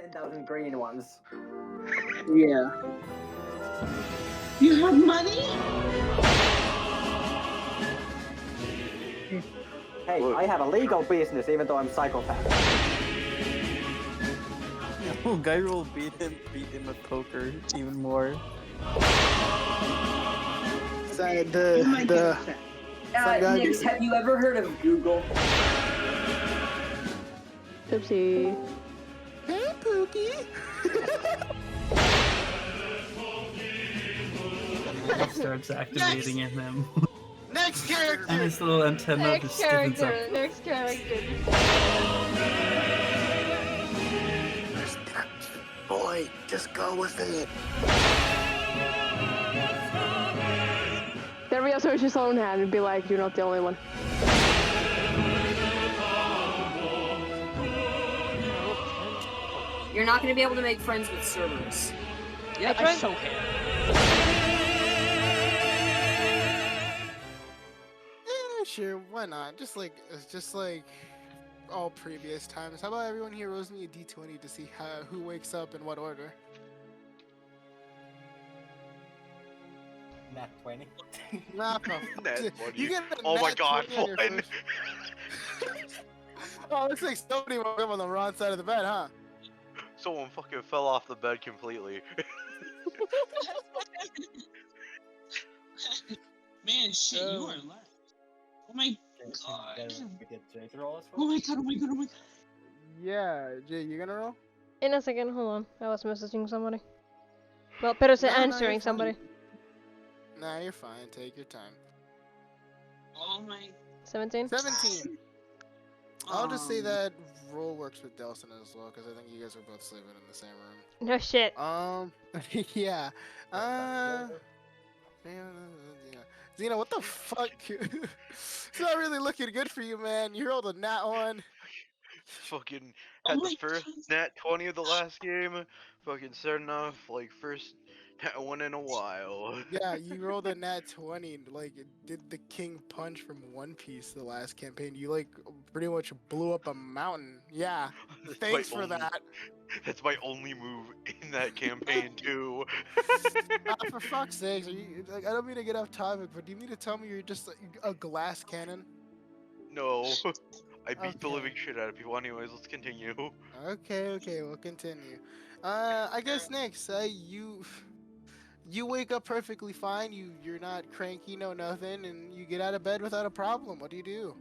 10,000 green ones. Yeah. You have money? Hey, I have a legal business even though I'm psychopath. No, guy will beat him at poker even more. Nix, have you ever heard of Google? Oopsie. Hey, Pookie. He starts activating in him. Next character. And his little antenna just stiffens up. Next character. Boy, just go with it. Then Rio search his own hand and be like, you're not the only one. You're not going to be able to make friends with Cerberus. Yeah, I so hate. Yeah, sure, why not? Just like all previous times. How about everyone here rolls me a d20 to see who wakes up in what order? Nat 20. Nah, Nat 20. you get Oh my god, 20 on your one. first- Oh, looks like somebody woke up on the wrong side of the bed, huh? Someone fucking fell off the bed completely. Man, shit, you are alive. Oh my god. Oh Oh my god, oh my god, oh my god. Yeah, Jay, you gonna roll? In a second, hold on. I was messaging somebody. Well, better say No, no, answering you're fine. somebody. Nah, you're fine. Take your time. Oh my. 17? 17. I'll just say that roll works with Delson as well, because I think you guys are both sleeping in the same room. No shit. Yeah. Xena, what the fuck? It's not really looking good for you, man. You rolled a nat 1. Fucking Oh had my the first God. nat 20 of the last game. Fucking starting off like first nat 1 in a while. Yeah, you rolled a nat 20, like, did the King Punch from One Piece the last campaign. You, like, pretty much blew up a mountain. Yeah, thanks for that. That's my only move in that campaign, too. For fuck's sakes, like, I don't mean to get off topic, but do you mean to tell me you're just like, a glass cannon? No. I beat the Okay. living shit out of people anyways, let's continue. Okay, we'll continue. I guess next, you wake up perfectly fine, you're not cranky, no nothing, and you get out of bed without a problem. What do you do?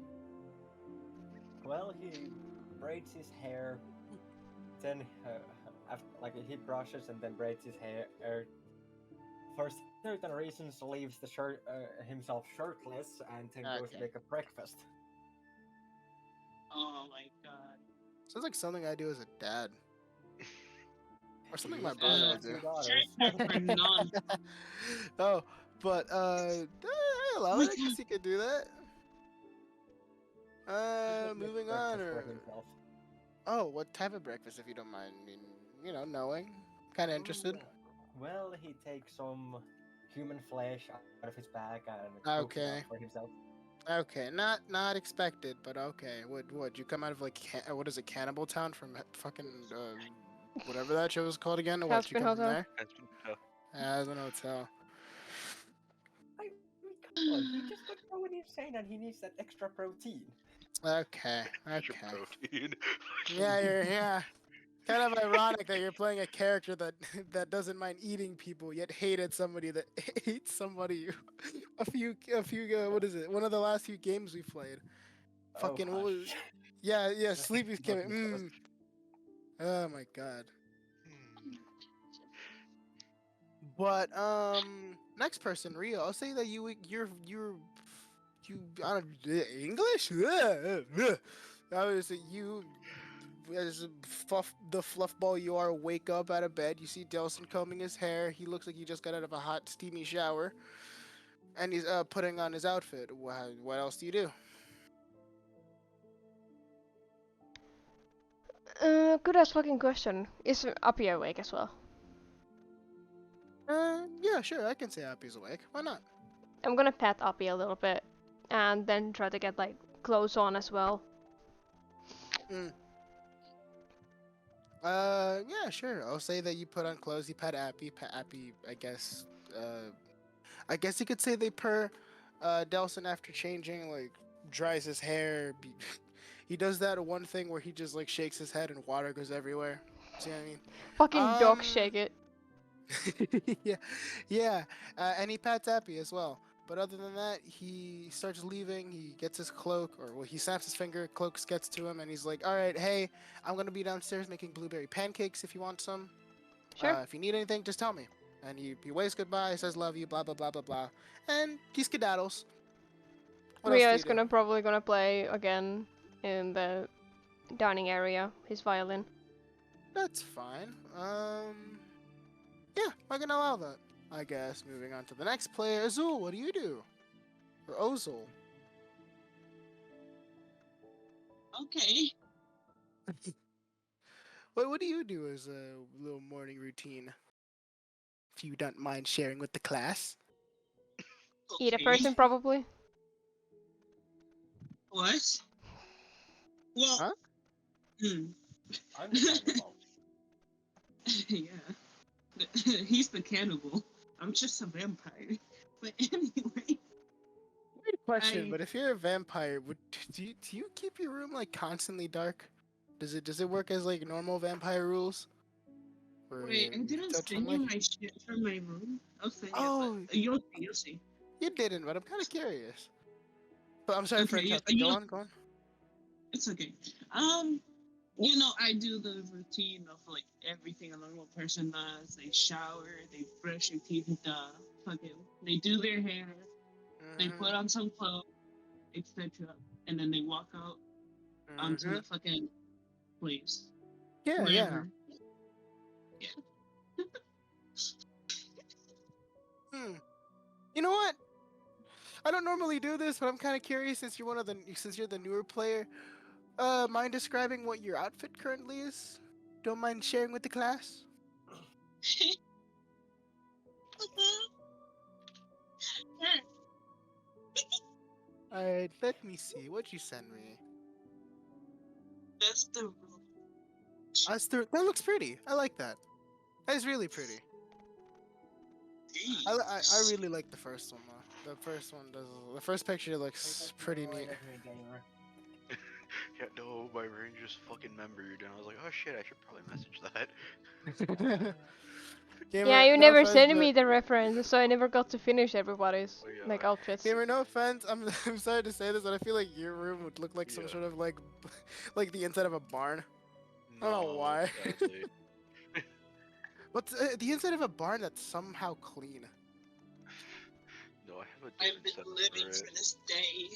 Well, he braids his hair, then he brushes and then braids his hair. For certain reasons, leaves the himself shirtless and then goes to Okay. make a breakfast. Oh my god. Sounds like something I do as a dad. Or something my brother would do. Two daughters. I'm none. Oh, but I allow it. I guess you could do that. Moving on, or oh, what type of breakfast, if you don't mind? I mean, you know, knowing, kind of interested. Well, he takes some human flesh out of his bag and cooks it Okay. up for himself. Okay, not expected, but okay. Would you come out of like what is it, Cannibal Town from fucking whatever that show was called again? Or what you Aspen come from Hotel. there? As an hotel. Come on, he just got going insane and he needs that extra protein. Okay. Extra protein. Yeah. Kind of ironic that you're playing a character that doesn't mind eating people, yet hated somebody that ate somebody. A few. What is it? One of the last few games we played. Fucking what was? Yeah. Sleepy's came in. Oh my god. But next person, Rio. I'll say that you I don't English. I would say you, as the fluff ball you are, wake up out of bed. You see Delson combing his hair. He looks like he just got out of a hot, steamy shower, and he's putting on his outfit. What else do you do? Good ass fucking question. Is Api awake as well? Yeah, sure. I can say Appy's awake. Why not? I'm gonna pet Api a little bit, and then try to get like clothes on as well. Yeah, sure. I'll say that you put on clothes. You pet Appy. Pet Appy, I guess you could say they purr. Delson after changing, like, dries his hair. He does that one thing where he just like shakes his head and water goes everywhere. See what I mean? Fucking dog shake it. Yeah, yeah. And he pats Appy as well. But other than that, he starts leaving. He gets his cloak, or well, he snaps his finger. Cloak gets to him, and he's like, "All right, hey, I'm gonna be downstairs making blueberry pancakes. If you want some, Sure. if you need anything, just tell me." And he waves goodbye, says "love you," blah blah blah blah blah, and he skedaddles. What else Rio do is you do? probably gonna play again in the dining area, his violin. That's fine. Yeah, I can allow that. I guess. Moving on to the next player, Azul. What do you do? Or Ozul? Okay. What do you do as a little morning routine? If you don't mind sharing with the class. Eat a Okay. person, probably. What? Well. Huh? I'm the cannibal. Yeah. He's the cannibal. I'm just a vampire. But anyway. Weird question, but if you're a vampire, do you keep your room like constantly dark? Does it work as like normal vampire rules? Or Wait, I didn't touch send you sunlight? my shit from my room. I'll send you, Oh, but you'll see. you didn't, but I'm kind of curious. But I'm sorry for Okay, interrupting. Go on. It's okay. I do the routine of like everything a normal person does. They shower, they brush their teeth, they do their hair, they put on some clothes, etc., and then they walk out onto the fucking place. Yeah, Wherever. yeah. You know what? I don't normally do this, but I'm kind of curious since you're the newer player. Mind describing what your outfit currently is? Don't mind sharing with the class? Alright, let me see. What'd you send me? That's the rule. That looks pretty. I like that. That's really pretty. I really like the first one though. The first picture looks pretty neat. Yeah, no, my Ranger's fucking membered, and I was like, oh shit, I should probably message that. Yeah, you no never offense, sent but- me the reference, so I never got to finish everybody's Oh, yeah. like outfits. Gamer, no offense. I'm sorry to say this, but I feel like your room would look like some Yeah. sort of like the inside of a barn. I don't know No, why. sadly. What's the inside of a barn that's somehow clean? No, I have a I've different been setup living for for it. this day.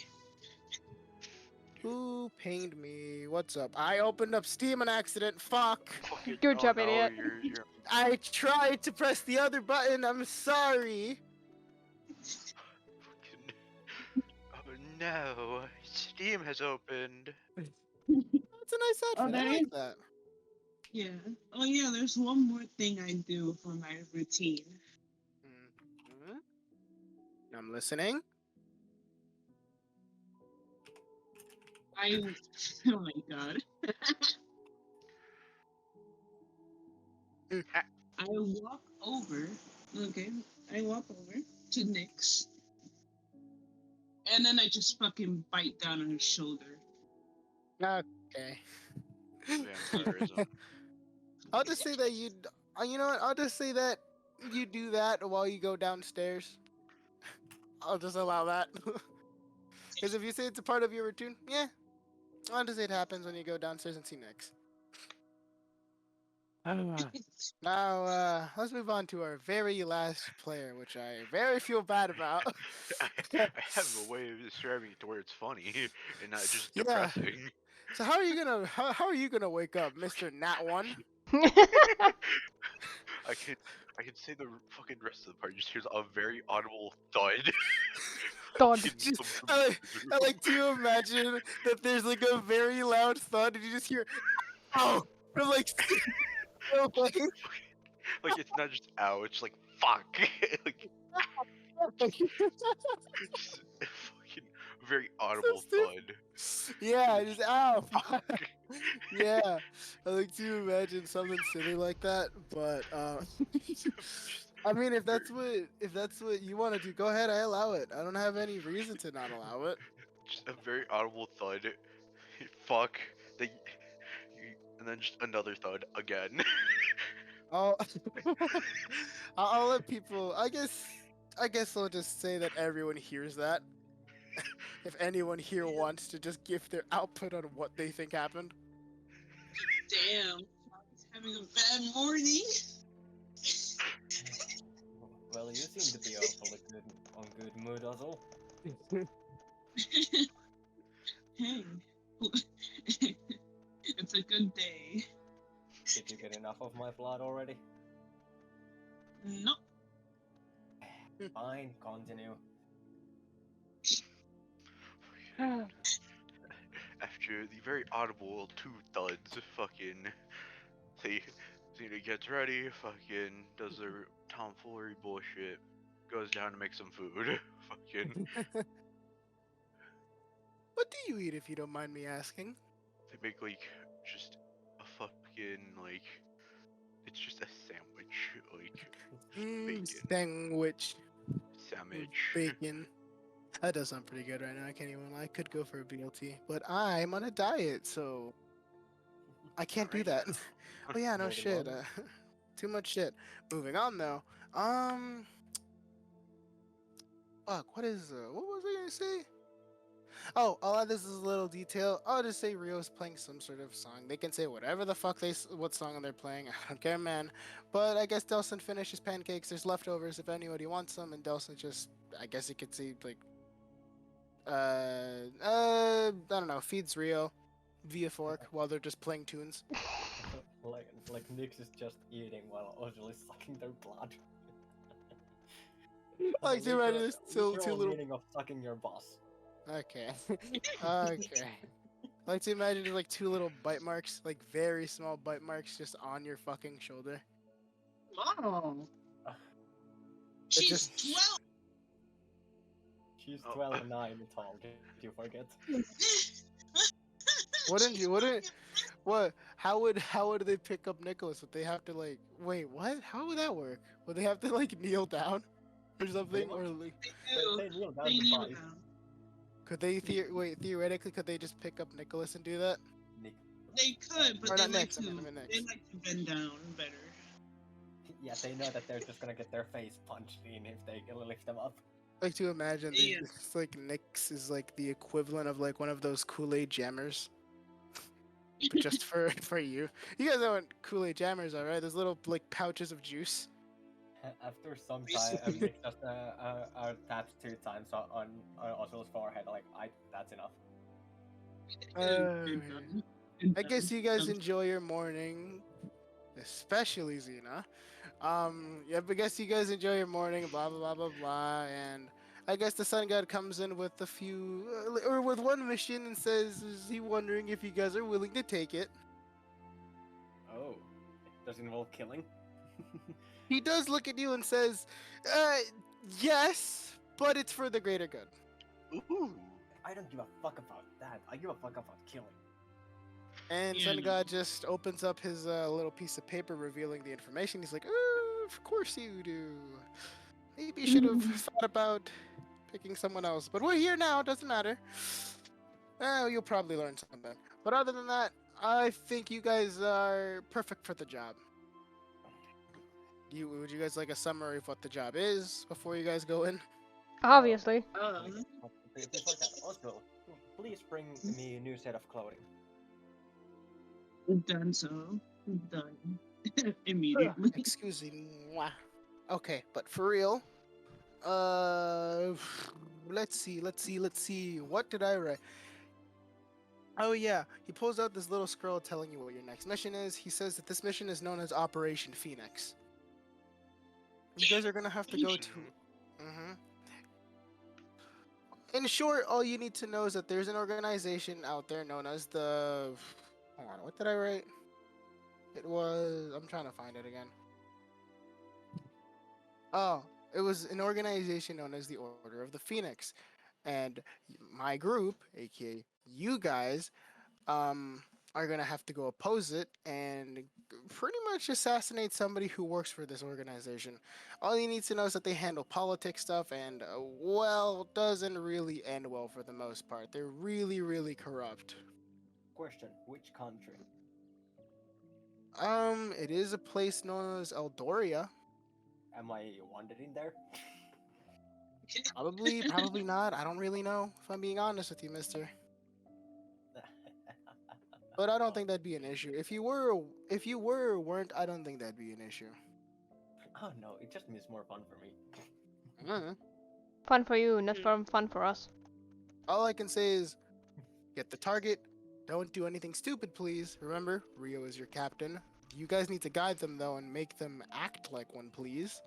Who pinged me? What's up? I opened up Steam on accident. Fuck. Fucking, Good job, no, idiot. You're I tried to press the other button. I'm sorry. fucking. Oh no, Steam has opened. That's a nice outfit. I there like is- that. Yeah. Oh yeah, there's one more thing I do for my routine. Mhm. I'm listening. Oh my god. I walk over, I walk over to Nyx, and then I just fucking bite down on his shoulder. Okay. Vampirism. I'll just say that you know what? I'll just say that you do that while you go downstairs. I'll just allow that. Because if you say it's a part of your routine, yeah, I'll just say it happens when you go downstairs and see Nyx. Now, let's move on to our very last player, which I very feel bad about. I have a way of describing it to where it's funny and not just Yeah. depressing. So how are you gonna wake up, Mr. Nat One? I can say the fucking rest of the part. Just hears a very audible thud. Thud. Fucking Just, some I like to imagine that there's like a very loud thud, and you just hear, "Oh!" from like, like it's not just ow, it's like fuck. Like just fucking very audible stupid. thud. Yeah, I just ow. Fuck. Yeah, I like to imagine something silly like that, but I mean, if that's what you want to do, go ahead. I allow it. I don't have any reason to not allow it. Just a very audible thud. Fuck. They, and then just another thud again. I'll I'll let people. I guess I'll just say that everyone hears that. If anyone here wants to just give their output on what they think happened. Damn. He's having a bad morning. Well, you seem to be awfully good on good mood, Ozul. Hey. It's a good day. Did you get enough of my blood already? No. Fine, continue. After the very audible two thuds, fucking, Xena gets ready, fucking does their tomfoolery bullshit, goes down to make some food, fucking. What do you eat, if you don't mind me asking? They make like just a fucking like, it's just a sandwich, like bacon Sandwich. sandwich. Bacon. That does sound pretty good right now. I can't even lie. I could go for a BLT, but I'm on a diet, so I can't do that. Oh yeah, no Moving shit. on. Too much shit. Moving on though. Fuck. What was I gonna say? Oh, I'll add this as a little detail. I'll just say Rio's playing some sort of song. They can say whatever the fuck what song they're playing. I don't care, man. But I guess Delson finishes pancakes. There's leftovers if anybody wants them, and Delson just, I guess you could say like, I don't know, feeds Rio via fork while they're just playing tunes. like Nix is just eating while Ozul is sucking their blood. Like, you imagine this two literal little. meaning of sucking your boss. Okay. Okay. I like to imagine just like two little bite marks, like very small bite marks, just on your fucking shoulder. Oh. She's just- 12. She's Oh. 12 and 9 tall, did you forget? What? How would they pick up Nicholas? Would they have to like? Wait, what? How would that work? Would they have to like kneel down or something, or like? They kneel down They to kneel fight. down. Could they theoretically could they just pick up Nicholas and do that? Nick. They could, but Or they not like next, I to. mean next. They like to bend down better. Yeah, they know that they're just gonna get their face punched in if they lift them up. Like to imagine Yeah. it's like Nyx is like the equivalent of like one of those Kool-Aid jammers. But just for you. You guys know what Kool-Aid jammers are, right? Those little like pouches of juice. After some time, Nick just taps 2 times on Ozul's forehead, like, that's enough. I guess you guys enjoy your morning, especially Xena. Yeah, but I guess you guys enjoy your morning, blah blah blah blah blah, and I guess the Sun God comes in with a few, or with one mission and says, "Is he wondering if you guys are willing to take it?" Oh, does it involve killing? He does look at you and says, "Yes, but it's for the greater good." Ooh. I don't give a fuck about that. I give a fuck about killing. And Yeah. Sun God just opens up his little piece of paper revealing the information. He's like, of course you do. Maybe you should have thought about picking someone else. But we're here now, doesn't matter. You'll probably learn something. But other than that, I think you guys are perfect for the job. Would you guys like a summary of what the job is before you guys go in? Obviously. Before that, Ozul, please bring me a new set of clothing. Done so. Done. Immediately. Excuse me. Mwah. Okay, but for real, let's see. What did I write? Oh yeah, he pulls out this little scroll telling you what your next mission is. He says that this mission is known as Operation Phoenix. You guys are gonna have to go to. In short, all you need to know is that there's an organization out there known as the. Hold on, what did I write? It was. I'm trying to find it again. Oh, it was an organization known as the Order of the Phoenix. and my group, aka you guys, are gonna have to go oppose it and pretty much assassinate somebody who works for this organization. All you need to know is that they handle politics stuff, and well, doesn't really end well for the most part. They're really, really corrupt. Question: which country? It is a place known as Eldoria. Am I wanted in there? Probably not. I don't really know, if I'm being honest with you, mister. But I don't think that'd be an issue. If you were or weren't, I don't think that'd be an issue. Oh no, it just means more fun for me. Mm. Fun for you, not fun for us. All I can say is, get the target. Don't do anything stupid, please. Remember, Rio is your captain. You guys need to guide them though, and make them act like one, please.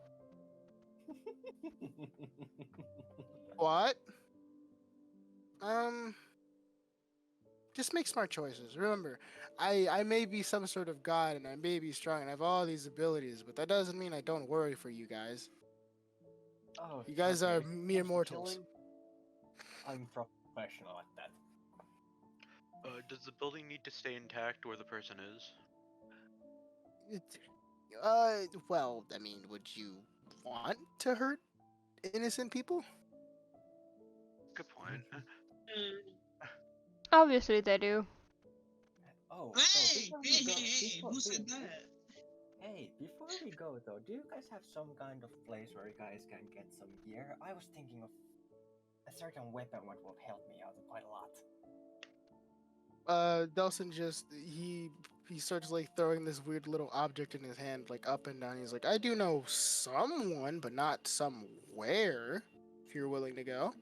What? Just make smart choices. Remember, I may be some sort of god and I may be strong and I have all these abilities, but that doesn't mean I don't worry for you guys. Oh, You guys trust me, are if it mere comes to mortals. killing, I'm professional at that. Does the building need to stay intact where the person is? Well, I mean, would you want to hurt innocent people? Good point. Obviously they do. Oh, Hey, so before we go, who said that? Hey, before we go though, do you guys have some kind of place where you guys can get some gear? I was thinking of a certain weapon what would help me out quite a lot. Delson just he starts like throwing this weird little object in his hand, like up and down. He's like, I do know someone, but not somewhere. If you're willing to go.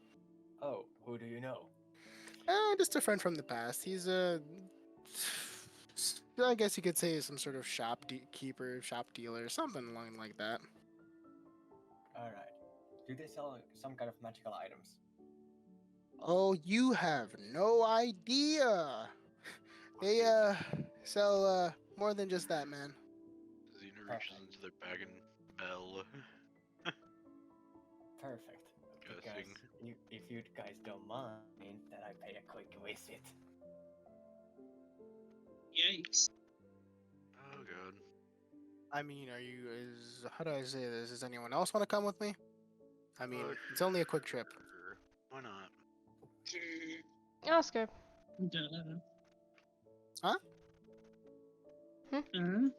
Oh, who do you know? Just a friend from the past. He's I guess you could say some sort of shopkeeper, shop dealer, something along like that. Alright. Do they sell some kind of magical items? Oh, you have no idea. They sell more than just that, man. Xena reaches into their bag and bell. Perfect. Because Guessing. if you guys don't mind, that I pay a quick visit. Yikes. Oh god. I mean, how do I say this? Does anyone else want to come with me? I mean, it's only a quick trip. Sure. Why not? Oscar. Duh. Huh? Uh-huh.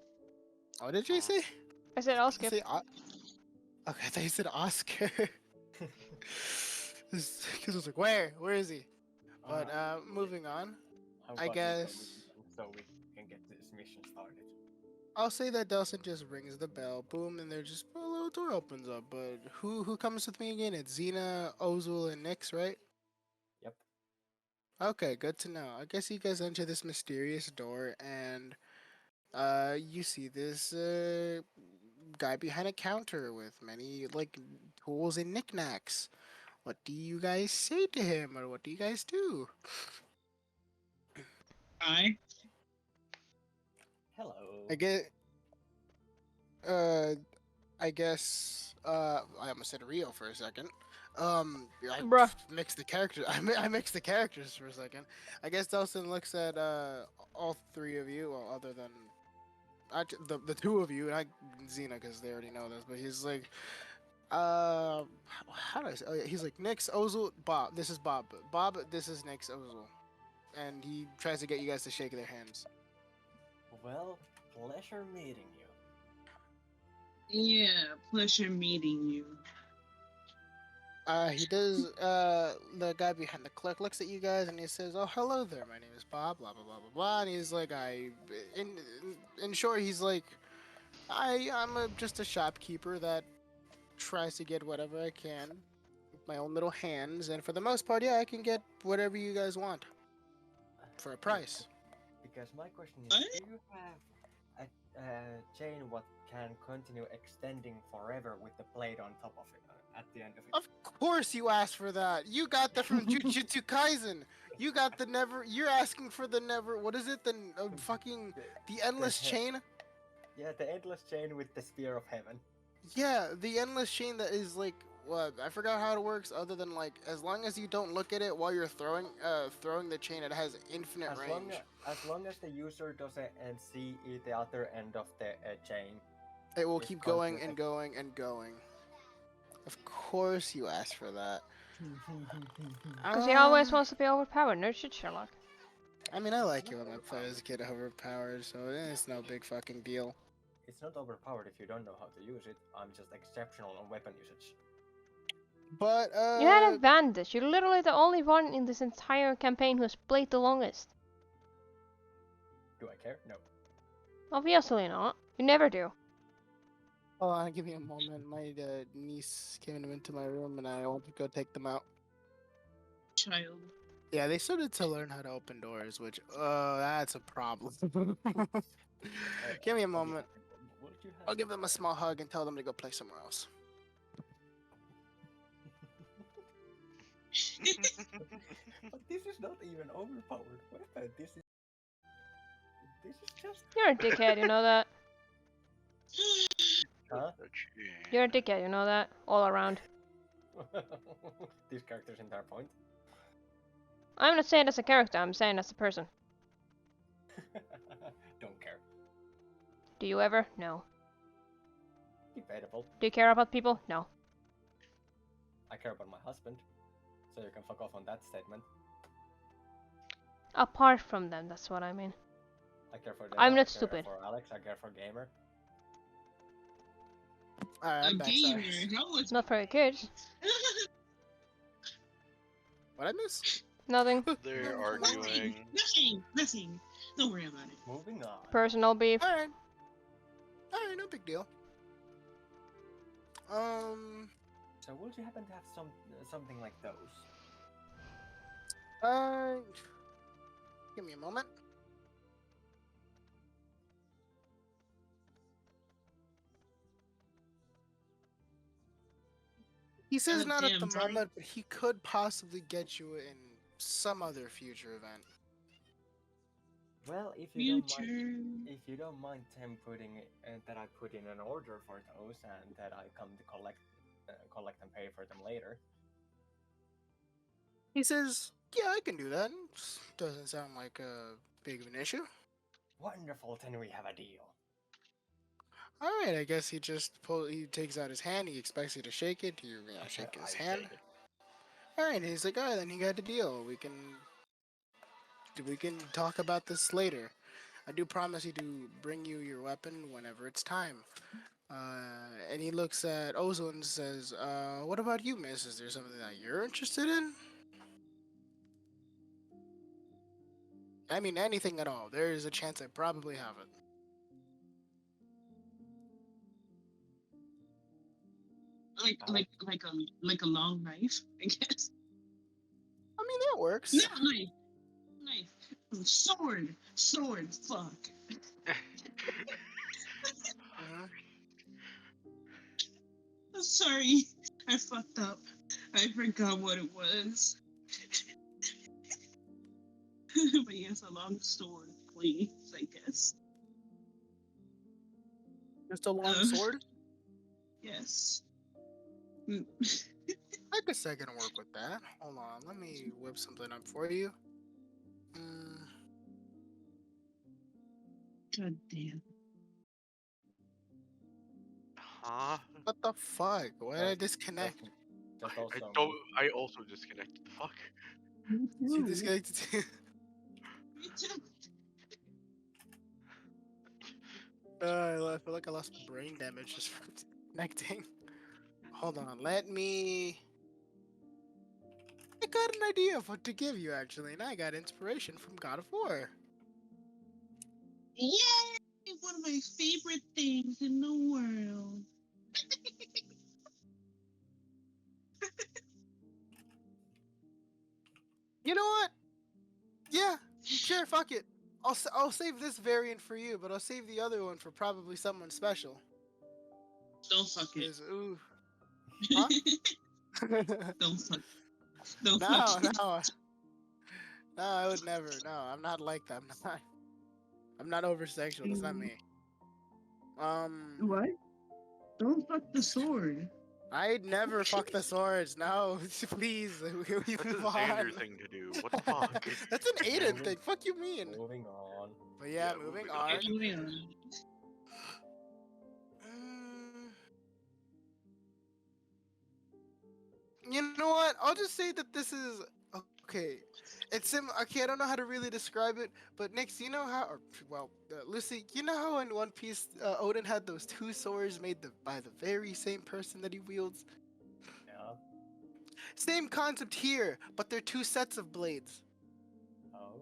What did you say? I said Oscar. Okay, I thought you said Oscar. Because I was like, where is he? But moving on, How I about we go guess with them so we can get this mission started. I'll say that Delson just rings the bell, boom, and there's just a little door opens up. But who comes with me again? It's Xena, Ozul, and Nyx, right? Yep. Okay, good to know. I guess you guys enter this mysterious door, and you see this guy behind a counter with many like tools and knickknacks. What do you guys say to him, or what do you guys do? Hi. Hello. I almost said Rio for a second. I Bruh. mixed the characters. I mixed the characters for a second. I guess Delson looks at all three of you, well, other than the two of you, and Xena, because they already know this. But he's like, how do I say? Oh, yeah, he's like, Nyx, Ozul, Bob. This is Bob. Bob, this is Nyx, Ozul, and he tries to get you guys to shake their hands. Well, pleasure meeting you. Yeah, pleasure meeting you. He does. The guy behind the clerk looks at you guys and he says, "Oh, hello there. My name is Bob. Blah blah blah blah blah." And he's like, in short, he's like, I'm just a shopkeeper that tries to get whatever I can with my own little hands, and for the most part, yeah, I can get whatever you guys want for a price." Because my question is, What? do you have a chain what can continue extending forever with the blade on top of it at the end of it? Of course, you asked for that. You got that from Jujutsu Kaisen. You got the never. You're asking for the never. What is it? The endless the- chain. Yeah, the endless chain with the spear of heaven. Yeah, the endless chain that is like what? I forgot how it works. Other than like, as long as you don't look at it while you're throwing the chain, it has infinite range. As long as the user doesn't see the other end of the chain, It will it's keep going and continuous. going and going. Of course, you asked for that. Because he always wants to be overpowered. No shit, Sherlock. I mean, I like it when my players get overpowered, so it's no big fucking deal. It's not overpowered if you don't know how to use it. I'm just exceptional on weapon usage. But You had an advantage. You're literally the only one in this entire campaign who's played the longest. Do I care? No. Obviously not. You never do. hold on, give me a moment. My niece came into my room, and I want to go take them out. Child. Yeah, they started to learn how to open doors, which that's a problem. Give me a moment. I'll give them a small hug and tell them to go play somewhere else. But this is not even overpowered weapon. This is just. You're a dickhead, you know that. Huh? You're a dickhead, you know that. All around. This character's entire point. I'm not saying as a character, I'm saying as a person. Don't care. Do you ever? No. Debatable. Do you care about people? No. I care about my husband, so you can fuck off on that statement. Apart from them, that's what I mean. I care for them. I'm not I care stupid. For Alex, I care for Gamer. Alright, A I'm back. gamer. Sorry. How was Not very good. What I miss? Nothing. They're arguing. Nothing. Don't worry about it. Moving on. Personal beef. Alright, no big deal. So would you happen to have something like those? Give me a moment. He says not at the Goddamn, moment, but he could possibly get you in some other future event. Well, if you Future. don't mind him putting that I put in an order for those and that I come to collect and pay for them later. He says, yeah, I can do that. Doesn't sound like a big of an issue. Wonderful, then we have a deal. Alright, I guess he takes out his hand, he expects you to shake it, you shake his hand. shake it. Alright, and he's like, alright, then you got the deal. We can talk about this later. I do promise you to bring you your weapon whenever it's time. And he looks at Ozul and says, what about you, miss? Is there something that you're interested in? I mean, anything at all. There is a chance I probably have it. Like a long knife, I guess. I mean, that works. No, knife. Sword. Fuck. I'm sorry, I fucked up. I forgot what it was. But yes, a long sword, please. I guess. Just a long sword? Yes. I guess I can work with that. Hold on, let me whip something up for you. God damn. Huh? What the fuck? Why did I disconnect? Just also. I also disconnected. The fuck? She disconnected too. Me too. I feel like I lost brain damage just from connecting. Hold on, let me. I got an idea of what to give you actually, and I got inspiration from God of War. Yay! One of my favorite things in the world. You know what? Yeah, sure, fuck it. I'll save this variant for you, but I'll save the other one for probably someone special. Don't fuck it. Ooh. Huh? Don't fuck. Don't No, fuck it. no. No, I would never. No, I'm not like that. I'm not over sexual. That's not me. What? Don't fuck the sword. I'd never fuck the swords. No, please. We That's a move on. Xander thing to do. What the fuck? That's an Aiden Moving- thing. Fuck you mean? Moving on. But yeah, Yeah, moving moving on. on. Moving on. You know what? I'll just say that this is okay. It's okay. I don't know how to really describe it, but Nix, you know how? Or, well, Lucy, you know how in One Piece, Odin had those two swords made by the very same person that he wields. Yeah. Same concept here, but they're two sets of blades. Oh.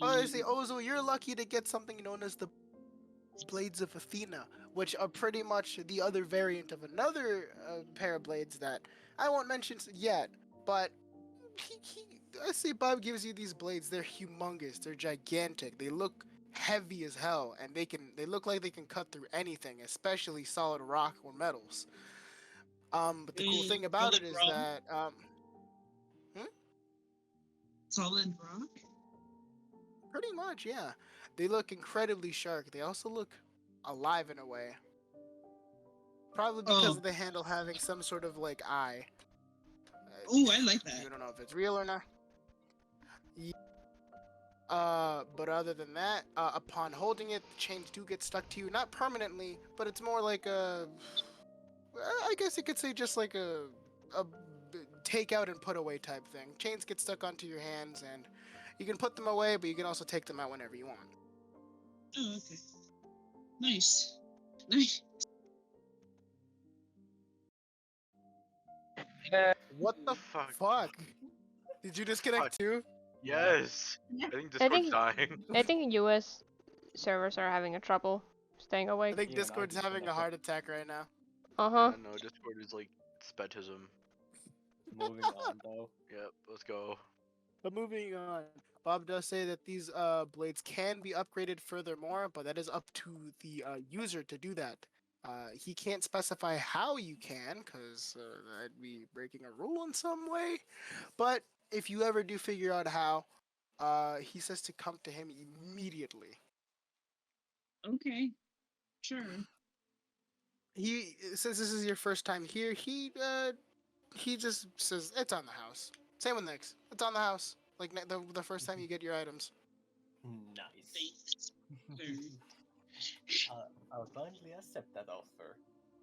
Honestly, Ozul, you're lucky to get something known as the Blades of Athena, which are pretty much the other variant of another pair of blades that I won't mention yet, but I say Bob gives you these blades. They're humongous. They're gigantic. They look heavy as hell, and they look like they can cut through anything, especially solid rock or metals. But the cool thing about it is that Solid rock? pretty much, yeah. They look incredibly sharp. They also look alive in a way. Probably because of the handle having some sort of like eye. Ooh, I like that. You don't know if it's real or not. But other than that, upon holding it, the chains do get stuck to you. Not permanently, but it's more like I guess you could say just like a take out and put away type thing. Chains get stuck onto your hands, and you can put them away, but you can also take them out whenever you want. Oh, okay. Nice. Nice. What the fuck? Did you disconnect too? Yes. I think I Discord's think dying. I think US servers are having a trouble staying I awake. think Even I Discord's having a disconnected. heart attack right now. Uh-huh. Yeah, no, Discord is like spatism. Moving on though. Yep, let's go. But moving on, Bob does say that these blades can be upgraded furthermore, but that is up to the user to do that. He can't specify how you can, because that'd be breaking a rule in some way. But if you ever do figure out how, he says to come to him immediately. Okay. Sure. He since this is your first time here, he just says it's on the house. Same with Nix. It's on the house. Like the first time you get your items. Nice. I'll kindly accept that offer.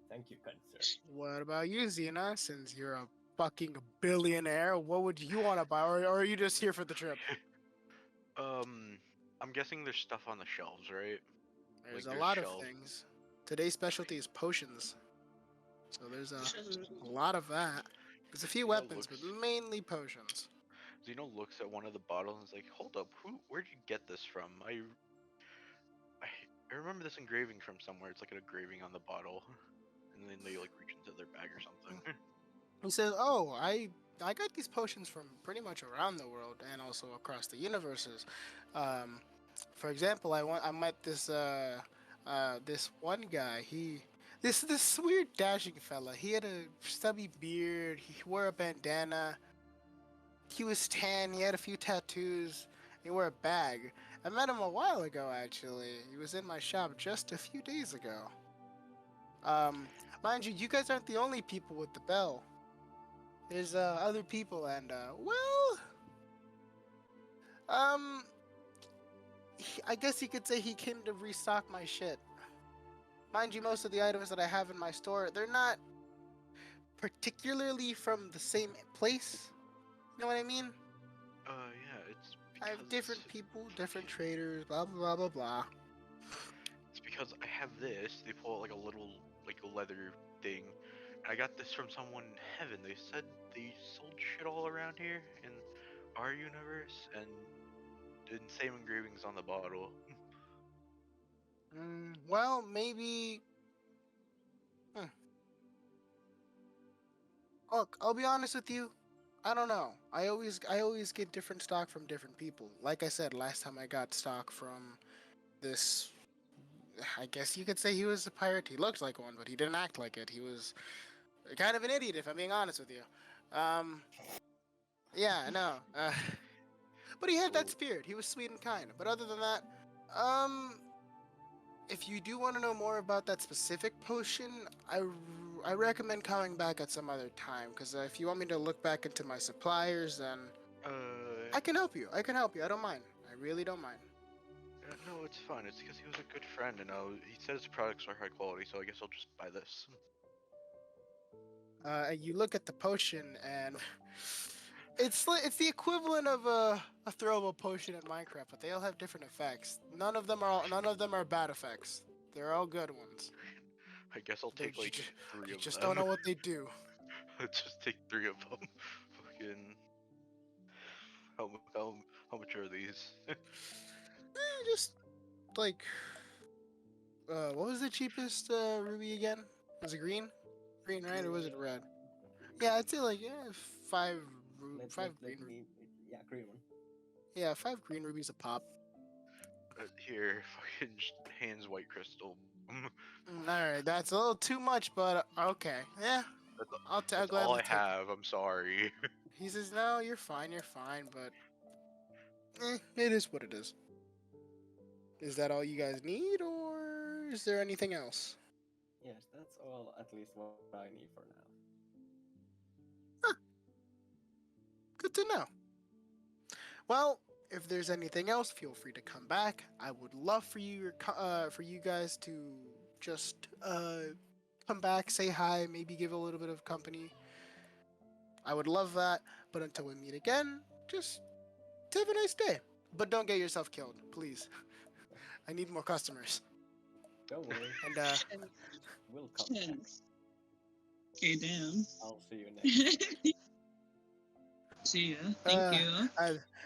Thank you, kind sir. What about you, Xena? Since you're a fucking billionaire, what would you want to buy, or are you just here for the trip? I'm guessing there's stuff on the shelves, right? There's Like, a lot of shelves. things. Today's specialty is potions. So there's a lot of that. There's a few weapons, but mainly potions. Zeno looks at one of the bottles and is like, "Hold up, where'd you get this from? I remember this engraving from somewhere. It's like an engraving on the bottle." And then they like reach into their bag or something. He says, "Oh, I got these potions from pretty much around the world and also across the universes. For example, I met this this one guy. This weird dashing fella. He had a stubby beard. He wore a bandana. He was tan. He had a few tattoos. He wore a bag. I met him a while ago, actually. He was in my shop just a few days ago. Mind you, you guys aren't the only people with the bell. There's other people, and I guess you could say he came to restock my shit. Mind you, most of the items that I have in my store, they're not particularly from the same place. You know what I mean? Yeah, it's I have different people, different traders, blah blah blah blah blah. It's because I have this. They pull out like a little leather thing. And I got this from someone in heaven. They said they sold shit all around here in our universe, and same engravings on the bottle. Well, maybe. Look, I'll be honest with you. I don't know. I always get different stock from different people. Like I said, last time I got stock from this. I guess you could say he was a pirate. He looked like one, but he didn't act like it. He was kind of an idiot, if I'm being honest with you. Yeah, I know. But he had that spirit. He was sweet and kind. But other than that, if you do want to know more about that specific potion, I recommend coming back at some other time. Because if you want me to look back into my suppliers, then I can help you. I can help you. I don't mind. I really don't mind. No, it's fine. It's because he was a good friend, and he said his products are high quality, so I guess I'll just buy this. You look at the potion, and it's the equivalent of a throwable potion in Minecraft, but they all have different effects. None of them are bad effects. They're all good ones. I guess I'll take like three You of just them. don't know what they do. I'll just take 3 of them. Fucking. How much are these? Just like what was the cheapest ruby again? Was it green? Green, right? Or was it red? Yeah, I'd say like five green. Yeah, green one. Yeah, 5 green rubies a pop. Here, fucking just hands white crystal. Alright, that's a little too much, but okay. Yeah, I'll That's gladly all I take it. have. I'm sorry. He says, no, you're fine, but it is what it is. Is that all you guys need, or is there anything else? Yes, that's all. At least what I need for now. Good to know. Well, if there's anything else, feel free to come back. I would love for you guys to just come back, say hi, maybe give a little bit of company. I would love that. But until we meet again, just have a nice day. But don't get yourself killed, please. I need more customers. Don't worry. And We'll come back. Okay, damn. I'll see you next. See ya. Thank you.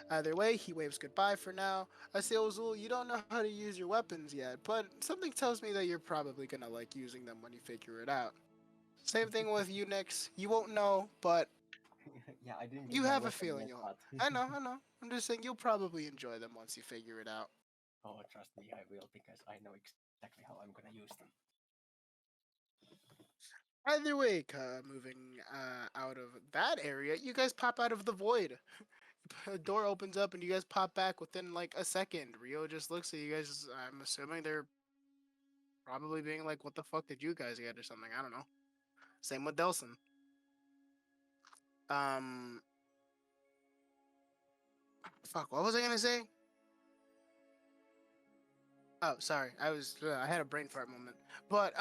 Either way, he waves goodbye for now. I say, Ozul, you don't know how to use your weapons yet, but something tells me that you're probably gonna like using them when you figure it out. Same thing with you, Nix. You won't know, but Yeah, I didn't. you get my have a weapon feeling yet, you'll. but- I know. I'm just saying you'll probably enjoy them once you figure it out. Oh, trust me, I will, because I know exactly how I'm gonna use them. Either way, moving out of that area, you guys pop out of the void. A door opens up and you guys pop back within like a second. Rio just looks at you guys. I'm assuming they're probably being like, "What the fuck did you guys get?" or something. I don't know. Same with Delson. Fuck. What was I gonna say? Oh, sorry. I had a brain fart moment. But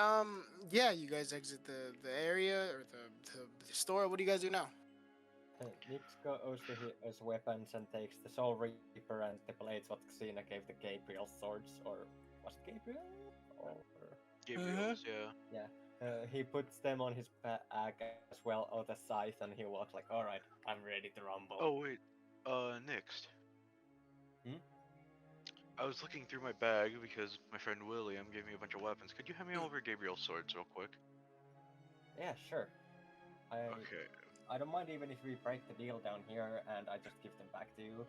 yeah, you guys exit the area or the store. What do you guys do now? Nix goes to his weapons and takes the Soul Reaper and the blades what Xena gave the Gabriel swords, or was it Gabriel? Or Gabriel's, yeah. He puts them on his back as well, or the scythe, and he walks like, "All right, I'm ready to rumble." Oh wait, next. I was looking through my bag because my friend William gave me a bunch of weapons. Could you hand me over Gabriel's swords real quick? Yeah, sure. Okay. I don't mind even if we break the deal down here and I just give them back to you.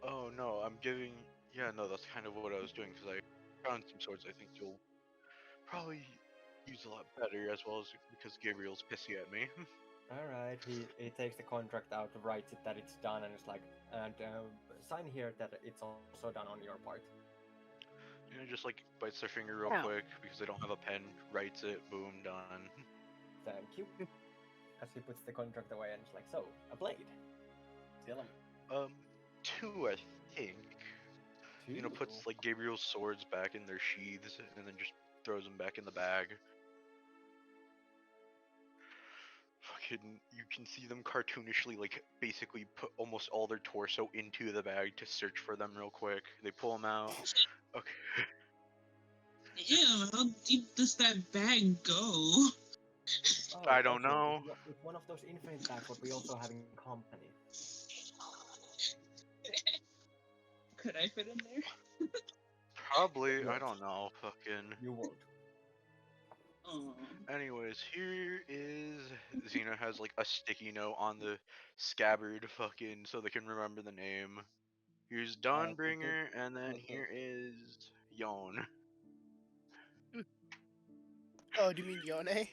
Oh no, I'm giving. Yeah, no, that's kind of what I was doing because I found some swords I think you'll probably use a lot better, as well as because Gabriel's pissy at me. Alright, he takes the contract out, writes it that it's done, and it's like, and sign here that it's also done on your part. You know, just like bites their finger real quick because they don't have a pen, writes it, boom, done. Thank you. As he puts the contract away and it's like, so, a blade. Tell him. 2, I think. 2? You know, puts like Gabriel's swords back in their sheaths and then just throws them back in the bag. Fucking, you can see them cartoonishly, like, basically put almost all their torso into the bag to search for them real quick. They pull them out. Okay. Damn, how deep does that bag go? Oh, I don't know. It's one of those infinite bags what we also have in company. Could I fit in there? Probably, Yes. I don't know. Fucking. You won't. Anyways, here is Xena has like a sticky note on the scabbard, fucking, so they can remember the name. Here's Dawnbringer, and then here is Yon. Oh, do you mean Yone?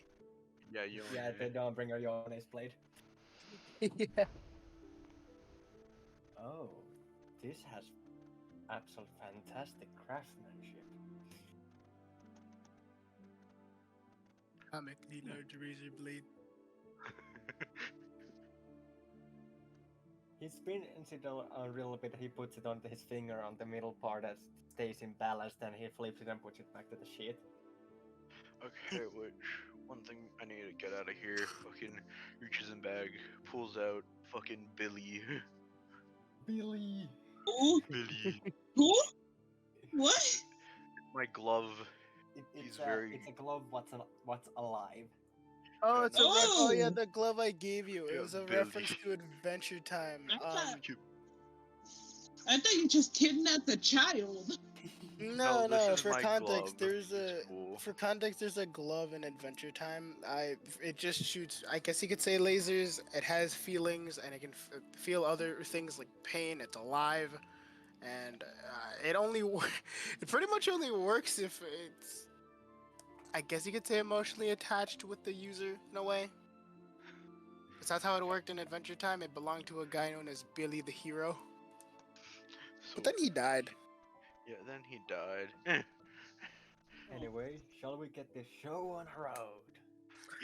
Yeah, Yon. Yeah, the Dawnbringer Yone's blade. Yeah. Oh, this has absolute fantastic craftsmanship. Comically large razor blade. He spins it a little bit. He puts it on his finger on the middle part that stays in balance. Then he flips it and puts it back to the sheet. Okay, which one thing I need to get out of here? Fucking reaches in bag, pulls out fucking Billy. Billy. Who? Billy. Who? What? My glove. It's very- a glove. What's alive? Oh, it's a Oh! yeah, the glove I gave you. It Yeah, was a Billy. reference to Adventure Time. I thought you just kidnapped the child. No, this no. is For my context, glove. there's It's cool. there's a glove in Adventure Time. It just shoots. I guess you could say lasers. It has feelings, and it can feel other things like pain. It's alive, and it only it pretty much only works if it's. I guess you could say emotionally attached with the user in a way. 'Cause that's how it worked in Adventure Time. It belonged to a guy known as Billy the Hero. So, But then he died. yeah, then he died. Anyway, shall we get this show on the road?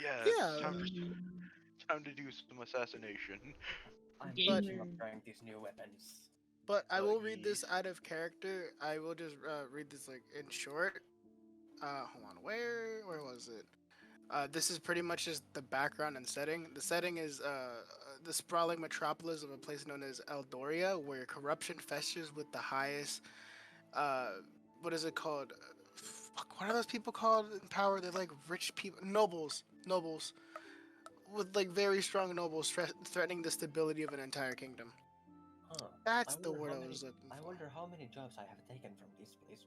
Yeah, Yeah. time to do some assassination. I'm Gamer. thinking of trying these new weapons. But I will read Yes. this out of character. I will just read this like in short. Hold on. Where was it? This is pretty much just the background and setting. The setting is the sprawling metropolis of a place known as Eldoria, where corruption festers with the highest. What is it called? Fuck, what are those people called in power? They're like rich people, nobles, with like very strong nobles threatening the stability of an entire kingdom. Huh. That's I the wonder word how I many- was looking for. I wonder how many jobs I have taken from this place.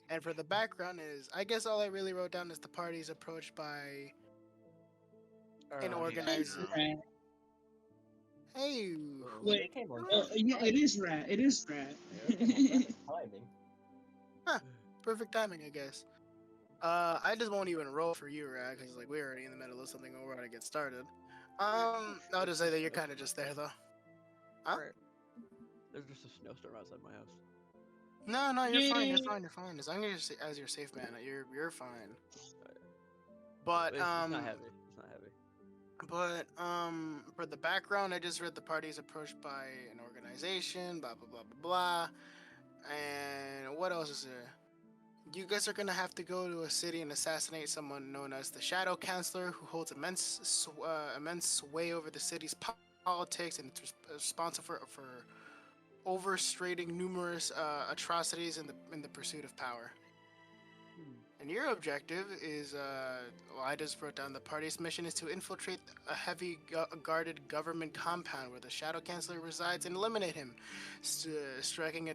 And for the background is, I guess all I really wrote down is the party's approached by an organizer. Rat. Hey, Wait, It came on yeah, it is rat. It is rat. timing. perfect timing, I guess. I just won't even roll for you, Rag, because like we're already in the middle of something and we're about to get started. I'll just say that you're kind of just there though. Huh? Right. There's just a snowstorm outside my house. No, you're fine. You're Yay. fine. You're fine. As long as you're safe, man, you're fine. But It's not heavy. It's not heavy. For the background, I just read the party's approached by an organization, blah blah blah blah blah. And what else is there? You guys are gonna have to go to a city and assassinate someone known as the Shadow Counselor, who holds immense sway over the city's politics and it's responsible for overstrating numerous atrocities in the pursuit of power. And your objective is, well, I just wrote down the party's mission is to infiltrate a heavy guarded government compound where the Shadow Chancellor resides and eliminate him, striking a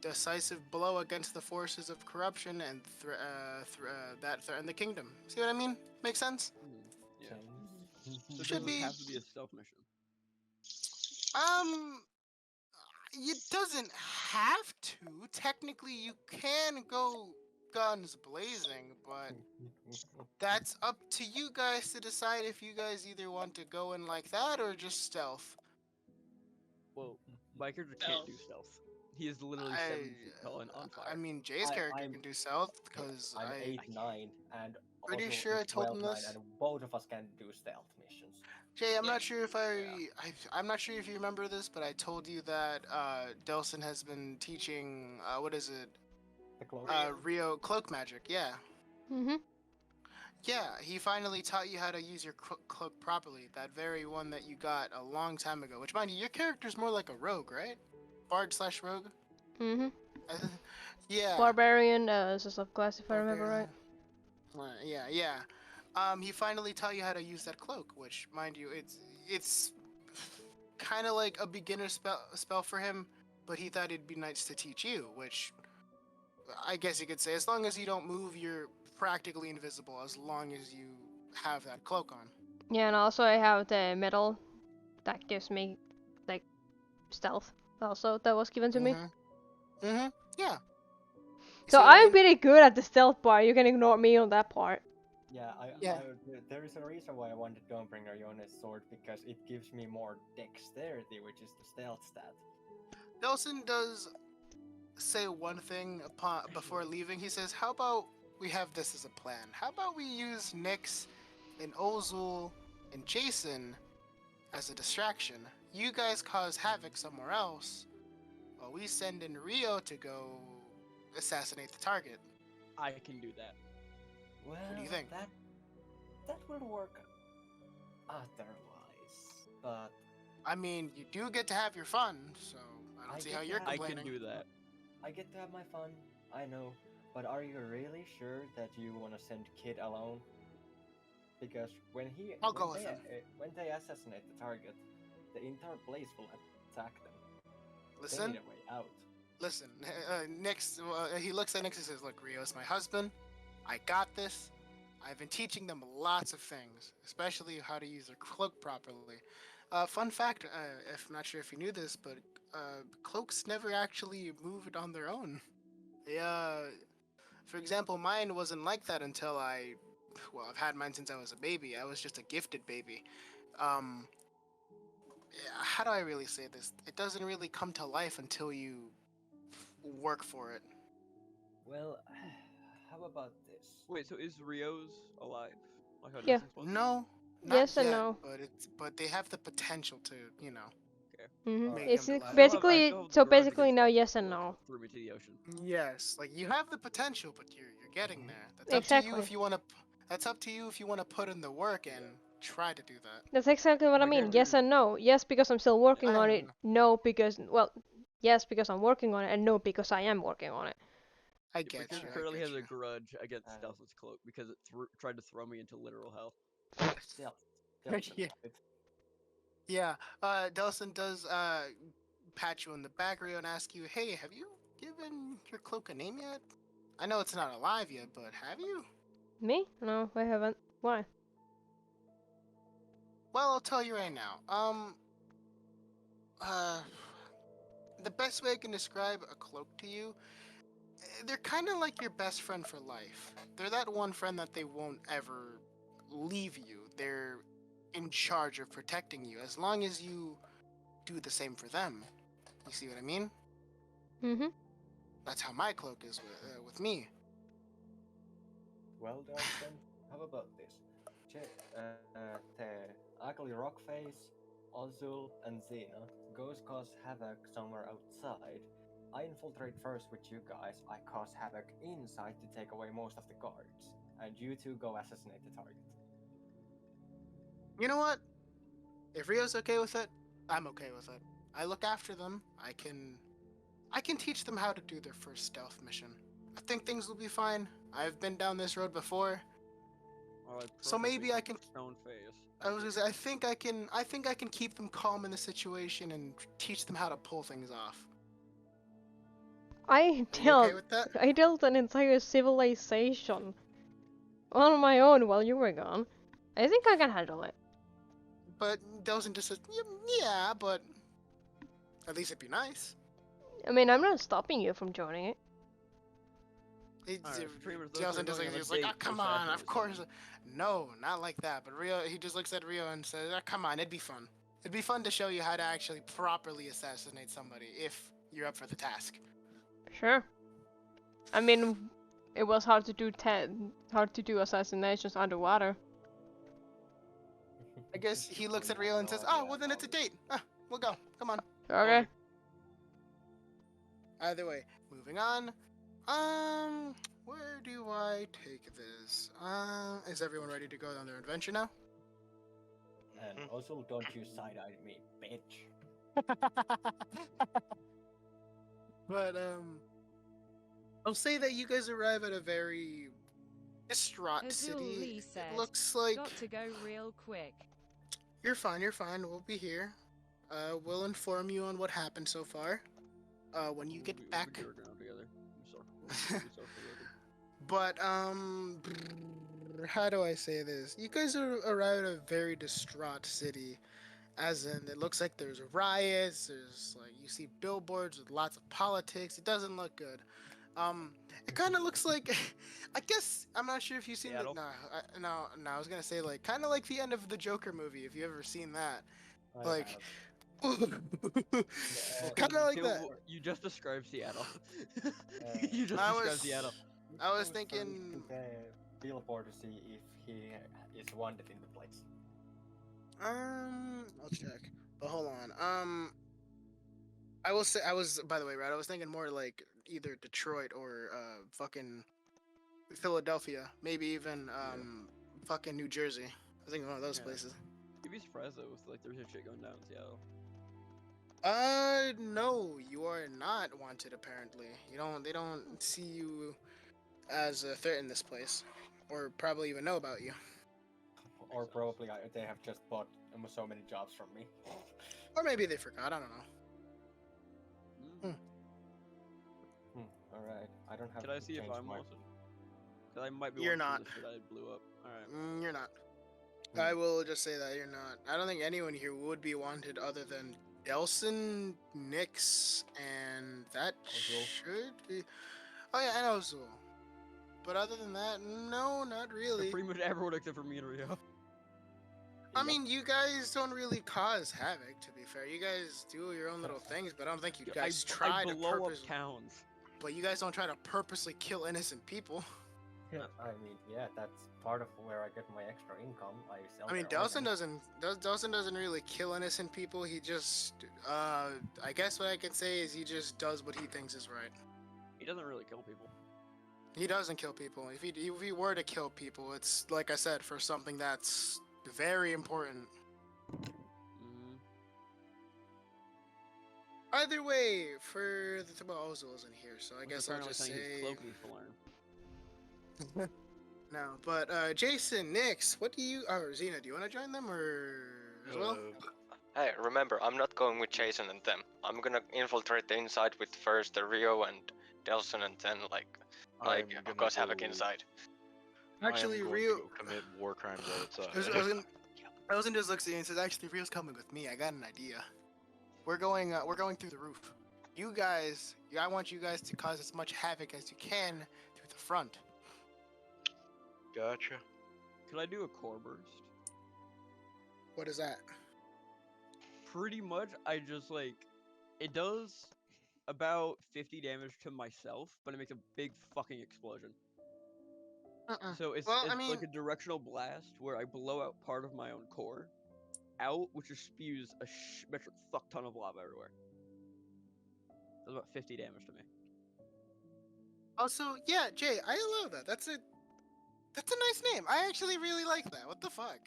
decisive blow against the forces of corruption and that threaten the kingdom. See what I mean? Make sense? Yeah. Sense. So it Should doesn't be. have to be a stealth mission. It doesn't have to. Technically, you can go guns blazing, but that's up to you guys to decide if you guys either want to go in like that or just stealth. Well, my character can't do stealth. He is literally 7 feet tall and on fire. I mean, Jay's character can do stealth because I'm 8'9" and Pretty Ozul sure is I told him 12'9", this. and both of us can do stealth missions. Jay, I'm Yeah. not sure if I'm not sure if you remember this, but I told you that Delson has been teaching what is it? The cloak. Rio cloak magic. Yeah. Mm-hmm. Yeah, he finally taught you how to use your cloak properly. That very one that you got a long time ago. Which, mind you, your character's more like a rogue, right? Bard/rogue. Mm-hmm. Yeah. Barbarian is a subclass if I remember right. Yeah. He finally taught you how to use that cloak, which, mind you, it's kind of like a beginner spell for him, but he thought it'd be nice to teach you, which I guess you could say, as long as you don't move, you're practically invisible, as long as you have that cloak on. Yeah, and also I have the medal that gives me like stealth. Also, that was given to me. Yeah. So See what I I'm mean? pretty good at the stealth part. You can ignore me on that part. Yeah, Yeah. there is a reason why I wanted Dawnbringer Yone's sword, because it gives me more dexterity, which is the stealth stat. Delson does say one thing before leaving. He says, "How about we have this as a plan? How about we use Nyx and Ozul and Jason as a distraction? You guys cause havoc somewhere else, while we send in Rio to go assassinate the target. I can do that. Well, What do you think? That will work otherwise, but I mean, you do get to have your fun, so I don't I see get how to you're have- I complaining. can do that. I get to have my fun. I know, but are you really sure that you want to send Kid alone? Because I'll go with him. when they assassinate the target, the entire place will attack them. They Listen, need a way out. listen. Nyx, he looks at Nyx and says, "Look, Rio's my husband. I got this. I've been teaching them lots of things, especially how to use their cloak properly. Fun fact, if I'm not sure if you knew this, but cloaks never actually moved on their own. They, for example, mine wasn't like that until I've had mine since I was a baby. I was just a gifted baby. How do I really say this? It doesn't really come to life until you work for it. Well, how about this? Wait, so is Rio's alive? Like how Yeah. Jason's was? No, not Yes and yet, no. but they have the potential to, Alright. Make It's him alive. basically still have the so grudge basically against now Delson, yes and so that's no. what threw me to the ocean. Yes, like you have the potential, but you're getting there. That's up to you Exactly. if you want to. That's up to you if you want to put in the work and try to do that. That's exactly what I My mean. character- Yes and no. Yes, because I'm still working I on don't it. No, because yes, because I'm working on it, and no, because I am working on it. I My get you. character I currently get has a you. grudge against Uh, Delson's cloak because it tried to throw me into literal hell. Still, Yeah. Yeah. Delson does pat you on the back, Rio, and ask you, "Hey, have you given your cloak a name yet? I know it's not alive yet, but have you?" Me? No, I haven't. Why? Well, I'll tell you right now. The best way I can describe a cloak to you, they're kind of like your best friend for life. They're that one friend that they won't ever leave you. They're in charge of protecting you as long as you do the same for them. You see what I mean? Mm-hmm. That's how my cloak is with me. Well, Delson, how about this? The ugly rockface, Ozul, and Xena goes cause havoc somewhere outside. I infiltrate first with you guys. I cause havoc inside to take away most of the guards, and you two go assassinate the target. You know what? If Rio's okay with it, I'm okay with it. I look after them. I can teach them how to do their first stealth mission. I think things will be fine. I've been down this road before. So maybe I can. Stone face. I was gonna say, I think I can keep them calm in the situation and teach them how to pull things off. I Are you dealt okay with that? I dealt an entire civilization on my own while you were gone. I think I can handle it. But Delson just says, yeah, but at least it'd be nice. I mean, I'm not stopping you from joining it. Delson just like, he's like, oh, come on, of course. No, not like that. But Rio, he just looks at Rio and says, oh, come on, it'd be fun. It'd be fun to show you how to actually properly assassinate somebody if you're up for the task. Sure. I mean, it was hard to do assassinations underwater. I guess he looks at Rio and says, oh, well then it's a date. We'll go. Come on. Okay. Either way, moving on. Where do I take this? Is everyone ready to go on their adventure now? And also, don't you side-eye me, bitch. But I'll say that you guys arrive at a very distraught Ozul city. Lee said, It looks like got to go real quick. You're fine. We'll be here. We'll inform you on what happened so far. When you get back. But how do I say this? You guys arrive at a very distraught city. As in, it looks like there's riots. There's like you see billboards with lots of politics. It doesn't look good. It kind of looks like, I guess I'm not sure if you've seen it. No. I was gonna say like kind of like the end of the Joker movie. If you ever seen that, like. Kind of like that. You just described Seattle. You just described Seattle. I was reading thinking. the billboard to see if he is wanted in the place. I'll check. But hold on. I will say I was, by the way, right? I was thinking more like either Detroit or fucking Philadelphia, maybe even fucking New Jersey. I think one of those Yeah. places. You'd be surprised though, with like there's a shit going down in Seattle. No, you are not wanted. Apparently, They don't see you as a threat in this place, or probably even know about you. Or probably they have just bought so many jobs from me. Or maybe they forgot. I don't know. Alright, I don't have Can I to see if change I'm my... wanted? Cause I might be You're wanted for not. the shit I blew up. Alright. You're not. I will just say that you're not. I don't think anyone here would be wanted other than Delson, Nyx, and that Ozul. should be. Oh yeah, and Ozul. But other than that, no, not So really. pretty much everyone except for me and Rio. I mean, you guys don't really cause havoc. To be fair, you guys do your own little things, but I don't think you guys try I to blow purpose. up towns. But you guys don't try to purposely kill innocent people. Yeah, I mean, yeah, that's part of where I get my extra income. I sell. I mean, their Delson organs. doesn't really kill innocent people. He just, I guess what I can say is he just does what he thinks is right. He doesn't really kill people. He doesn't kill people. If he were to kill people, it's like I said, for something that's very important. Either way, for the Ozul isn't here, so I guess I'll just say. Cloak needs to learn. No, but Jason, Nyx, what do you? Or Xena, do you want to join them or as well? Hey, remember, I'm not going with Jason and them. I'm gonna infiltrate the inside with first the Rio and Delson, and then of course Havoc inside. Actually, Rio Rio commit war crimes outside. I was gonna just look at you and says, actually, Rio's coming with me. I got an idea. We're going through the roof. You guys, I want you guys to cause as much havoc as you can through the front. Gotcha. Could I do a core burst? What is that? Pretty much, I just it does about 50 damage to myself, but it makes a big fucking explosion. So it's like a directional blast where I blow out part of my own core out, which just spews a metric fuck ton of lava everywhere. That's about 50 damage to me. Also, yeah, Jay, I allow that. That's a nice name. I actually really like that. What the fuck?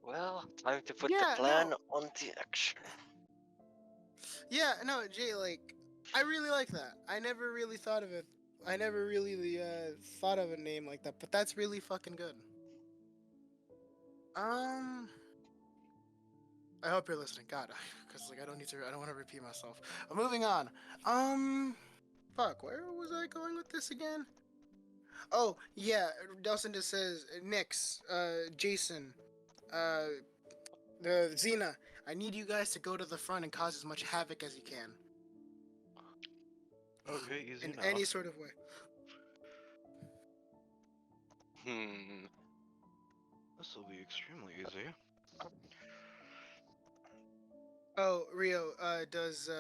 Well, time to put the plan onto action. Yeah, no, Jay, I really like that. I never really thought of it. I never really thought of a name like that, but that's really fucking good. I hope you're listening, God, because I don't want to repeat myself. But moving on. Fuck, where was I going with this again? Oh yeah, Delson just says Nyx, Jason, the Xena. I need you guys to go to the front and cause as much havoc as you can. Okay, easy in enough. any sort of way. This will be extremely easy. Oh, Rio, does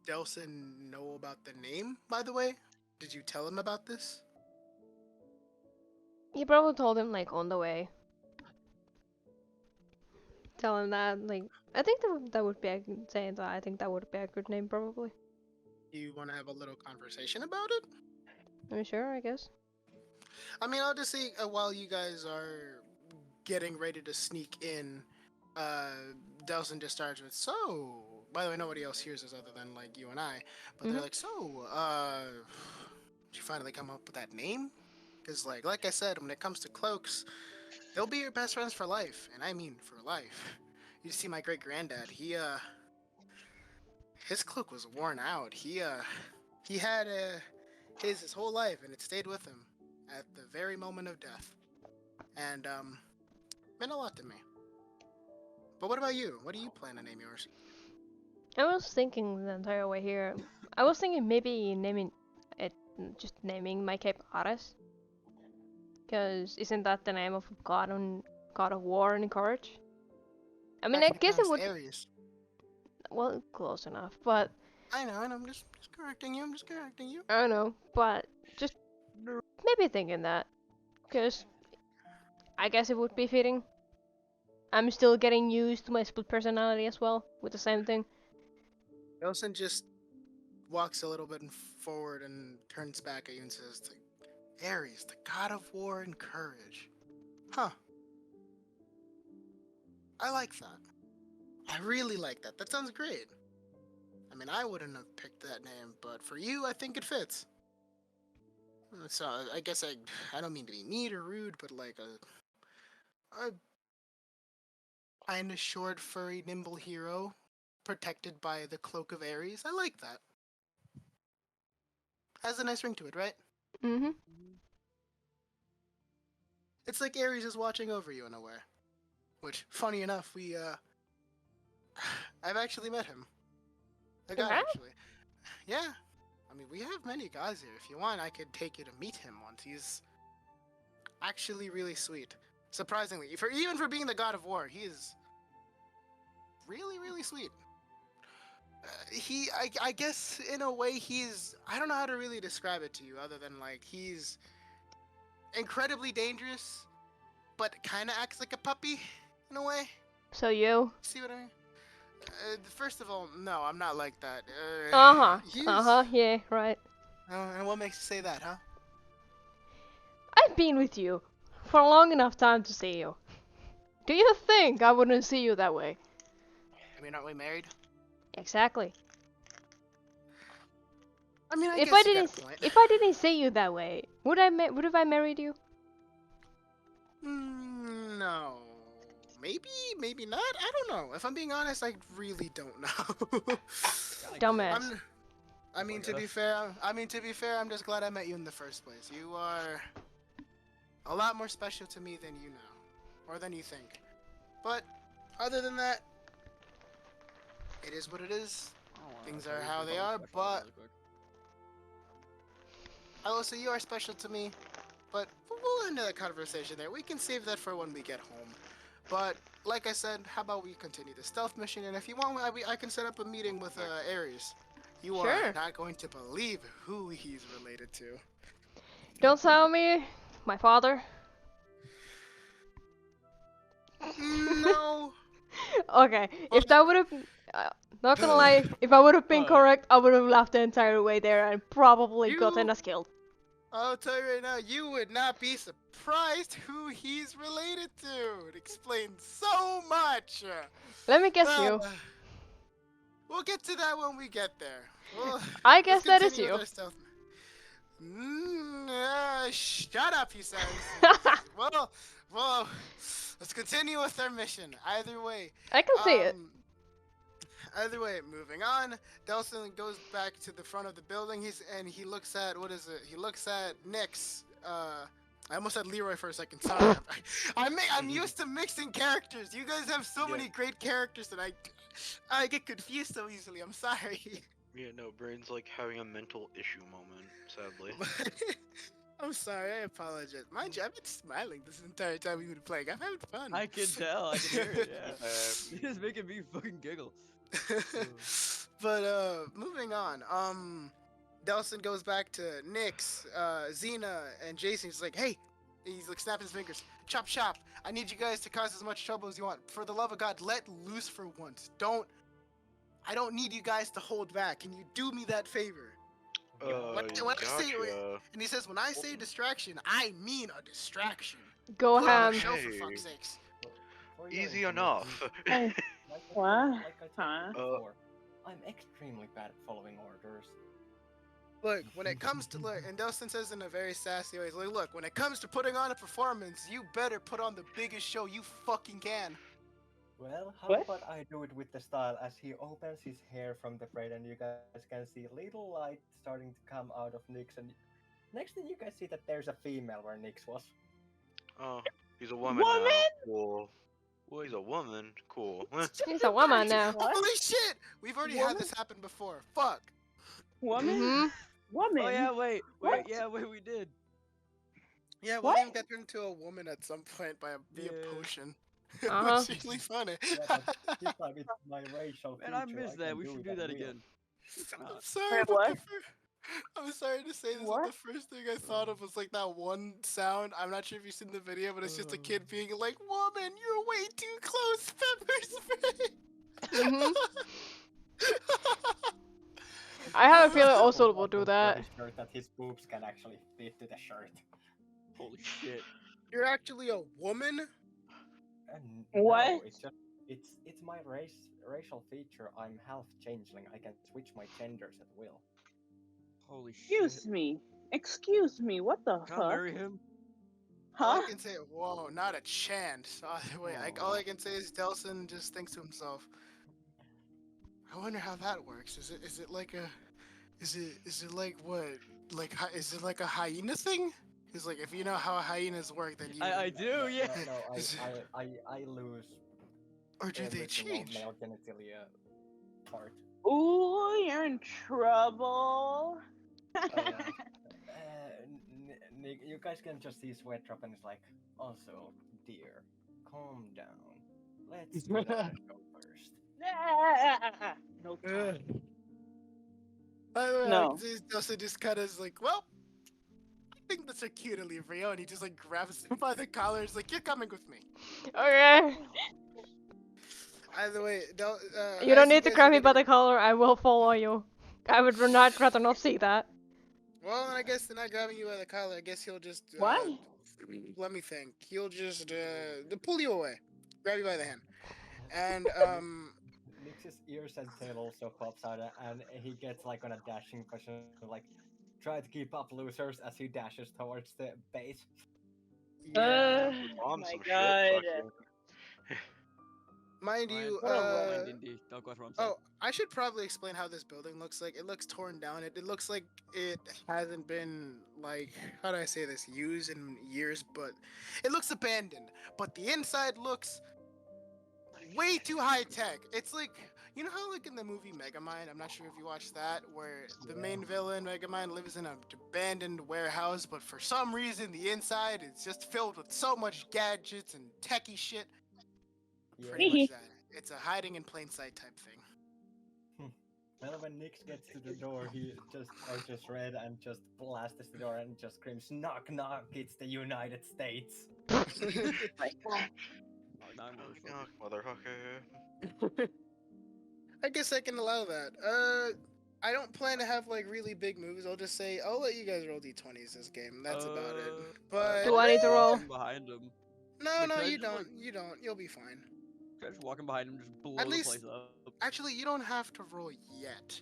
Delson know about the name, by the way? Did you tell him about this? He probably told him on the way. Tell him that I think that would be I think that would be a good name probably. You want to have a little conversation about it? I mean, sure, I guess. I mean, I'll just say while you guys are getting ready to sneak in, Delson just starts with, so, by the way, nobody else hears this other than you and I, but they're like, so, did you finally come up with that name? Because like I said, when it comes to cloaks, they'll be your best friends for life, and I mean for life. You see my great-granddad, his cloak was worn out. He had his whole life, and it stayed with him at the very moment of death. And meant a lot to me. But what about you? What do you plan to name yours? I was thinking the entire way here. I was thinking maybe naming my cape Ares. Because isn't that the name of God of War and Courage? I mean, I guess it would. Aries. well, close enough, but I know, I'm just correcting you. I'm just correcting you. I don't know, but just maybe thinking that, because I guess it would be fitting. I'm still getting used to my split personality as well with the same thing. Delson just walks a little bit forward and turns back at you and says, Ares, the god of war and courage. Huh. I like that. I really like that. That sounds great. I mean, I wouldn't have picked that name, but for you, I think it fits. So, I guess I don't mean to be mean or rude, but like a kind of short, furry, nimble hero protected by the cloak of Ares. I like that. Has a nice ring to it, right? Mm-hmm. It's like Ares is watching over you in a way. Which, funny enough, I've actually met him. A guy, actually. Yeah. I mean, we have many guys here. If you want, I could take you to meet him once. He's actually really sweet. Surprisingly. Even for being the god of war, he is really, really sweet. I guess, in a way, I don't know how to really describe it to you, other than, like, he's incredibly dangerous, but kind of acts like a puppy, in a way. So you? See what I mean? First of all, no, I'm not like that. Yeah, right. And what makes you say that, huh? I've been with you for a long enough time to see you. Do you think I wouldn't see you that way? I mean, aren't we married? Exactly. I mean, if I didn't see you that way, would I have I married you? No. Maybe not. I don't know. If I'm being honest, I really don't know. Dumbass. I mean, to be fair, I'm just glad I met you in the first place. You are a lot more special to me than you know, or than you think. But other than that, it is what it is. Things are how they are, but I will say you are special to me. But we'll end that conversation there. We can save that for when we get home. But like I said, how about we continue the stealth mission? And if you want, I can set up a meeting with Ares. You are not going to believe who he's related to. Don't tell me, my father. No. Okay, if that would have, not gonna lie, if I would have been correct, I would have laughed the entire way there and probably gotten us killed. I'll tell you right now, you would not be surprised who he's related to. It explains so much. Let me guess you. We'll get to that when we get there. I guess that is you. Shut up, he says. well, let's continue with our mission. Either way. I can see it. Either way, moving on. Delson goes back to the front of the building. He looks at He looks at Nyx. I almost said Leroy for a second. Sorry. I'm used to mixing characters. You guys have so many great characters that I get confused so easily. I'm sorry. Yeah, no, Brain's like having a mental issue moment, sadly. I'm sorry, I apologize. Mind you, I've been smiling this entire time we've been playing. I'm having fun. I can tell, I can hear it, yeah. It's making me fucking giggle. But, moving on. Delson goes back to Nyx, Xena, and Jason. He's like, hey! He's like snapping his fingers. Chop chop! I need you guys to cause as much trouble as you want. For the love of God, let loose for once. I don't need you guys to hold back. Can you do me that favor? And he says, when I say distraction, I mean a distraction. Go ham. Show, for fuck's sakes. Easy enough. What? Like I told you before, I'm extremely bad at following orders. Look, when it comes to and Delson says in a very sassy way, he's like, look, when it comes to putting on a performance, you better put on the biggest show you fucking can. Well, how about I do it with the style as he opens his hair from the braid and you guys can see little light starting to come out of Nyx, and next thing you guys see that there's a female where Nyx was. Oh, he's a woman now. Cool. Well, he's a woman. Cool. He's a woman now. Holy shit! We've already had this happen before. Fuck. Woman? Woman? Oh yeah, wait, we did. Yeah, William got turned into a woman at some point via potion. It's really funny. Yeah, but this time it's my racial Man, feature. I missed can that. We should do that again. I'm sorry, but I'm sorry to say this, but the first thing I thought of was like that one sound. I'm not sure if you've seen the video, but it's just a kid being like, "Woman, you're way too close, pepper spray." I have a feeling Ozul will do that. His shirt that his boobs can actually fit to the shirt. Holy shit! You're actually a woman? What? No, it's my racial feature. I'm half changeling. I can switch my genders at will. Holy shit! Excuse me. What the Can fuck? I marry him? All Huh? I can say, whoa, not a chance. Wait, all I can say is Delson just thinks to himself, I wonder how that works. Is it like a, is it like what, like is it like a hyena thing? It's like if you know how hyenas work, then you. I do, yeah. No, I lose. Or do they every single change? Male genitalia part. Ooh, you're in trouble. Nick, you guys can just see sweat drop and it's like, also, dear, calm down. Let's do that show first. No. By the way, No. Delson just kind of is like, well, I think that's a cute to leave Rio, and he just like grabs him by the collar. He's like, you're coming with me. Okay. Either way, You don't need to grab me by the collar. I will follow you. I would not rather not see that. Well, I guess they're not grabbing you by the collar. I guess he'll just. What? Let me think. He'll just pull you away, grab you by the hand, and Nix's ears and tail also pops out, and he gets like on a dashing position, like try to keep up, losers, as he dashes towards the base. Oh my god. Mind you, Don't go wrong. oh, I should probably explain how this building looks like. It looks torn down. It looks like it hasn't been, like, how do I say this, used in years, but it looks abandoned. But the inside looks way too high tech. It's like, you know how like in the movie Megamind, I'm not sure if you watched that, where the main villain, Megamind, lives in an abandoned warehouse, but for some reason the inside is just filled with so much gadgets and techie shit. Pretty much that. It's a hiding in plain sight type thing. Well, when Nix gets to the door, he just touches red and just blasts the door and just screams, "Knock, knock! It's the United States!" Knock, motherfucker. I guess I can allow that. I don't plan to have like really big moves. I'll just say I'll let you guys roll d20s this game. That's about it. But do I need to roll? Behind him. No, you don't. You don't. You'll be fine. Just walking behind him, just blow At the least, place up. actually, you don't have to roll yet.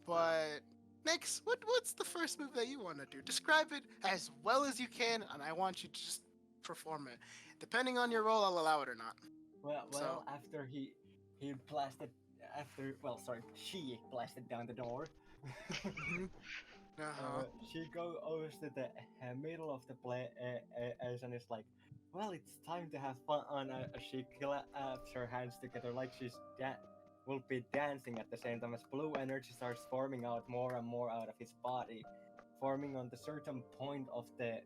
But Nix, what's the first move that you want to do? Describe it as well as you can, and I want you to just perform it. Depending on your roll, I'll allow it or not. Well, after he blasted, she blasted down the door. She goes to the middle of the place and it's like, well, it's time to have fun. She claps her hands together like she's will be dancing at the same time as blue energy starts forming out more and more out of his body, forming on the certain point of the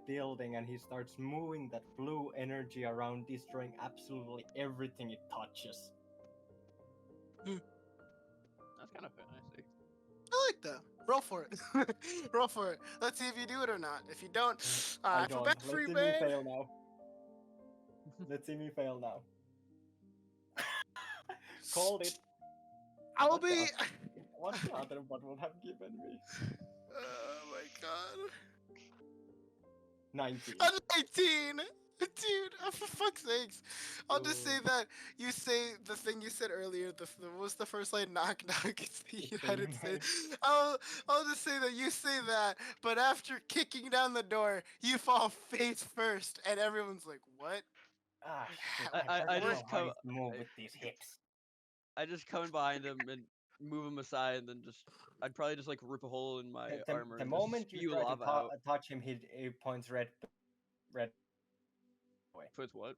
building, and he starts moving that blue energy around, destroying absolutely everything it touches. That's kind of fantastic. I like that. Roll for it. Roll for it. Let's see if you do it or not. If you don't, I don't. alphabet free, Let's see me man. fail now. Let's see me fail now. Called it. I'll be. What the other one would have given me? Oh my god. 19. A 19! Dude, for fuck's sakes. I'll just say that you say the thing you said earlier, what was the first line? Knock, knock, it's the United States. I'll just say that you say that, but after kicking down the door, you fall face first, and everyone's like, what? Ah, shit, I just come move with these hips. I just come behind him and move him aside, and then I'd probably just like rip a hole in my armor. The and moment just you spew try lava to out. touch him, he points red. Points what?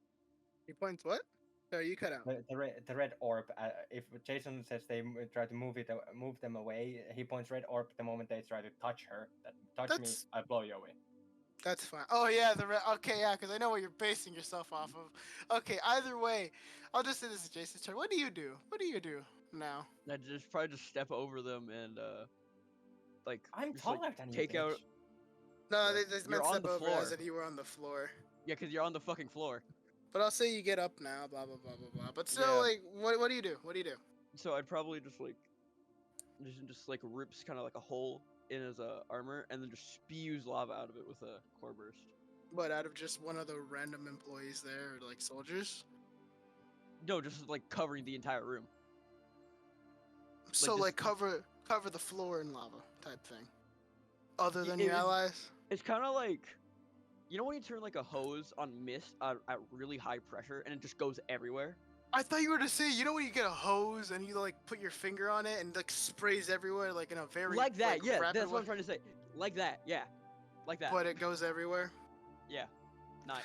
He points what? Sorry, you cut out. The red orb. If Jason says they try to move them away, he points red orb the moment they try to touch her. Touch me, I blow you away. That's fine. Oh yeah, okay, yeah, because I know what you're basing yourself off of. Okay, either way, I'll just say this is Jason's turn. What do you do? What do you do now? I just probably just step over them and like I'm just taller like than you, take out. No, Yeah. they You're meant on step the over floor. as if you were on the floor. Yeah, because you're on the fucking floor. But I'll say you get up now, blah blah blah blah blah. But still, Yeah. like, what do you do? What do you do? So I'd probably just like like rips kind of like a hole in his armor and then just spews lava out of it with a core burst. What, out of just one of the random employees there, or like soldiers? No, just like covering the entire room. So like cover the floor in lava type thing. Other than your allies? It's kind of like, you know when you turn like a hose on mist at really high pressure and it just goes everywhere? I thought you were to say, you know when you get a hose and you like put your finger on it and like sprays everywhere like in a very like that, like, yeah. rapid That's what I'm way? trying to say. Like that, yeah. Like that. But it goes everywhere. Yeah. Nice.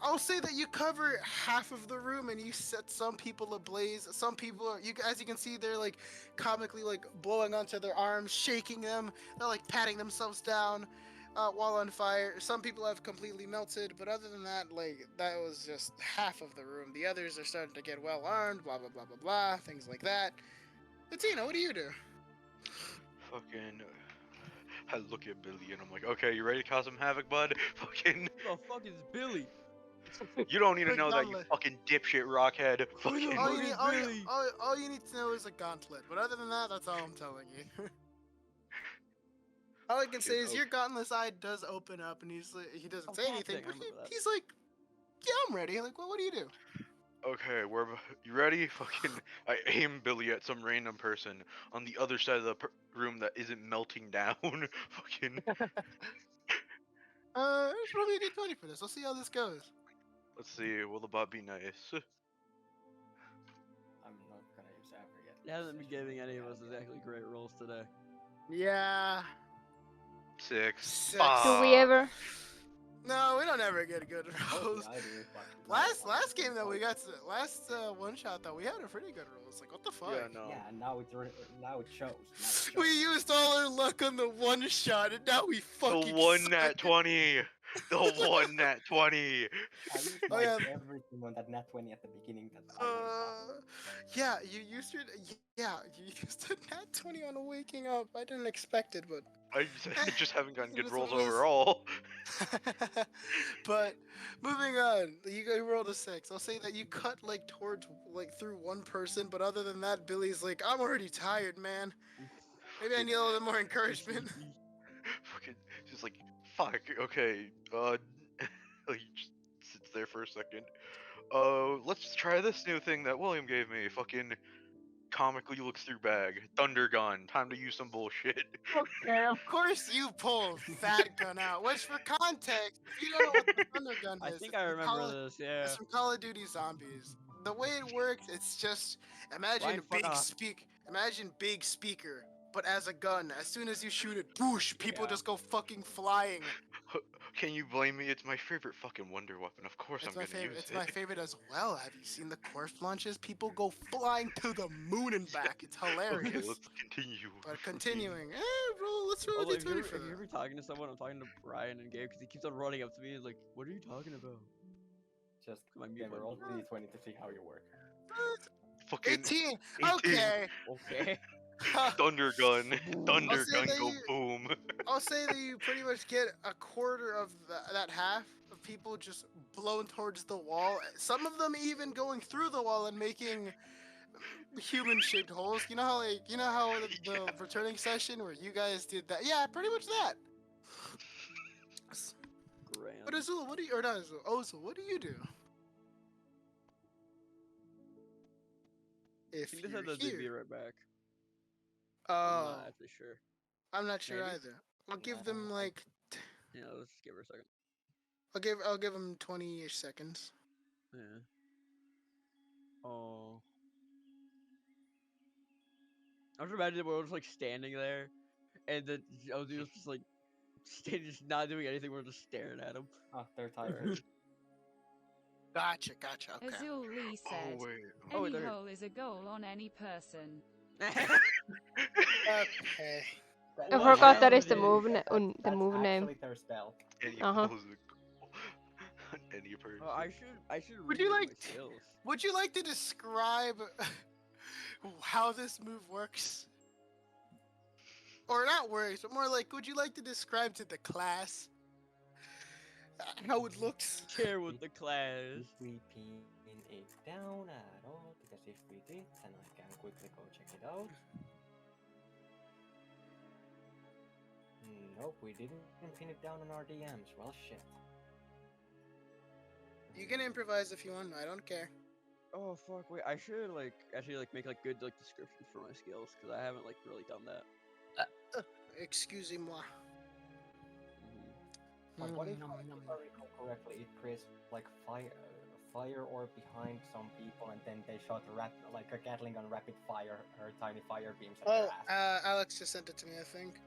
I'll say that you cover half of the room and you set some people ablaze. Some people as you can see, they're like comically like blowing onto their arms, shaking them. They're like patting themselves down while on fire. Some people have completely melted, but other than that, like that was just half of the room. The others are starting to get well armed, blah blah blah blah blah, things like that. But Tina, what do you do? Fucking. I look at Billy and I'm like, okay, you ready to cause some havoc, bud? Fucking. Who the fuck is Billy? You don't need to Quick know that, you gauntlet. fucking dipshit rockhead. Fucking. All you need to know is a gauntlet. But other than that, that's all I'm telling you. All I can say is your gauntless eye does open up, and he doesn't say anything, but he's like, yeah, I'm ready. Like, what do you do? Okay, you ready? Fucking, I aim Billy at some random person on the other side of the room that isn't melting down. Fucking. Just roll me a d20 for this. Let's see how this goes. Let's see. Will the bot be nice? I'm not gonna use ever yet. He hasn't been giving any of us exactly great rolls today. Yeah. 6. Do we ever? No, we don't ever get good rolls. I do, but Last game that we got last one shot that we had a pretty good rolls. Like what the fuck? Yeah, no. Yeah, now it shows. We used all our luck on the one shot, and now we fucking. The one suck. nat 20. The one nat 20. I used Oh, yeah. everything on that nat 20 at the beginning. Yeah, you used your you used a nat 20 on waking up. I didn't expect it, but I just haven't gotten good was rolls one of those- overall. But moving on, you rolled a 6. I'll say that you cut like towards like through one person, but other than that, Billy's like, I'm already tired, man. Maybe I need a little bit more encouragement. Fucking, just like, fuck. Okay. He just sits there for a second. Let's try this new thing that William gave me. Fucking comically looks through bag. Thunder gun. Time to use some bullshit. Okay, of course you pull Fat Gun out. Which, for context, if you don't know what the Thunder Gun is, I think I remember this, yeah. It's from Call of Duty Zombies. The way it works, it's just imagine Ryan, fuck off. Imagine big speaker, but as a gun. As soon as you shoot it, whoosh, people just go fucking flying. Can you blame me? It's my favorite fucking wonder weapon. Of course I'm gonna use it. It's my favorite as well. Have you seen the Corpse launches? People go flying to the moon and back. It's hilarious. Okay, let's continue. But continuing, bro, let's roll Also, a if d20 you're, for if you're that. ever talking to someone, I'm talking to Brian and Gabe because he keeps on running up to me and like, what are you talking about? Just My give mute a roll button. d20 to see how you work. Fucking 18. 18. Okay. Okay. Thunder gun. Thunder say gun that go you- boom. I'll say that you pretty much get a quarter of that half of people just blown towards the wall. Some of them even going through the wall and making human-shaped holes. You know how the returning session where you guys did that? Yeah, pretty much that. Grand. But Ozul, what do you, or not Ozul, Ozul, what do you do? If He just you're said that they'd be here. right back. Oh, I'm not actually sure. I'm not sure Maybe? either. I'll give them like, Yeah, let's just give her a second. I'll give them 20-ish seconds. Yeah. Oh. I was imagining we're just like standing there, and then Ozul's just like standing, just not doing anything. We're just staring at him. Oh, they're tired. Gotcha. Okay. Azul Lee said, Oh wait. any they're- hole is a goal on any person. Okay. I forgot that is the That's move the move name. actually their spell. Any Uh-huh. pose on any person. Oh, I should Would read you my like skills. Would you like to describe how this move works? Or not works, but more like, would you like to describe to the class how it looks? Share with the class. If we pin it down at all, because if we did, then I can quickly go check it out. Nope, we didn't pin it down on our DMs. Well, shit. You can improvise if you want. I don't care. Oh fuck! Wait, I should like actually like make like good like descriptions for my skills because I haven't like really done that. Excusez-moi. Like, what if I recall correctly, it creates like fire orb behind some people, and then they shot like a Gatling gun rapid fire or tiny fire beams at their ass. Alex just sent it to me, I think.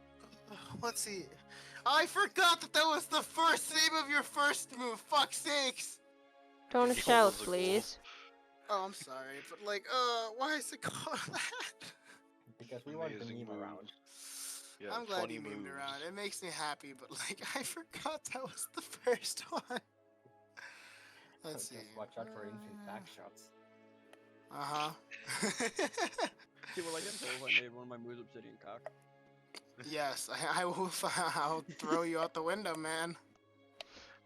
Let's see. I forgot that was the first name of your first move. Fuck's sakes. Don't shout, please. Oh, I'm sorry, but like, why is it called that? Because we want to meme around. Yeah, I'm glad you memed around. It makes me happy, but like, I forgot that was the first one. Let's see. Just watch out for infinite back shots. Uh-huh. People like until I made one of my moves obsidian cock. Yes, I will. I'll throw you out the window, man.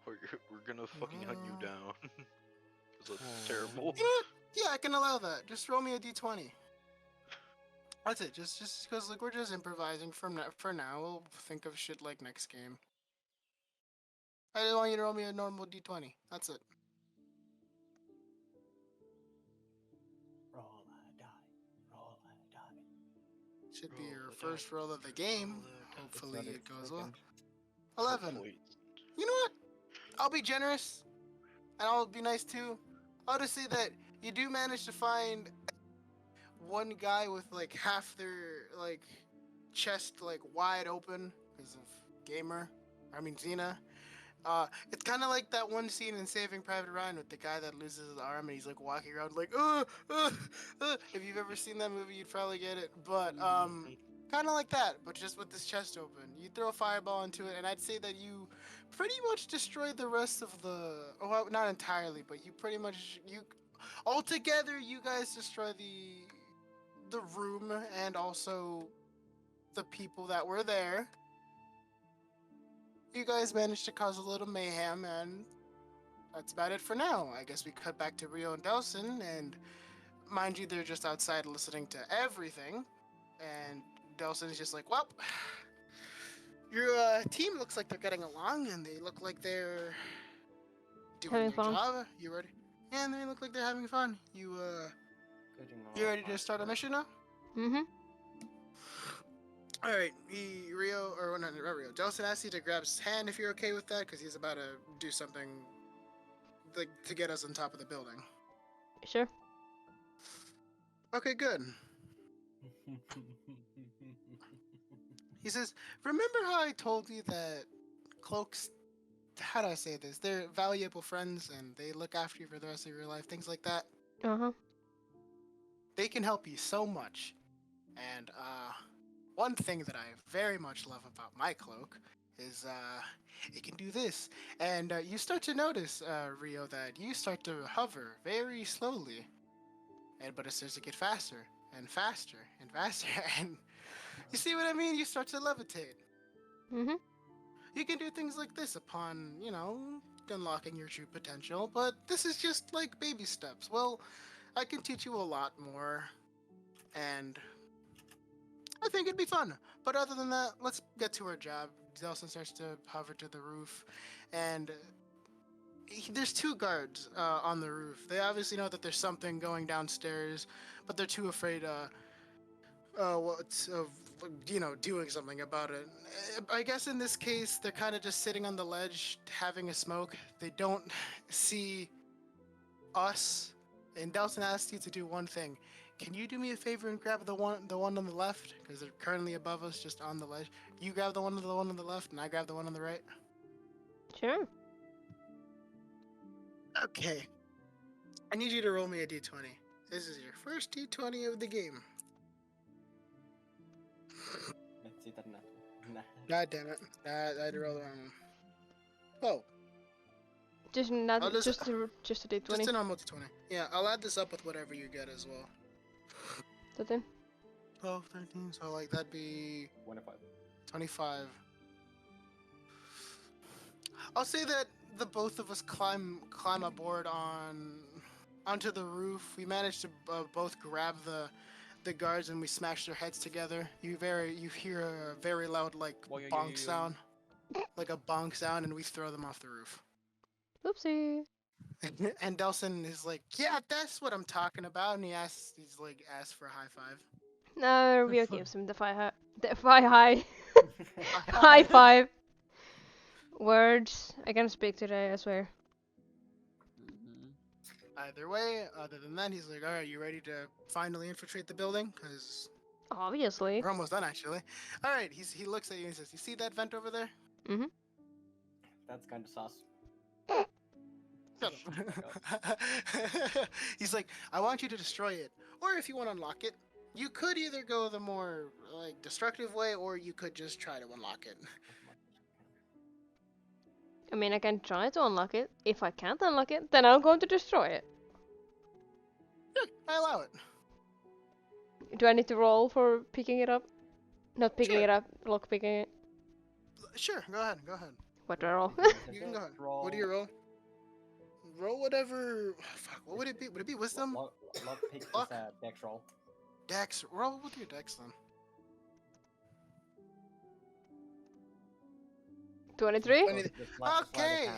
We're gonna fucking hunt you down. That's terrible. You know what? Yeah, I can allow that. Just roll me a d20. That's it. Just because like we're just improvising for now. We'll think of shit like next game. I just want you to roll me a normal d20. That's it. Roll a die. Roll a die. Should be your first roll of the game. Hopefully it goes well. 11. You know what? I'll be generous, and I'll be nice too. I'll just say that you do manage to find one guy with like half their like chest like wide open because of Xena. It's kind of like that one scene in Saving Private Ryan with the guy that loses his arm and he's like walking around like If you've ever seen that movie, you'd probably get it. But kind of like that, but just with his chest open. You throw a fireball into it, and I'd say that you pretty much destroy the rest of the. Well, not entirely, but you pretty much altogether you guys destroy the room and also the people that were there. You guys managed to cause a little mayhem, and that's about it for now. I guess we cut back to Rio and Delson, and mind you, they're just outside listening to everything. And Delson is just like, well, your team looks like they're getting along, and they look like they're doing their job. You ready? Yeah, and they look like they're having fun. You ready to start a mission now? Mm-hmm. Alright, not Rio. Delson asked you to grab his hand if you're okay with that, because he's about to do something like to get us on top of the building. Sure. Okay, good. He says, remember how I told you that cloaks, how do I say this? They're valuable friends and they look after you for the rest of your life, things like that? Uh-huh. They can help you so much. And, one thing that I very much love about my cloak is, it can do this. And, you start to notice, Rio, that you start to hover very slowly. But it starts to get faster and faster and faster, and you see what I mean? You start to levitate. Mm-hmm. You can do things like this upon, unlocking your true potential, but this is just like baby steps. Well, I can teach you a lot more, and I think it'd be fun. But other than that, let's get to our job. Delson starts to hover to the roof, and there's two guards on the roof. They obviously know that there's something going downstairs, but they're too afraid doing something about it. I guess in this case, they're kind of just sitting on the ledge, having a smoke. They don't see us. And Delson asked you to do one thing. Can you do me a favor and grab the one on the left? Because they're currently above us, just on the ledge. You grab the one on the left, and I grab the one on the right. Sure. Okay. I need you to roll me a d20. This is your first d20 of the game. Let's see that now. Nah. God damn it. I'd roll Oh. Just not I'll just a D20. Just a normal D20. Yeah, I'll add this up with whatever you get as well. 13. 12, 13, so like that'd be 25. I'll say that the both of us climb aboard onto the roof. We managed to both grab the guards and we smash their heads together. You hear a very loud like bonk sound, like a bonk sound, and we throw them off the roof. Oopsie. And Delson is like, "Yeah, that's what I'm talking about," and he's for a high five. No, Rio gives him the high five. Words I can speak today, I swear. Either way, other than that, he's like, "All right, you ready to finally infiltrate the building? Because obviously we're almost done, actually." All right, he looks at you and says, "You see that vent over there?" Mm-hmm. That's kind of sus. Shut up. He's like, "I want you to destroy it, or if you want to unlock it, you could either go the more like destructive way, or you could just try to unlock it." I mean, I can try to unlock it. If I can't unlock it, then I'm going to destroy it. Yeah, I allow it. Do I need to roll for picking it up? Not picking it up, lock picking it. Sure, go ahead. What do I roll? You can go ahead. What do you roll? Roll whatever. Fuck, what would it be? Would it be wisdom? Lock pick is dex roll. Dex. Roll with your dex then. 23? Okay.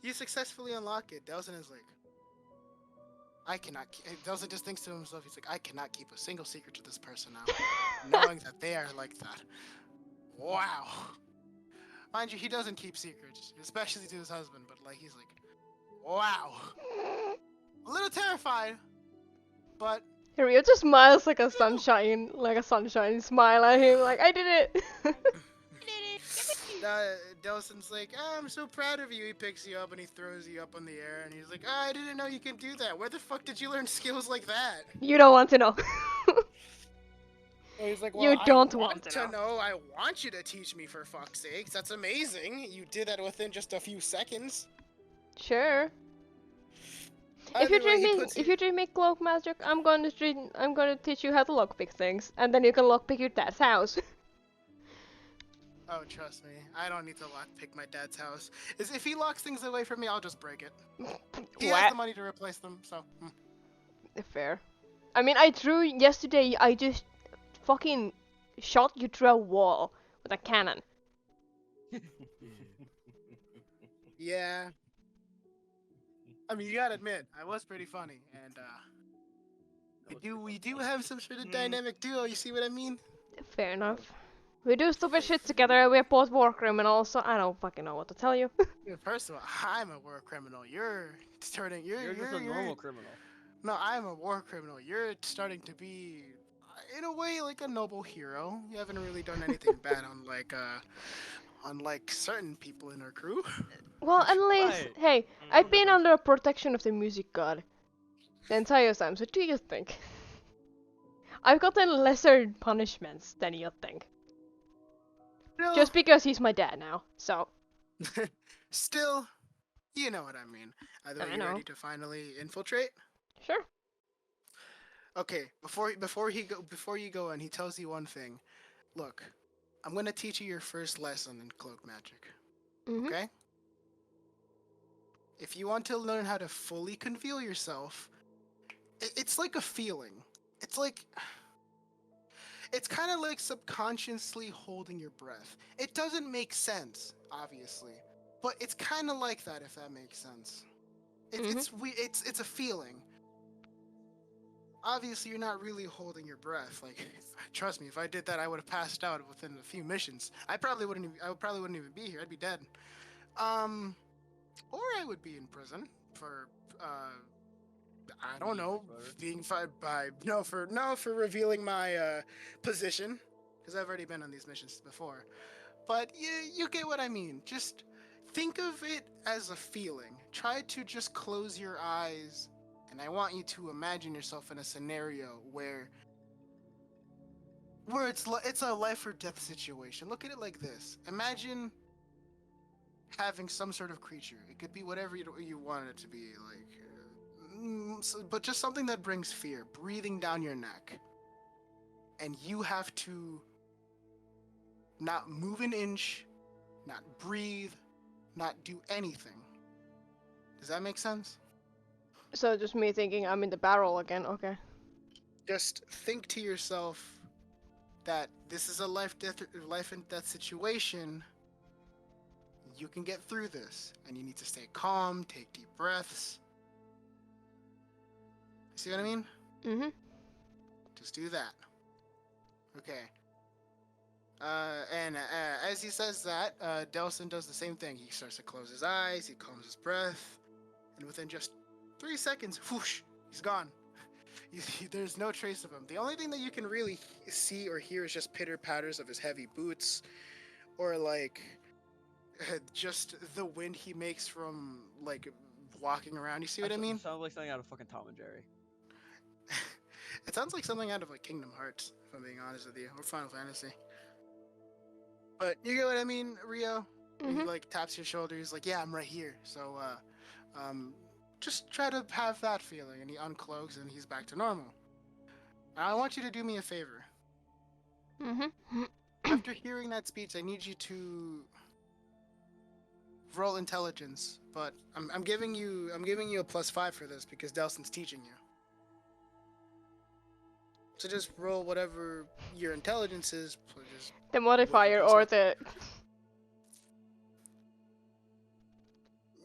You successfully unlock it. Delson is like, Delson just thinks to himself, he's like, "I cannot keep a single secret to this person now, knowing that they are like that." Wow. Mind you, he doesn't keep secrets, especially to his husband, but like, he's like, wow. A little terrified, but... Rio just smiles like a sunshine smile at him, like, I did it! Delson's like, "I'm so proud of you." He picks you up and he throws you up in the air, and he's like, "I didn't know you can do that. Where the fuck did you learn skills like that?" You don't want to know. And he's like, "Well, you don't want to know. I want you to teach me, for fuck's sakes. That's amazing. You did that within just a few seconds." Sure. If you dream me cloak magic, I'm gonna teach you how to lockpick things, and then you can lockpick your dad's house. Oh, trust me, I don't need to lockpick my dad's house. If he locks things away from me, I'll just break it. He has the money to replace them, so. Fair. I mean, yesterday, I just fucking shot you through a wall with a cannon. Yeah. I mean, you gotta admit, I was pretty funny, and we do have some sort of dynamic duo. You see what I mean? Fair enough. We do stupid shit together. We're both war criminals, so I don't fucking know what to tell you. First of all, I'm a war criminal. You're just a normal criminal. No, I'm a war criminal. You're starting to be, in a way, like a noble hero. You haven't really done anything bad unlike certain people in our crew. Well, at least, hey, I've been under the protection of the music god the entire time, so do you think? I've gotten lesser punishments than you think. No. Just because he's my dad now, so. Still, you know what I mean. Are you ready to finally infiltrate? Sure. Okay, before you go in, he tells you one thing. Look, I'm gonna teach you your first lesson in cloak magic. Mm-hmm. Okay? If you want to learn how to fully conceal yourself, it's like a feeling. It's kind of like subconsciously holding your breath. It doesn't make sense, obviously, but it's kind of like that, if that makes sense. It's a feeling. Obviously, you're not really holding your breath. Like, trust me, if I did that, I would have passed out within a few missions. I probably wouldn't even be here. I'd be dead. Or I would be in prison for I don't know, being fired by for revealing my position, because I've already been on these missions before. But you get what I mean. Just think of it as a feeling. Try to just close your eyes, and I want you to imagine yourself in a scenario where where it's a life or death situation. Look at it like this. Imagine having some sort of creature. It could be whatever you want it to be, but just something that brings fear, breathing down your neck. And you have to not move an inch, not breathe, not do anything. Does that make sense? So just me thinking I'm in the barrel again, okay. Just think to yourself that this is a life and death situation. You can get through this, and you need to stay calm, take deep breaths. You see what I mean? Mm-hmm. Just do that. Okay. And as he says that, Delson does the same thing. He starts to close his eyes, he calms his breath, and within just 3 seconds, whoosh, he's gone. There's no trace of him. The only thing that you can really see or hear is just pitter-patters of his heavy boots, or like just the wind he makes from like walking around. You see what I mean? It sounds like something out of fucking Tom and Jerry. It sounds like something out of like Kingdom Hearts, if I'm being honest with you, or Final Fantasy. But you get what I mean, Rio? Mm-hmm. He like taps your shoulder. He's like, "Yeah, I'm right here." So, just try to have that feeling. And he uncloaks, and he's back to normal. And I want you to do me a favor. Mm-hmm. After hearing that speech, I need you to roll intelligence. But I'm giving you a +5 for this because Delson's teaching you. So just roll whatever your intelligence is. The modifier or the...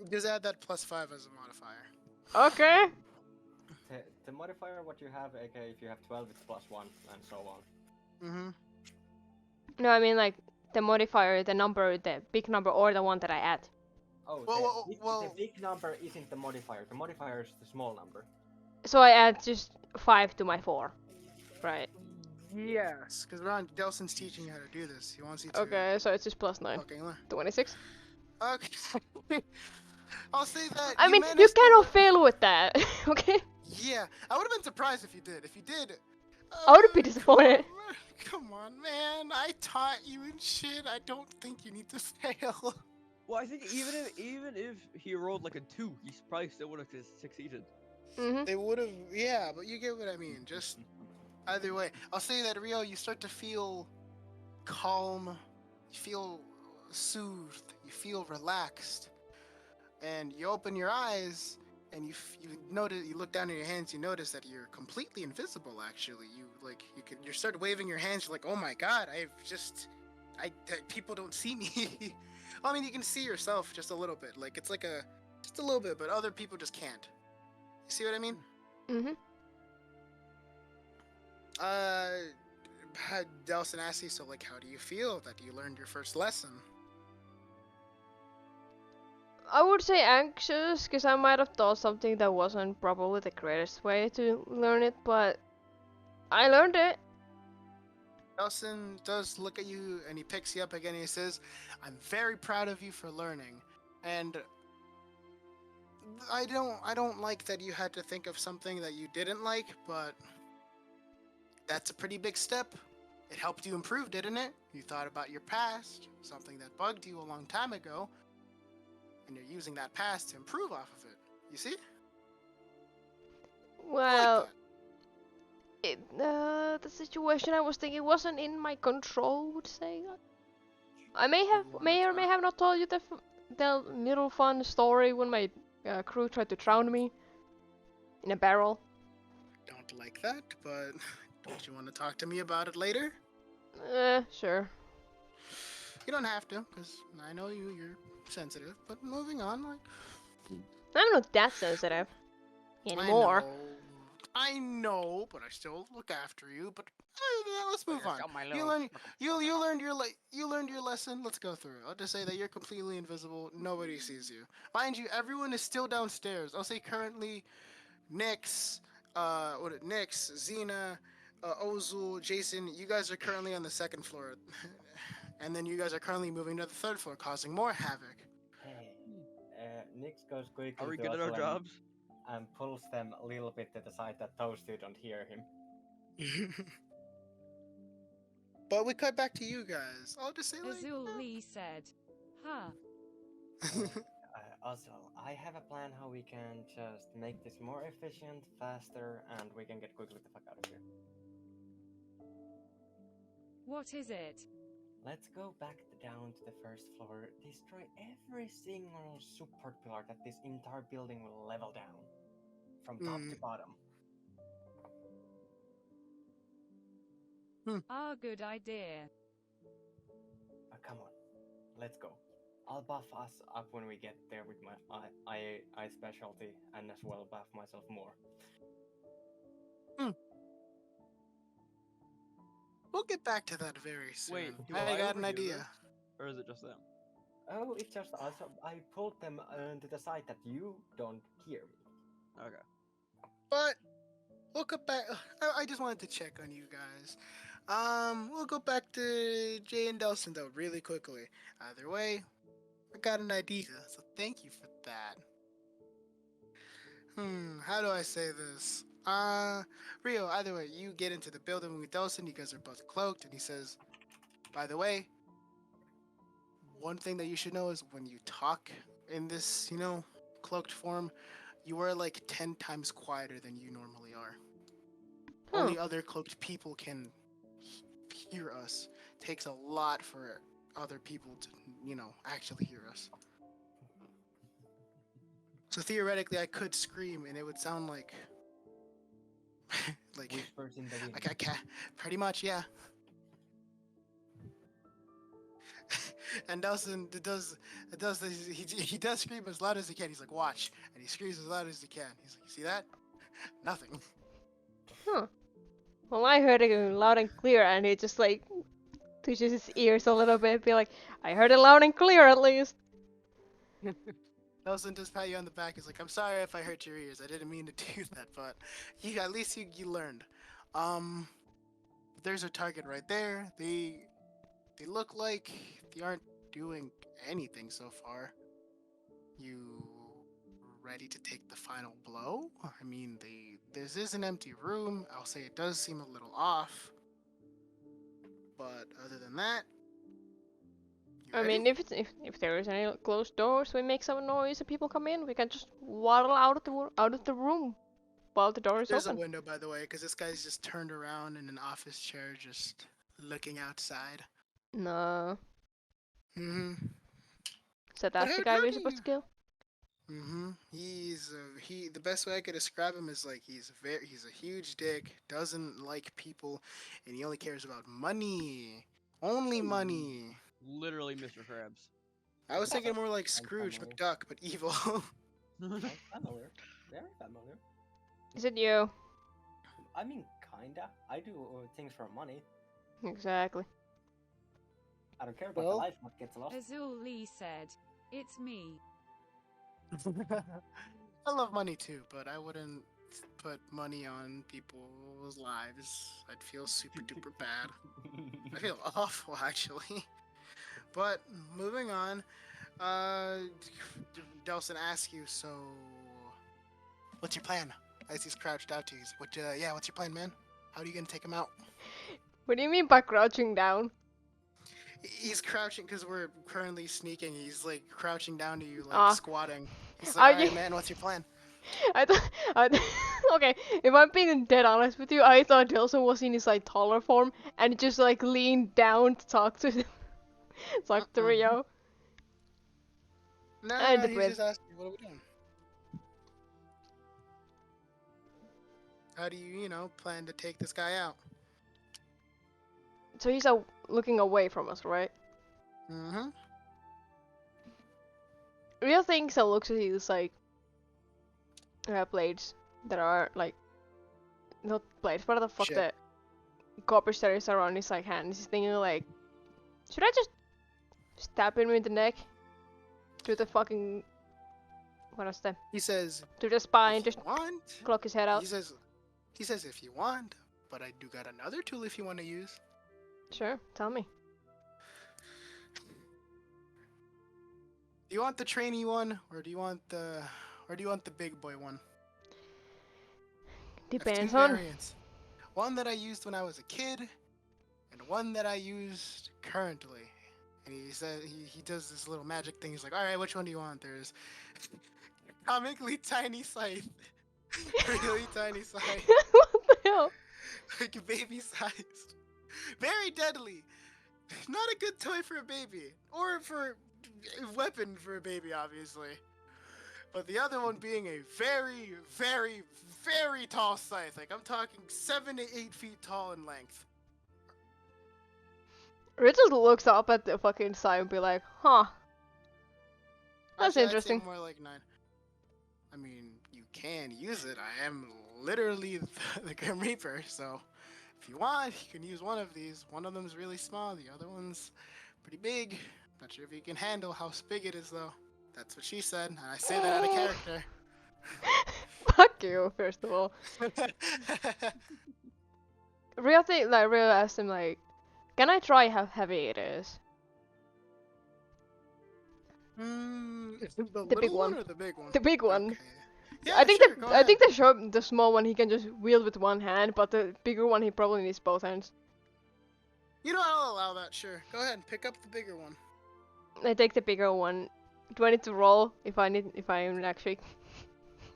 Just add that +5 as a modifier. Okay. The modifier, what you have, aka if you have 12, it's +1, and so on. Mm-hmm. No, I mean like the modifier, the number, the big number, or the one that I add. Oh, the big number isn't the modifier. The modifier is the small number. So I add just 5 to my 4. Right. Yes, because Delson's teaching you how to do this. He wants you to... Okay, so it's just +9. Okay, 26. Okay. I'll say that. I mean, you cannot fail with that, okay? Yeah, I would have been surprised if you did. If you did... I would be disappointed. Come on, man. I taught you and shit. I don't think you need to fail. Well, I think even if he rolled like a 2, he probably still would have succeeded. Mm-hmm. They would have, yeah, but you get what I mean. Just either way, I'll say that Rio, you start to feel calm, you feel soothed, you feel relaxed, and you open your eyes, and you notice, you look down at your hands, you notice that you're completely invisible. Actually, you start waving your hands. You're like, oh my god, people don't see me. I mean, you can see yourself just a little bit. Like it's like just a little bit, but other people just can't. You see what I mean? Mm-hmm. Delson asks you, so like, how do you feel that you learned your first lesson? I would say anxious, because I might have thought something that wasn't probably the greatest way to learn it, but I learned it. Delson does look at you, and he picks you up again, and he says, I'm very proud of you for learning, and I don't like that you had to think of something that you didn't like, but that's a pretty big step. It helped you improve, didn't it? You thought about your past, something that bugged you a long time ago, and you're using that past to improve off of it. You see? Well, the situation I was thinking wasn't in my control, would say. I may or may have not told you the little fun story when my crew tried to drown me in a barrel. Don't like that, but don't you want to talk to me about it later? Sure. You don't have to, because I know you're sensitive, but moving on, like... I'm not that sensitive anymore. I know, but I still look after you, but let's move on. You learned your lesson. Let's go through it. I'll just say that you're completely invisible. Nobody sees you. Mind you, everyone is still downstairs. I'll say currently Nyx, Xena, Ozul, Jason, you guys are currently on the 2nd floor. And then you guys are currently moving to the 3rd floor, causing more havoc. Nyx goes quickly. Are we good at our jobs? And pulls them a little bit to the side that those two don't hear him. But we cut back to you guys. I'll just say like. Ozul Lee said, "Huh." Ozul, I have a plan how we can just make this more efficient, faster, and we can get quickly the fuck out of here. What is it? Let's go back down to the first floor, destroy every single support pillar that this entire building will level down. From top to bottom. Ah, good idea. Come on, let's go. I'll buff us up when we get there with my eye specialty, and as well buff myself more. We'll get back to that very soon. Wait, I got an idea. This? Or is it just them? Oh, it's just us. I pulled them to the side that you don't hear me. Okay. But we'll get back. I just wanted to check on you guys. We'll go back to Jay and Delson though, really quickly. Either way, I got an idea, so thank you for that. How do I say this? Rio, either way, you get into the building with Delson, you guys are both cloaked, and he says, by the way, one thing that you should know is when you talk in this, cloaked form, you are like 10 times quieter than you normally are. Only other cloaked people can hear us. Takes a lot for other people to, actually hear us. So theoretically, I could scream and it would sound like whispers in the wind. Like I can't, pretty much, yeah. And Delson he does scream as loud as he can. He's like, watch, and he screams as loud as he can. He's like, you see that? Nothing. Well, I heard it loud and clear, and it just like twitches his ears a little bit. Be like, I heard it loud and clear at least. Delson just pat you on the back. He's like, I'm sorry if I hurt your ears. I didn't mean to do that, but at least you learned. There's a target right there. They look like they aren't doing anything so far. You ready to take the final blow? I mean, this is an empty room. I'll say it does seem a little off. But other than that, I mean, if there is any closed doors, we make some noise and people come in. We can just waddle out of the room while the door is there's open. a window, by the way, because this guy's just turned around in an office chair, just looking outside. No. Mm-hmm. So that's the guy we're supposed to kill? Mm-hmm. The best way I could describe him is like he's a huge dick, doesn't like people, and he only cares about money. Only money. Literally Mr. Krabs. I was thinking more like Scrooge McDuck, but evil. Familiar. Very familiar. Is it you? I mean, kinda. I do things for money. Exactly. I don't care about the life what gets lost. Ozul Lee said, "It's me." I love money too, but I wouldn't put money on people's lives. I'd feel super duper bad. I feel awful actually. But moving on, Delson asks you, so what's your plan? As he's crouched out to you, he's like, what's your plan, man? How are you gonna take him out? What do you mean by crouching down? He's crouching because we're currently sneaking. He's like crouching down to you, like squatting. He's like, alright, man, what's your plan? Okay, if I'm being dead honest with you, I thought Delson was in his like taller form and just like leaned down to talk to him. Talk to Rio. No, he's just asking, what are we doing? How do you, plan to take this guy out? So he's looking away from us, right? Mm-hmm. Rio thinks and looks at these like blades that are like not blades. What the fuck? The copper that around his like hands. He's thinking like, should I just stab him in the neck? Through the fucking what is that? He says through the spine, just want. Clock his head out. He says if you want, but I do got another tool if you want to use. Sure, tell me. Do you want the trainee one, or do you want the big boy one? Depends on. Variants. One that I used when I was a kid, and one that I used currently. And he said he does this little magic thing. He's like, all right, which one do you want? There's comically tiny scythe. Really tiny scythe. What the hell? Like baby sized. Very deadly. Not a good toy for a baby. Or for a weapon for a baby, obviously. But the other one being a very, very, very tall scythe. Like I'm talking 7 to 8 feet tall in length. Richard looks up at the fucking sign and be like, huh. That's Actually, interesting. I'd say more like 9. I mean, you can use it. I am literally the Grim Reaper, so if you want, you can use one of these. One of them's really small, the other one's pretty big. Not sure if you can handle how big it is, though. That's what she said, and I say that out of character. Fuck you, first of all. Rio asked him, like, can I try how heavy it is? The big one or the big one? The big one. Okay. Yeah, I think sure, go I ahead. think the small one he can just wield with one hand, but the bigger one he probably needs both hands. You know, I'll allow that, sure. Go ahead and pick up the bigger one. I take the bigger one. Do I need to roll if I'm actually?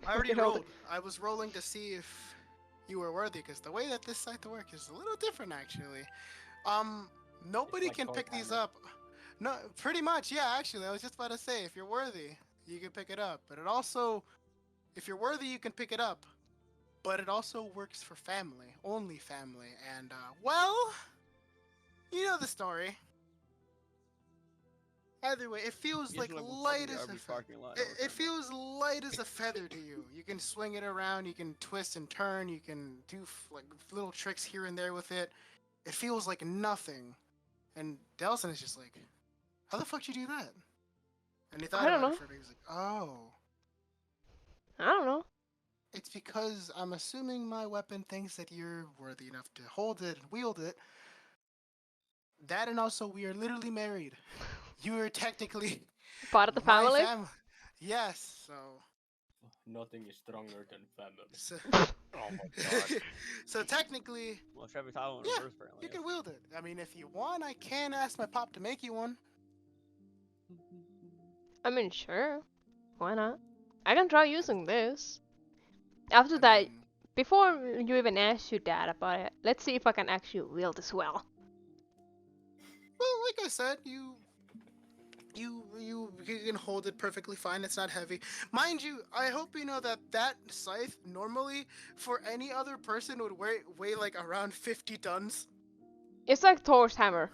I already can hold rolled. I was rolling to see if you were worthy, because the way that this site works is a little different, actually. Nobody like can Cold pick these Hammer. up. No, pretty much, yeah, actually. I was just about to say, if you're worthy, you can pick it up. But it also, if you're worthy, you can pick it up. But it also works for family, only family. And, well, you know the story. Either way, it feels You like just went light from as the a RV feather. parking lot It every time. feels light as a feather to you. You can swing it around, you can twist and turn, you can do like little tricks here and there with it. It feels like nothing. And Delson is just like, how the fuck did you do that? And he thought I don't about know. it for a bit. He was like, oh. I don't know. It's because I'm assuming my weapon thinks that you're worthy enough to hold it and wield it. That, and also we are literally married. You are technically Part of the my family. Yes, so. Nothing is stronger than family. So, Oh my god. so technically, Well, Chevy Tyler in yeah, reverse, apparently. you can wield it. I mean, if you want, I can ask my pop to make you one. I mean, sure. Why not? I can try using this. After that, mean, before you even ask your dad about it, let's see if I can actually wield this well. Well, like I said, you can hold it perfectly fine. It's not heavy, mind you. I hope you know that scythe normally for any other person would weigh like around 50 tons. It's like Thor's hammer.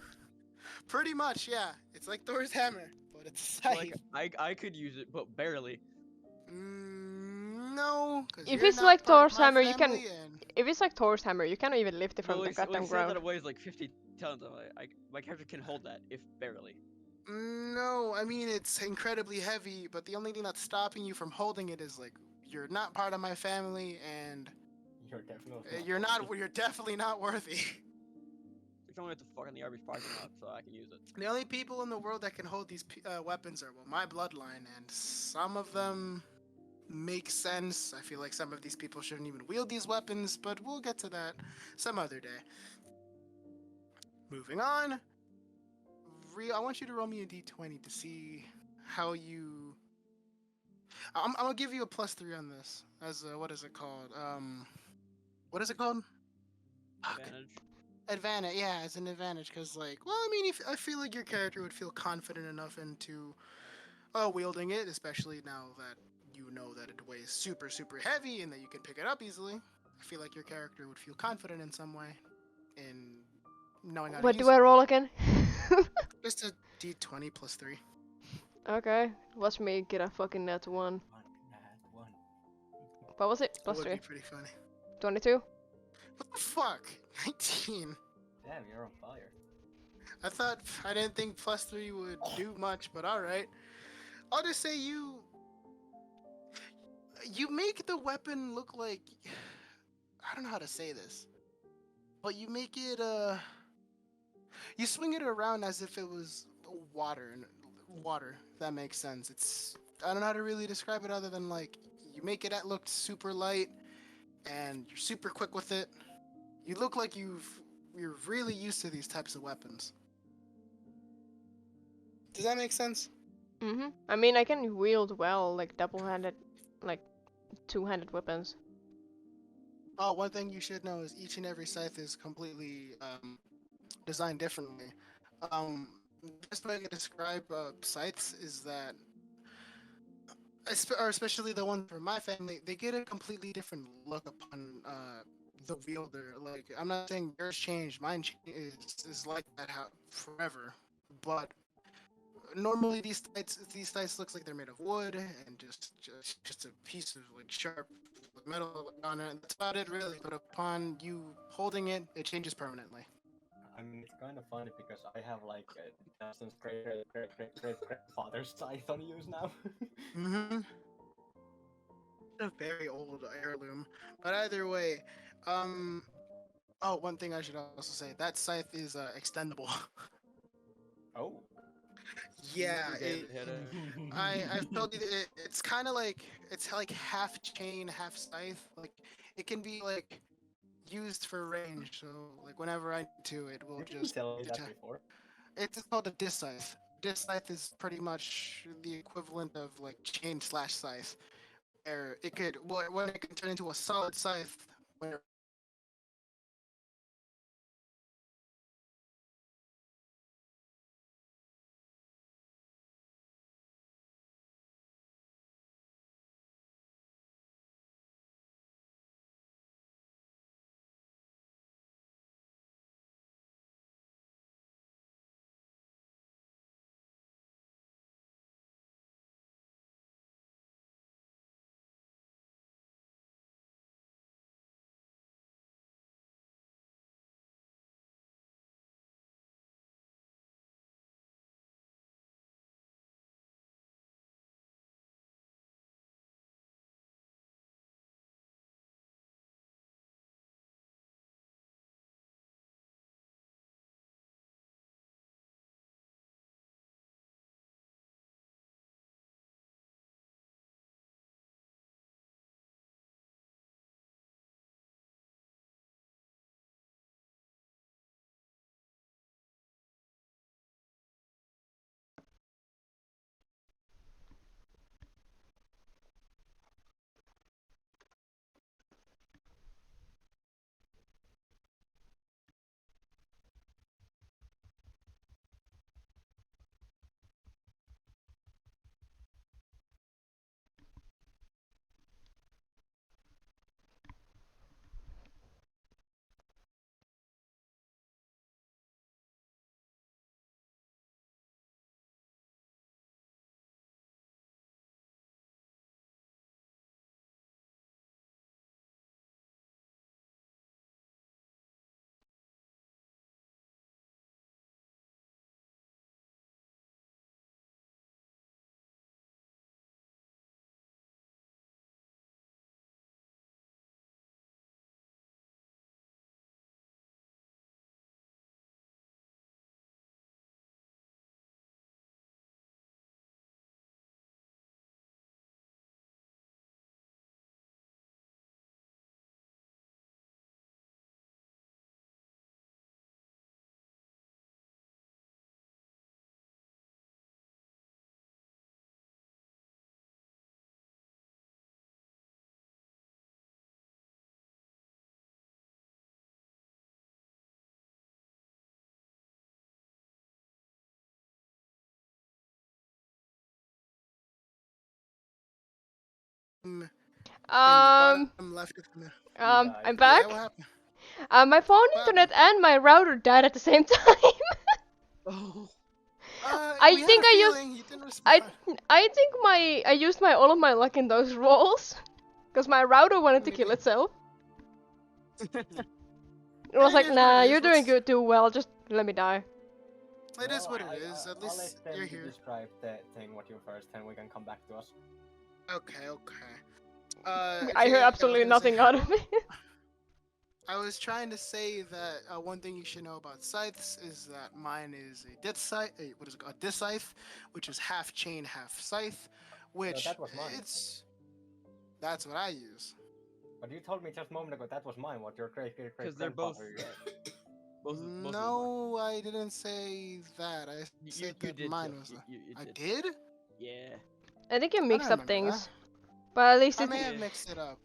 Pretty much, yeah. It's like Thor's hammer, but it's a scythe. Like I could use it, but barely. No, because If you're it's not like part of Thor's my hammer, you can. family, and If it's like Thor's hammer, you cannot even lift it from Well, the he said goddamn that ground. it weighs like 50 tons. I'm like, my character can hold that, if barely. No, I mean it's incredibly heavy, but the only thing that's stopping you from holding it is like you're not part of my family, and You're definitely you're definitely not worthy. It's only at the fucking the RV parking lot, so I can use it. The only people in the world that can hold these weapons are my bloodline, and some of them make sense. I feel like some of these people shouldn't even wield these weapons, but we'll get to that some other day. Moving on. I want you to roll me a d20 to see how you. I'm gonna give you a +3 on this. As what is it called? What is it called? Advantage. Advantage, yeah, as an advantage, because like, well, I mean, if I feel like your character would feel confident enough into wielding it, especially now that you know that it weighs super, super heavy and that you can pick it up easily. I feel like your character would feel confident in some way in knowing how to What use do I it. roll again? Just a d20 +3. Okay, watch me get a fucking nat 1. What was it? That would +3. be pretty funny. 22? What the fuck? 19. Damn, you're on fire. I didn't think +3 would do much, but alright. I'll just say you make the weapon look like, I don't know how to say this, but you make it, you swing it around as if it was water, if that makes sense. I don't know how to really describe it other than like, you make it look super light, and you're super quick with it. You look like you've we're really used to these types of weapons. Does that make sense? Mm-hmm. I mean, I can wield well, like double-handed, like two-handed weapons. Oh, one thing you should know is each and every scythe is completely designed differently. The best way I can describe scythes is that, or especially the ones from my family, they get a completely different look upon the wielder. Like, I'm not saying yours changed, mine is like that forever, but normally these scythes looks like they're made of wood and just a piece of like sharp metal on it. That's about it really. But upon you holding it, it changes permanently. I mean, it's kind of funny because I have like Delson's great-great-great-great-grandfather's scythe on use now. Mm-hmm. A very old heirloom. But either way, oh, one thing I should also say, that scythe is extendable. Oh. Yeah, I've told you that it's kind of like, it's like half chain, half scythe. Like, it can be like used for range. So like whenever I need to, it will You just. tell me that before. It's called a disc scythe. Disc scythe is pretty much the equivalent of like chain slash scythe, where it could, when it can turn into a solid scythe. Where in the bottom left of the. I'm back. Yeah, what happened? My phone, internet, and my router died at the same time. Oh. I think I think I used all of my luck in those rolls, because my router wanted to kill itself. It was like, nah, you're doing good too well. Just let me die. It is what it is. At I'll least let them you're here. describe the thing what you first, and we can come back to us. Okay. I heard absolutely nothing out of it. I was trying to say that one thing you should know about scythes is that mine is a disc scythe. What is it called? A disc scythe, which is half chain, half scythe. Which that was mine. That's what I use. But you told me just a moment ago that was mine. What your great because they're both No, I didn't say that. I said you that did, mine Teal. was. You I did. did? Yeah. I think you I mixed don't up remember things, that. but at least I it. may have mixed it up.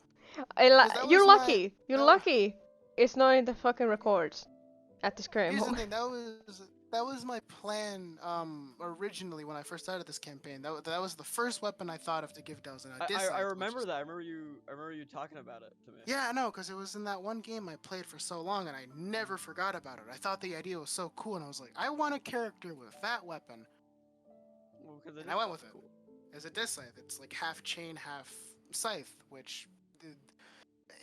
You're lucky. You're lucky. It's not in the fucking records at this current Here's the moment. thing. That was my plan. Originally when I first started this campaign, that was the first weapon I thought of to give Delson. I remember that. I remember you talking about it to me. Yeah, I know, because it was in that one game I played for so long, and I never forgot about it. I thought the idea was so cool, and I was like, I want a character with that weapon. Well, and I went with it. As a disc scythe, it's like half chain, half scythe, which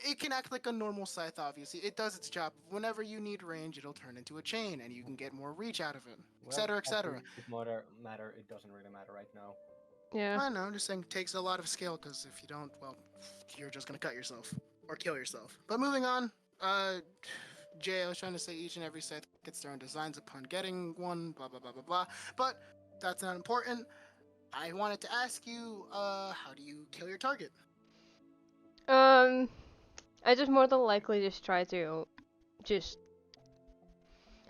it can act like a normal scythe. Obviously, it does its job. Whenever you need range, it'll turn into a chain, and you can get more reach out of it, etc., etc. It matter. It doesn't really matter right now. Yeah. I know. I'm just saying, it takes a lot of skill, because if you don't, well, you're just gonna cut yourself or kill yourself. But moving on. Jay, I was trying to say each and every scythe gets their own designs upon getting one, blah, blah, blah, blah, blah. But that's not important. I wanted to ask you, how do you kill your target? I just more than likely just try to,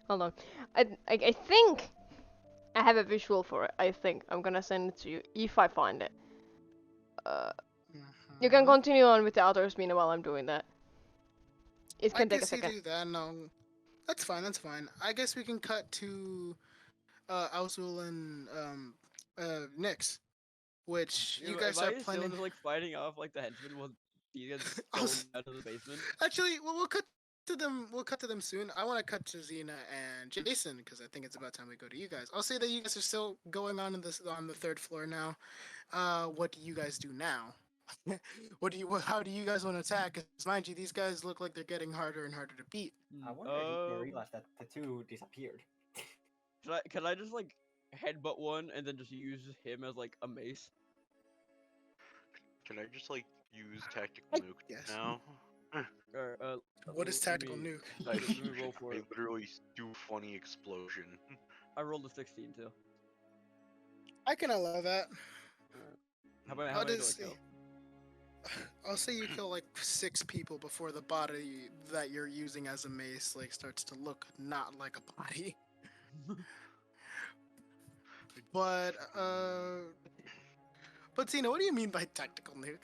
hold on. I think I have a visual for it. I think I'm gonna send it to you if I find it. You can continue on with the others meanwhile I'm doing that. It can take a second. I guess you do that. No, that's fine. That's fine. I guess we can cut to Ozul and Nyx, which you guys are planning. Still like fighting off like the henchmen while you guys going down to the basement. Actually, well, we'll cut to them. We'll cut to them soon. I want to cut to Xena and Jason because I think it's about time we go to you guys. I'll say that you guys are still going on on the third floor now. What do you guys do now? How do you guys want to attack? Because mind you, these guys look like they're getting harder and harder to beat. I wonder if they realized that the two disappeared. Can I just like headbutt one and then just use him as like a mace? Can I just like use tactical nuke now? What is tactical nuke? Let me roll for I it. literally do funny explosion. I rolled a 16 too. I can allow that. How many do I kill? I'll say you kill like 6 people before the body that you're using as a mace like starts to look not like a body. But Tina, what do you mean by tactical nuke?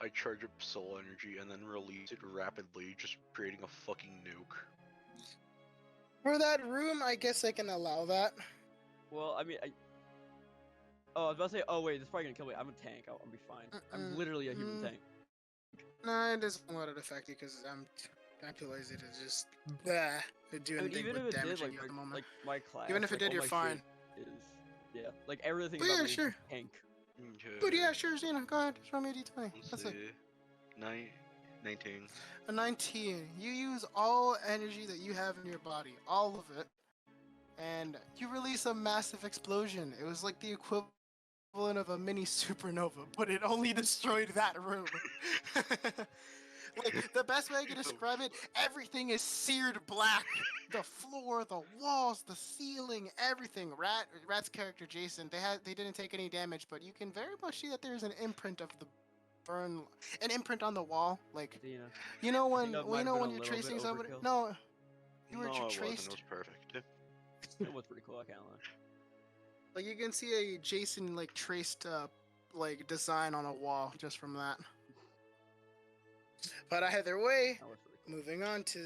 I charge up soul energy and then release it rapidly, just creating a fucking nuke. For that room, I guess I can allow that. Well, I mean, I was about to say, oh wait, this is probably gonna kill me. I'm a tank. I'll be fine. I'm literally a human tank. No, it doesn't let it affect you because I'm too lazy to just do anything with damage at the moment. Like my class. Even if it did, you're fine. Yeah, like everything. But about yeah, me sure. is tank. But yeah, sure, Xena, go ahead. Show me a d20. That's it. 19. A 19. You use all energy that you have in your body, all of it, and you release a massive explosion. It was like the equivalent of a mini supernova, but it only destroyed that room. Like, the best way I can describe it, everything is seared black. The floor, the walls, the ceiling, everything. Rat's character, Jason, they didn't take any damage, but you can very much see that there's an imprint of the burn, an imprint on the wall. Like, you know when you're tracing somebody? No, you were traced. It was perfect. It was pretty cool, I can't lie. Like, you can see a Jason, like, traced, like, design on a wall just from that. But either way, moving on to,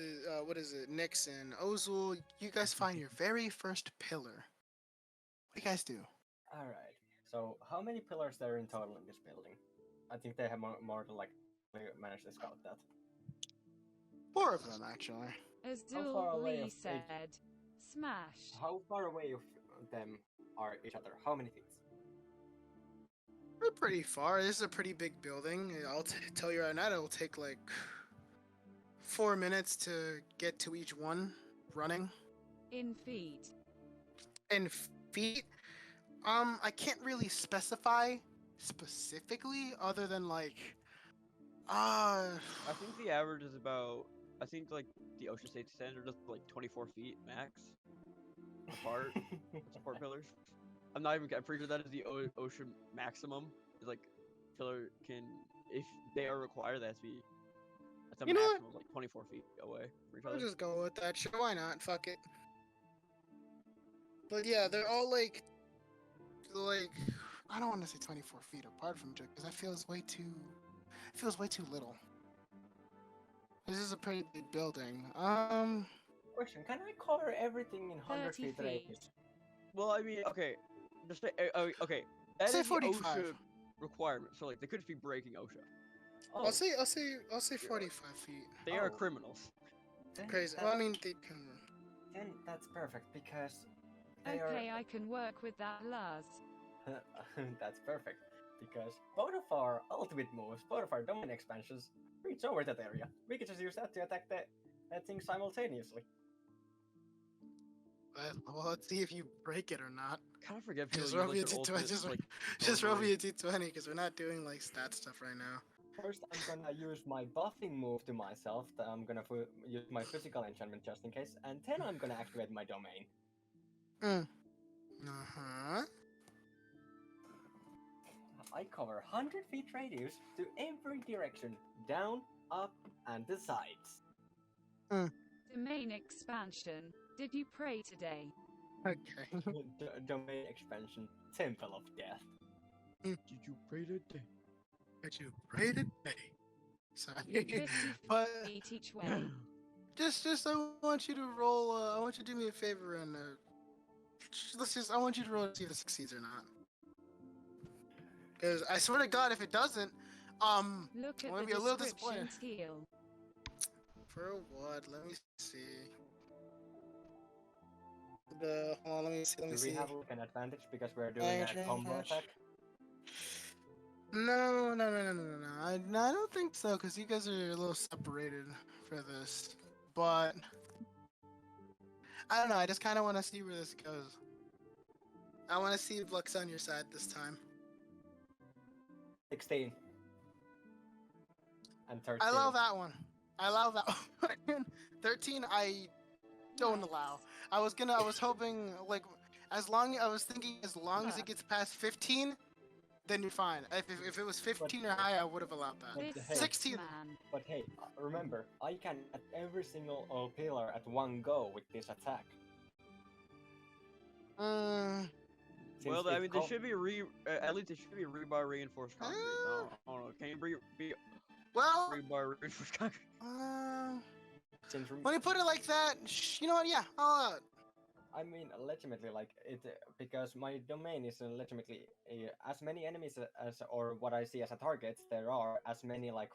Nyx and Ozul, you guys find your very first pillar. What do you guys do? Alright, so how many pillars there are in total in this building? I think they have more than, like, managed to scout that. 4 of them, actually. Ozul Lee said, smash. How far away of them are each other? How many feet? We're pretty far. This is a pretty big building. I'll tell you right now, it'll take like 4 minutes to get to each one running. In feet. In feet? I can't really specify specifically other than like, I think the average is about, I think like the ocean safety standard is like 24 feet max apart. Support pillars. I'm pretty sure that is the ocean maximum. Is like pillar can, if they are required, that has to be That's a You know what? maximum of like 24 feet away from each I'll other. just go with that. Sure, why not? Fuck it. But yeah, they're all like I don't want to say 24 feet apart from each other because that feels way too little. This is a pretty big building. Question: can I cover everything in 100 feet radius? Well, I mean, okay, just say, okay. That Say is the 45. OSHA requirement, so like they could just be breaking OSHA. Oh, I'll say 45 feet. They are criminals. Crazy. Well, I mean, they can. Then that's perfect because Okay, I can work with that, Lars. That's perfect because both of our ultimate moves, both of our domain expansions, reach over that area. We can just use that to attack that thing simultaneously. Well, let's see if you break it or not. Kind of forget Just people roll me a use like, d20. Just roll me a d20 because we're not doing like stat stuff right now. First, I'm gonna use my buffing move to myself. I'm gonna use my physical enchantment just in case, and then I'm gonna activate my domain. I cover 100 feet radius to every direction, down, up, and the sides. Domain expansion. Did you pray today? Okay. Domain expansion, Temple of Death. Did you pray today? Did you pray today? Sorry. 50 But feet each way. just I want you to roll. I want you to do me a favor and I want you to roll to see if it succeeds or not. Because I swear to God, if it doesn't, I'm Look at gonna the be a little description, disappointed. Teal. For what? Let me see. Hold on, let me see. Do we have like an advantage because we're doing a combo attack? No. I don't think so, because you guys are a little separated for this. But I don't know. I just kind of want to see where this goes. I want to see if luck's on your side this time. 16. And 13. I love that one. 13, I don't allow. I was hoping, like, as long as it gets past 15, then you're fine. If it was 15 or higher, I would have allowed that. But hey, 16. But hey, remember, I can at every single pillar at one go with this attack. Well, I mean, they should be at least they should be rebar reinforced concrete. I don't know. Can you be rebar reinforced concrete? When you put it like that, you know what? Yeah, I'll allow it. I mean, legitimately, like it because my domain is legitimately as many enemies as or what I see as a target. There are as many like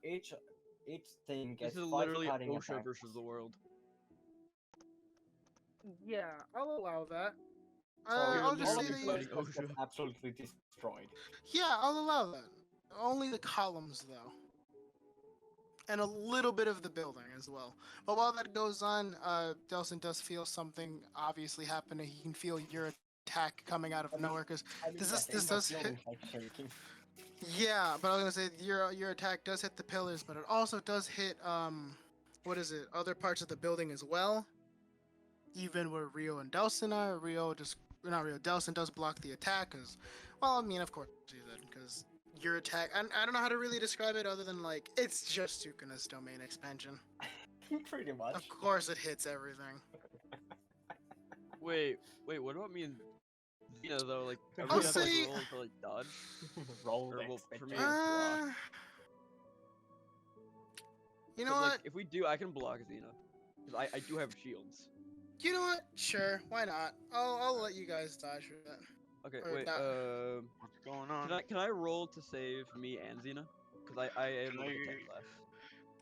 each thing gets. This is 5 literally cutting OSHA attacks. versus the world. Yeah, I'll allow that. So I'll just all say of that the pillars get absolutely destroyed. Yeah, I'll allow that. Only the columns, though. And a little bit of the building as well. But while that goes on, Delson does feel something obviously happening. He can feel your attack coming out of nowhere, because this does hit. Yeah, but I was gonna say your attack does hit the pillars, but it also does hit other parts of the building as well. Even where Rio and Delson are, Delson does block the attack, because, well, I mean, of course he did, because your attack, I don't know how to really describe it other than, like, it's just Sukana's domain expansion. Pretty much. Of course it hits everything. Wait, what about me and Xena, though? Like, I'll say... roll for, like, dodge? Roll for me, it's block. You know what? what? Like, if we do, I can block Xena. Because I do have shields. You know what? Sure, why not? I'll let you guys dodge for that. Okay, or wait, not. What's going on? Can I roll to save me and Xena? Because I am like a 10 left.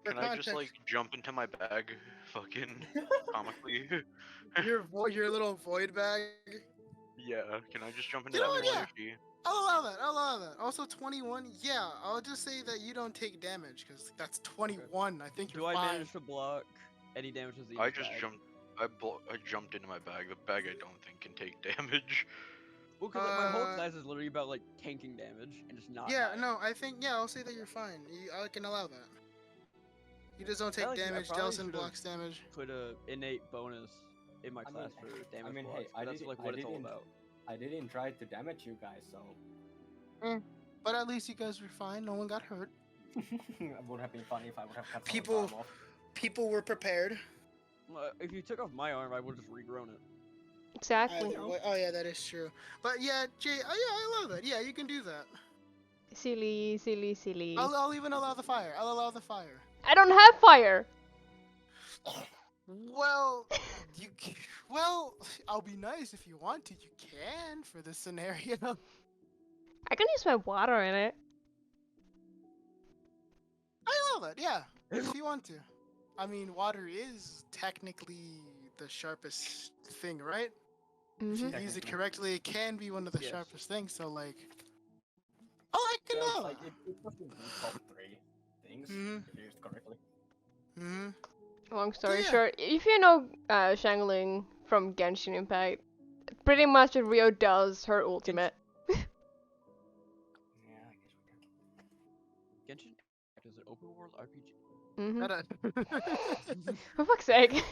Can I just like jump into my bag, fucking comically? your little void bag. Yeah, can I just jump into You know that? what? Yeah. I'll allow that. Also 21. Yeah, I'll just say that you don't take damage because that's 21. Okay. I think you're fine. Do I manage to block any damage to Xena's I just bag? jumped. I jumped into my bag. The bag I don't think can take damage. Well, because like, my whole class is literally about like tanking damage and just not. Yeah, dying. no, I think I'll say that you're fine. I can allow that. You just don't take damage. Delson blocks damage. Put a innate bonus in my class for damage. I mean, blocks, hey, that's like what it's all about. I didn't try to damage you guys, so. But at least you guys were fine. No one got hurt. It would have been funny if I would have cut People, someone's arm off. people were prepared. If you took off my arm, I would have just regrown it. Exactly. Oh yeah, that is true. But yeah, Jay, I love it. Yeah, you can do that. Silly, silly, silly. I'll even allow the fire. I'll allow the fire. I don't have fire. Well, well, I'll be nice if you want to. You can for this scenario. I can use my water in it. I love it. Yeah, if you want to. I mean, water is technically the sharpest thing, right? If you use it correctly, it can be one of the sharpest things. So like, I can So know. it must be the top 3 things if used correctly. Long story short, if you know Shangling from Genshin Impact, pretty much what Rio does her ultimate. Genshin is an open world RPG. For fuck's sake.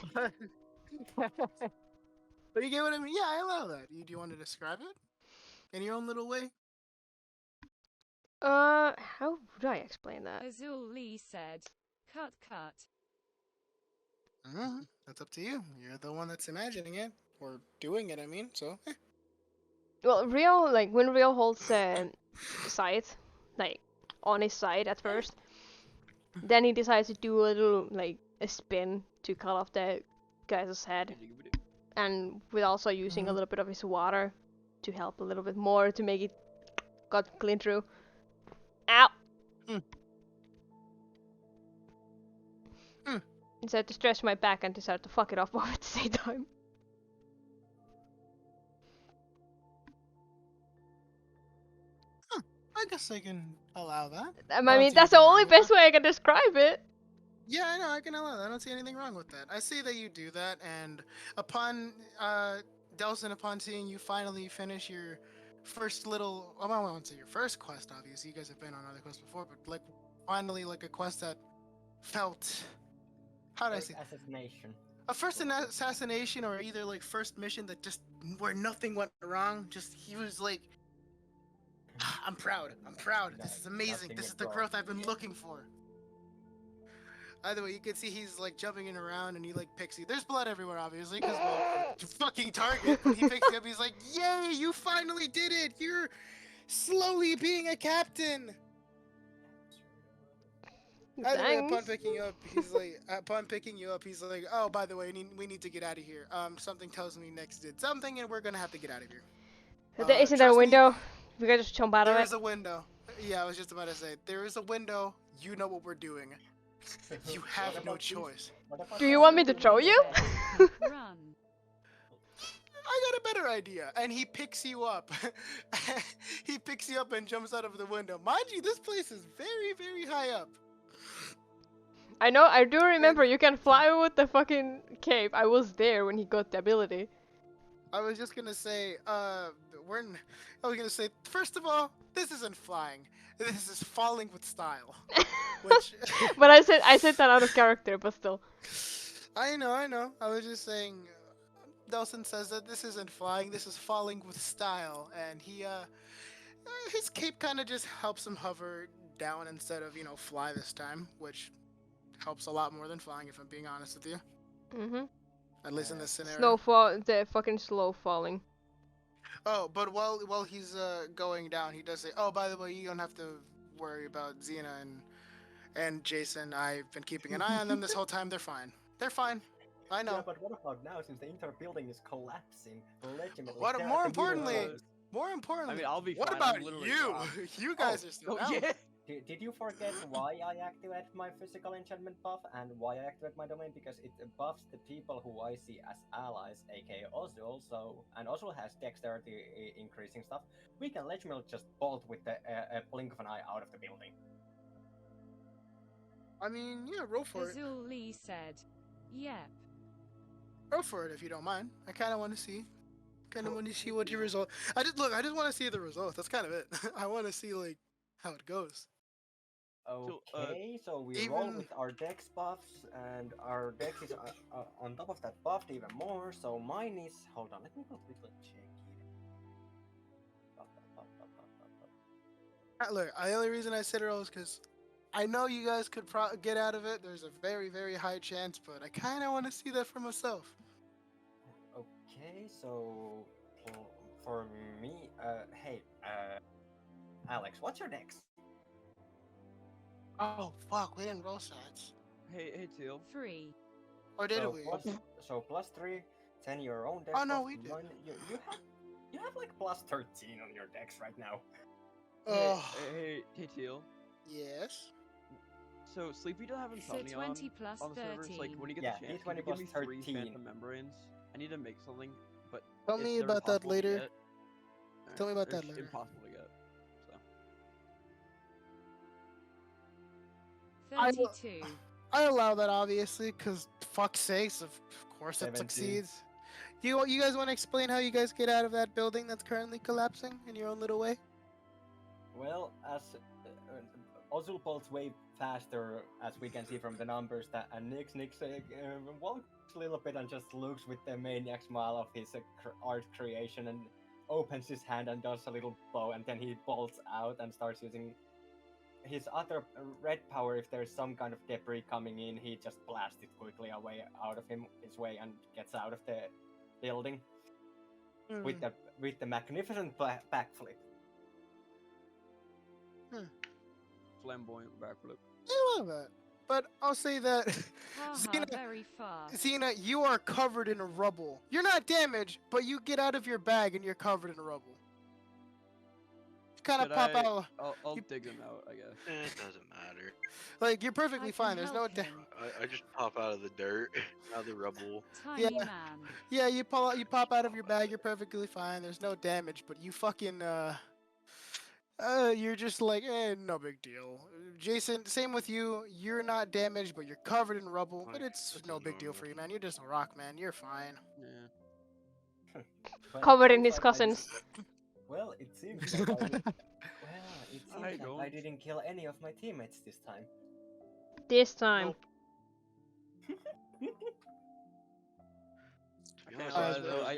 But you get what I mean? Yeah, I love that. Do you want to describe it in your own little way? How would I explain that? Ozul Lee said, "Cut, cut." That's up to you. You're the one that's imagining it or doing it. I mean, so. Well, Rio, like when Rio holds scythe, like on his side at first, then he decides to do a little like a spin to cut off the guy's head, and with also using a little bit of his water to help a little bit more to make it got clean through. Ow! Decided to stretch my back and decided to fuck it off both at the same time. I guess I can allow that. I mean, that's the only best way I can describe it. Yeah, I know, I can allow that. I don't see anything wrong with that. I see that you do that, and upon, Delson, upon seeing you finally finish your first little, well, I won't say your first quest, obviously, you guys have been on other quests before, but, like, finally, like, a quest that felt, how do I say? Assassination. A first assassination, or either, like, first mission that just, where nothing went wrong, just, he was, like, I'm proud, this is amazing, this is the growth I've been looking for. Either way, you can see he's like jumping in around and he like picks you. There's blood everywhere, obviously, because well, fucking target. But he picks you up. He's like, "Yay! You finally did it! You're slowly being a captain." Either way, upon picking you up, he's like, "Oh, by the way, we need to get out of here. Something tells me Nex did something, and we're gonna have to get out of here." Isn't there a window? We can just jump out of it. There is a window. Yeah, I was just about to say, there is a window. You know what we're doing. You have no choice. Do you want me to show you? Run. I got a better idea. And he picks you up. He picks you up and jumps out of the window. Mind you, this place is very, very high up. I know, I do remember you can fly with the fucking cape. I was there when he got the ability. I was just gonna say, first of all, this isn't flying. This is falling with style. Which... But I said that out of character, but still. I know. I was just saying, Delson says that this isn't flying, this is falling with style, and he, his cape kind of just helps him hover down instead of, fly this time, which helps a lot more than flying, if I'm being honest with you. At least in this scenario. The fucking slow falling. Oh, but while he's going down, he does say, "Oh, by the way, you don't have to worry about Xena and Jason. I've been keeping an eye on them this whole time. They're fine. They're fine. I know." Yeah, but what about now, since the entire building is collapsing? More importantly, I mean, I'll be what fine. about you? You guys are still out. Yeah. Did you forget why I activate my physical enchantment buff and why I activate my domain? Because it buffs the people who I see as allies, aka Ozul. So, and Ozul has dexterity increasing stuff. We can legitimately just bolt with the blink of an eye out of the building. I mean, yeah, roll for it. Ozul Lee said, "Yep." Roll for it if you don't mind. I kind of want to see. What your result. I just want to see the results. That's kind of it. I want to see like how it goes. Okay, so we roll with our dex buffs, and our dex is on top of that buffed even more, so mine is... Hold on, let me go quickly check it. Look, the only reason I said it all is because I know you guys could get out of it. There's a very, very high chance, but I kind of want to see that for myself. Okay, so for me, hey, Alex, what's your dex? Oh fuck, we didn't roll stats. Hey, Teal. 3. Or did so we? Plus 3, 10 your own dex. Oh no, plus we did. 1, you have like plus 13 on your dex right now. Hey, Teal. Yes. So Sleepy don't have So insomnia 20 plus on the servers. Like 13. when you get Yeah, the chance, D20 can you give plus me 3 13. phantom membranes? I need to make something, but Tell me they're about that impossible to later. get. Tell me about They're that later. Impossible to get. So. 32. I allow that obviously, cause fuck's sakes, of course it 17. succeeds. You guys want to explain how you guys get out of that building that's currently collapsing in your own little way? Well, as Ozul pulls way faster, as we can see from the numbers, that and Nix walks a little bit and just looks with the maniac smile of his art creation and opens his hand and does a little bow, and then he bolts out and starts using his other red power. If there's some kind of debris coming in, he just blasts it quickly away out of his way and gets out of the building with the magnificent backflip. Flamboyant backflip. I love that. But I'll say that Haha, very fast. Xena, you are covered in rubble. You're not damaged, but you get out of your bag and you're covered in rubble. You kind of pop out. I'll dig them out, I guess. It doesn't matter. Like, you're perfectly fine. There's no I just pop out of the dirt, out of the rubble. Tiny man. Yeah, you pop out of your bag. You're perfectly fine. There's no damage, but you fucking you're just like, no big deal. Jason, same with you. You're not damaged, but you're covered in rubble. But it's no big deal for you, man. You're just a rock, man. You're fine. Yeah. Covered in his cousins. Well, it seems like I didn't kill any of my teammates this time. This time. Nope.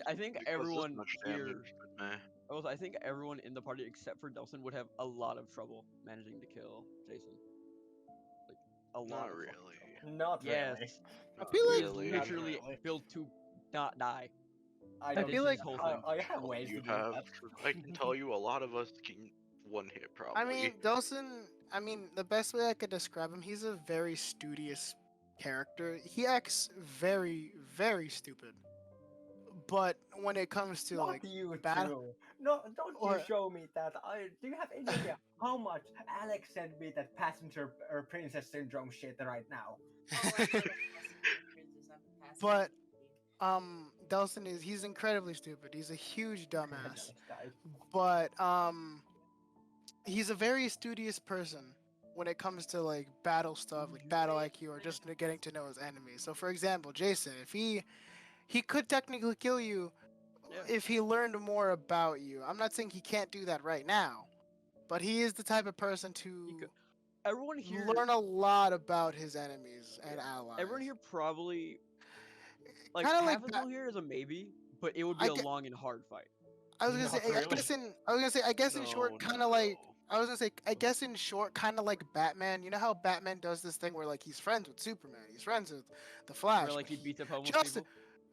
I think everyone here. Damage, I think everyone in the party except for Delson would have a lot of trouble managing to kill Jason. Like a lot. Not really. Not yes. really. I feel like he is literally built to not die. I feel like I have ways to do that. I can tell you, a lot of us can one hit probably. I mean, Delson. The best way I could describe him, he's a very studious character. He acts very, very stupid. But when it comes to Not like you battle, no, don't you show me that. Do you have any idea how much Alex sent me that passenger or princess syndrome shit right now? But Delson he's incredibly stupid. He's a huge dumbass. But he's a very studious person when it comes to like battle stuff, like battle IQ, or just getting to know his enemies. So for example, Jason, if he could technically kill you if he learned more about you. I'm not saying he can't do that right now, but he is the type of person to everyone here learn a lot about his enemies and allies. Everyone here probably like Kinda half like of them here is a maybe, but it would be a long and hard fight. I was gonna say, I guess in short, kind of like. I was gonna say, I guess in short, kind of like Batman. You know how Batman does this thing where like he's friends with Superman, he's friends with the Flash. Where, like he beats up homeless people.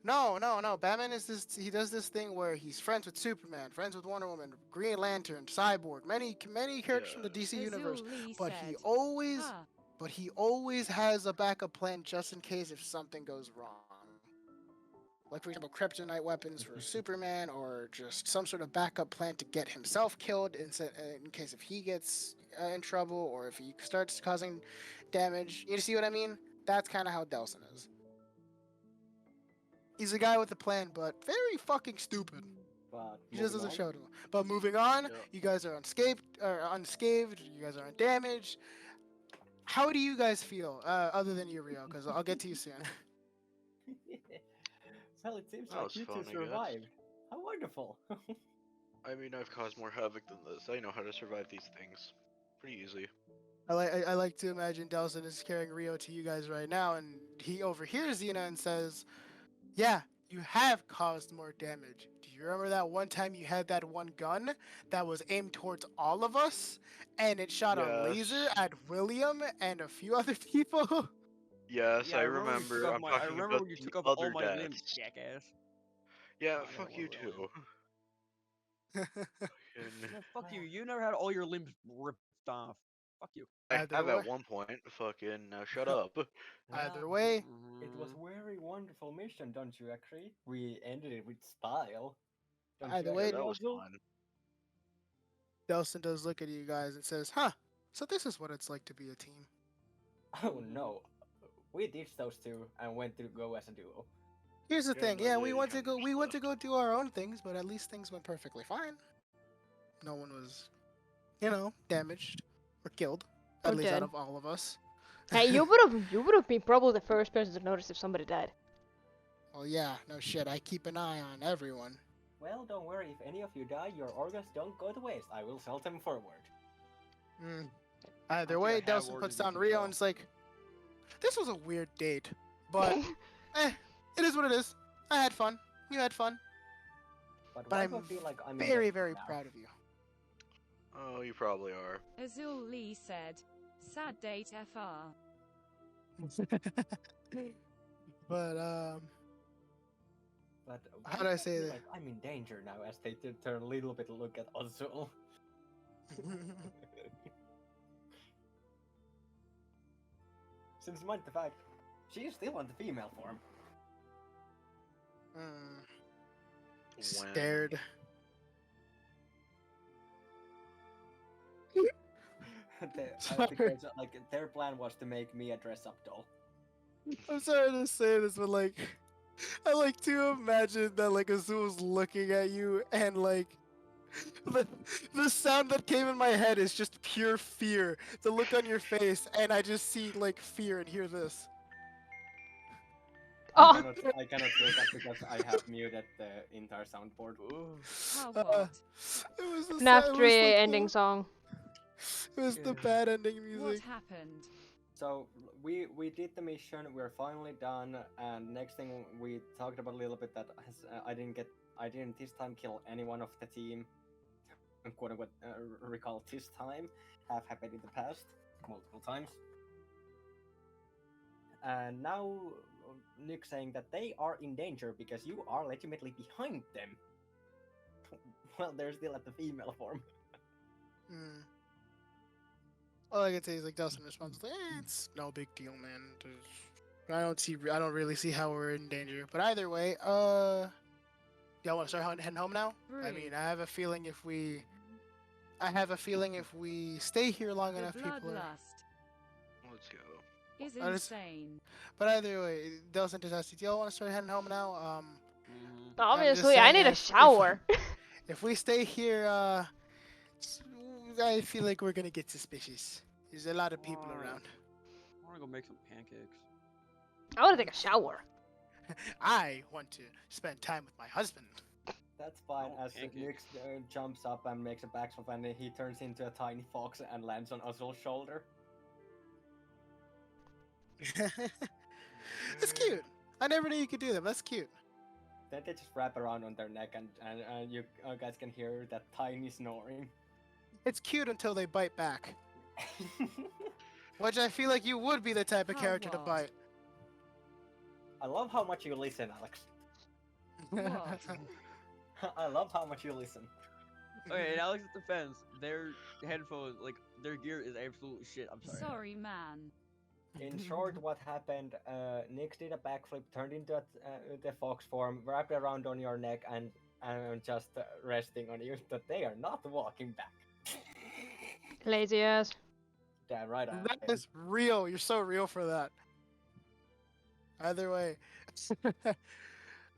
No. Batman is this. He does this thing where he's friends with Superman, friends with Wonder Woman, Green Lantern, Cyborg, many characters from the DC universe. But he always has a backup plan just in case if something goes wrong. Like for example, kryptonite weapons for Superman, or just some sort of backup plan to get himself killed in case if he gets in trouble or if he starts causing damage. You see what I mean? That's kind of how Delson is. He's a guy with a plan, but very fucking stupid. But he just doesn't show to him. But moving on, you guys are unscathed. You guys are undamaged. How do you guys feel, other than you, Rio? Because I'll get to you soon. Well, it seems like you two survived. How wonderful! I mean, I've caused more havoc than this. I know how to survive these things pretty easily. I like to imagine Delson is carrying Rio to you guys right now, and he overhears Xena and says, "Yeah, you have caused more damage. Do you remember that one time you had that one gun that was aimed towards all of us, and it shot a laser at William and a few other people? Yes, Yeah, I when you took remember. off I'm my. I talking remember about when you the took off all other my limbs, deaths. jackass. Yeah, Oh, fuck no, you William. too. Yeah, fuck you. You never had all your limbs ripped off. Fuck you. I Either have way. at one point. Fucking now, shut up. Either way, it was very wonderful mission, don't you agree? We ended it with style. Don't either you way, agree, that was Ozul? fun. Delson does look at you guys and says, "Huh? So this is what it's like to be a team." Oh no, we ditched those two and went to go as a duo. Here's the Yeah, thing. no, Yeah, they we went to kinda go. just We went to left. go do our own things, but at least things went perfectly fine. No one was, damaged or killed. At Or least out dead. of all of us. Hey, you would have been probably the first person to notice if somebody died. Well, yeah, no shit. I keep an eye on everyone. Well, don't worry. If any of you die, your organs don't go to waste. I will sell them forward. Either I way, think I have Delson organs puts you down can Rio sell. and it's like, "This was a weird date, but it is what it is. I had fun. You had fun. But But why do I I'm feel like I'm very, in very now? proud of you." Oh, you probably are. Ozul Lee said, "Sad date FR." But But how why do I do say feel that? like I'm in danger now as they turn a little bit look at Ozul? Since mind the fact, she is still on the female form. Scared. Because like their plan was to make me a dress-up doll. I'm sorry to say this, but like, I like to imagine that like Azul's looking at you and like, the sound that came in my head is just pure fear. The look on your face, and I just see like fear and hear this. I cannot say that because I have muted the entire soundboard. How what? It was the FNAF it 3 was like ending song. It was the bad ending music. What happened? So we did the mission. We're finally done. And next thing we talked about a little bit that I didn't this time kill anyone of the team. Quote unquote recall this time have happened in the past multiple times. And now Nick saying that they are in danger because you are legitimately behind them. Well, they're still at the female form. All I can say is like Delson responds like, "It's no big deal, man. I don't really see how we're in danger. But either way, y'all want to start heading home now? I mean, I have a feeling if we stay here long enough, people are." Bloodlust Let's go. is insane. But either way, Delson just asked, "Do y'all want to start heading home now?" Obviously, I need a shower. If we stay here, I feel like we're gonna get suspicious. There's a lot of people around. I want to go make some pancakes. I want to take a shower. I want to spend time with my husband. That's fine. Oh, As Nick jumps up and makes a backflip, and he turns into a tiny fox and lands on Ozul's shoulder. That's cute. I never knew you could do that. That's cute. Then they just wrap around on their neck, and you guys can hear that tiny snoring. It's cute until they bite back. Which I feel like you would be the type of character to bite. I love how much you listen, Alex. What? I love how much you listen. Okay, in Alex's defense, their headphones, like, their gear is absolute shit. I'm sorry. Sorry, man. In short, what happened, Nick did a backflip, turned into the fox form, wrapped around on your neck, and just resting on you, but they are not walking back. Lazy ass. Damn right I am. That is real. You're so real for that. Either way,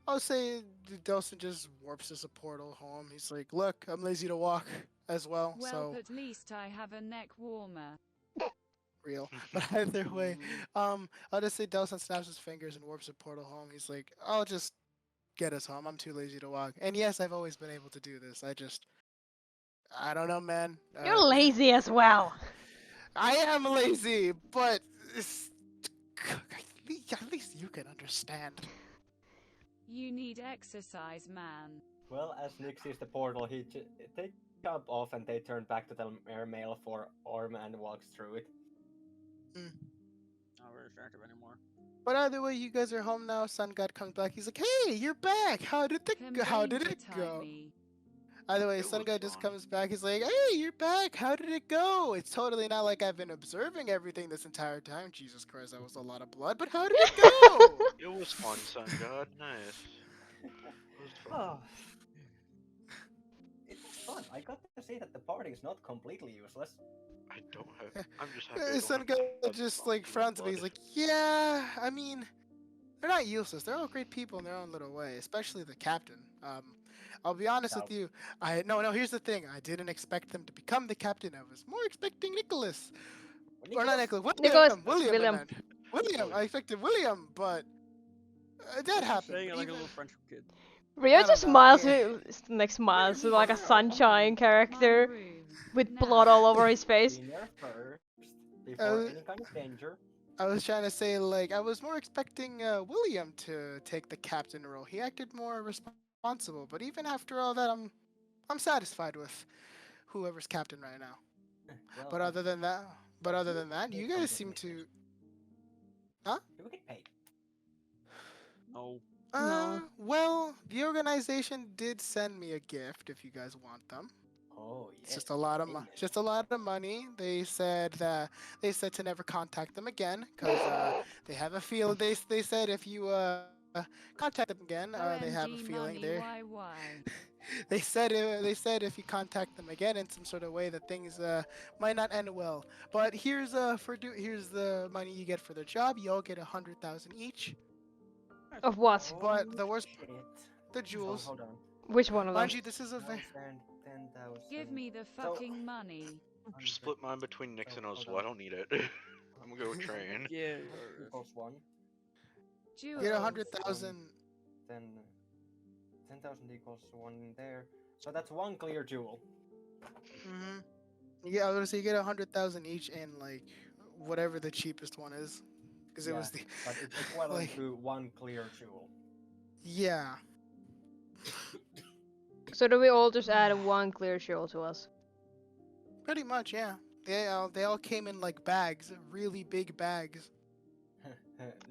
I'll say Delson just warps as a portal home. He's like, "Look, I'm lazy to walk as well, Well, so at least I have a neck warmer." real." But either way, I'll just say Delson snaps his fingers and warps a portal home. He's like, "I'll just get us home. I'm too lazy to walk." And yes, I've always been able to do this. I don't know, man. You're lazy as well. I am lazy, but at least you can understand. You need exercise, man. Well, as Nick sees the portal, they jump off and they turn back to the airmail for Orm and walks through it. Not very attractive anymore. But either way, you guys are home now. Sun God comes back. He's like, "Hey, you're back. How did it go?" Either way, Sun God just comes back. He's like, "Hey, you're back. How did it go?" It's totally not like I've been observing everything this entire time. Jesus Christ, that was a lot of blood. But how did it go? It was fun, Sun God. Nice. It was fun. Oh, it's fun. I got to see that the party is not completely useless. I don't have. I'm just happy. I don't Sun have God blood just from like frowns at me. blood. He's like, "Yeah, I mean, they're not useless. They're all great people in their own little way, especially the captain. I'll be honest with you. No. Here's the thing. I didn't expect them to become the captain. I was more expecting Nicholas. Or not Nicholas. William. William. I expected William, but that happened. Saying it like a little French kid. Rio just smiles smiles with like a sunshine character with blood all over his face. First, before any kind of danger. I was trying to say, like, I was more expecting William to take the captain role. He acted more responsible, but even after all that, I'm satisfied with whoever's captain right now. Well, but other than that, you guys seem to. Huh? Do we get paid? No. No. Well, the organization did send me a gift if you guys want them. Oh, yes. It's just a lot of money. They said to never contact them again because they have a feel. They said if you contact them again, they have a feeling there. They said if you contact them again in some sort of way that things might not end well. But here's the money you get for the job. You all get 100,000 each. Of what? But the worst, the jewels. Hold on. Which one of them? Mind you, this is a very. 10,000. Give me the fucking money. Just split mine between Nix and Ozul. I don't need it. I'm gonna go train. Yeah. Equals 1. You get 100,000. Then 10,000 equals 1 there. So that's 1 clear jewel. Yeah, I was gonna say you get 100,000 each in like whatever the cheapest one is, because it was the. But it's equivalent to 1 clear jewel. Yeah. So do we all just add 1 clear jewel to us? Pretty much, yeah. They all came in like bags, really big bags.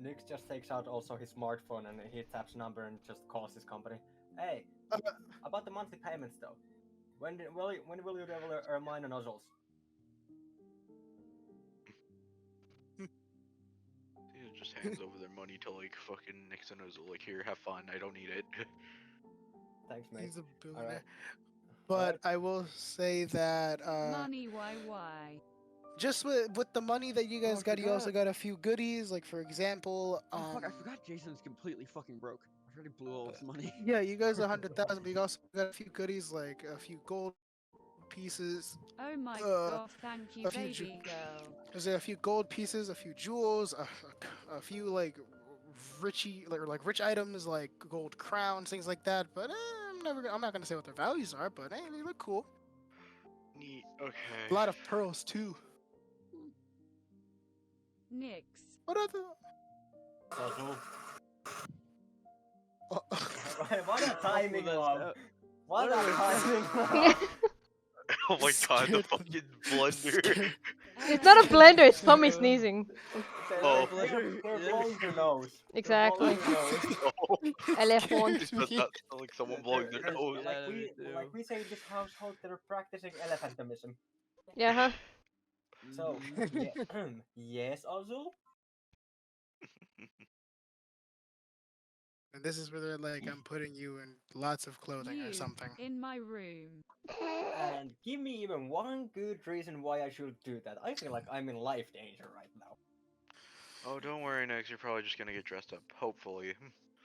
Nick just takes out also his smartphone and he taps number and just calls his company. Hey, about the monthly payments though. When will you deliver mine and Ozul's? He just hands over their money to like fucking Nix and Ozul. Like, here, have fun. I don't need it. Thanks, mate. He's a billionaire. But I will say that Money, why? just with the money that you guys got, you also got a few goodies. Like for example, Oh fuck! I forgot Jason's completely fucking broke. I already blew all his money. Yeah, you guys 100,000, but you also got a few goodies like a few gold pieces. Oh my god! Thank you, a few baby girl. There's a few gold pieces, a few jewels, a few like rich items like gold crowns, things like that. But I'm not gonna say what their values are, but hey, they look cool. Neat. Okay. A lot of pearls too. Nix. What other? What a timing, love. What a timing, love. Oh my god, the fucking blunder. It's not a blender, it's Tommy sneezing. Oh. They're blowing their nose. Exactly. Elephant. Does that sound like someone blowing their nose? Like we say in this household, they're practicing elephantism. Yeah, huh? So, yes, Ozul? And this is where they're like, I'm putting you in lots of clothing or something. In my room. And give me even one good reason why I should do that. I feel like I'm in life danger right now. Oh, don't worry, Nix. You're probably just gonna get dressed up. Hopefully.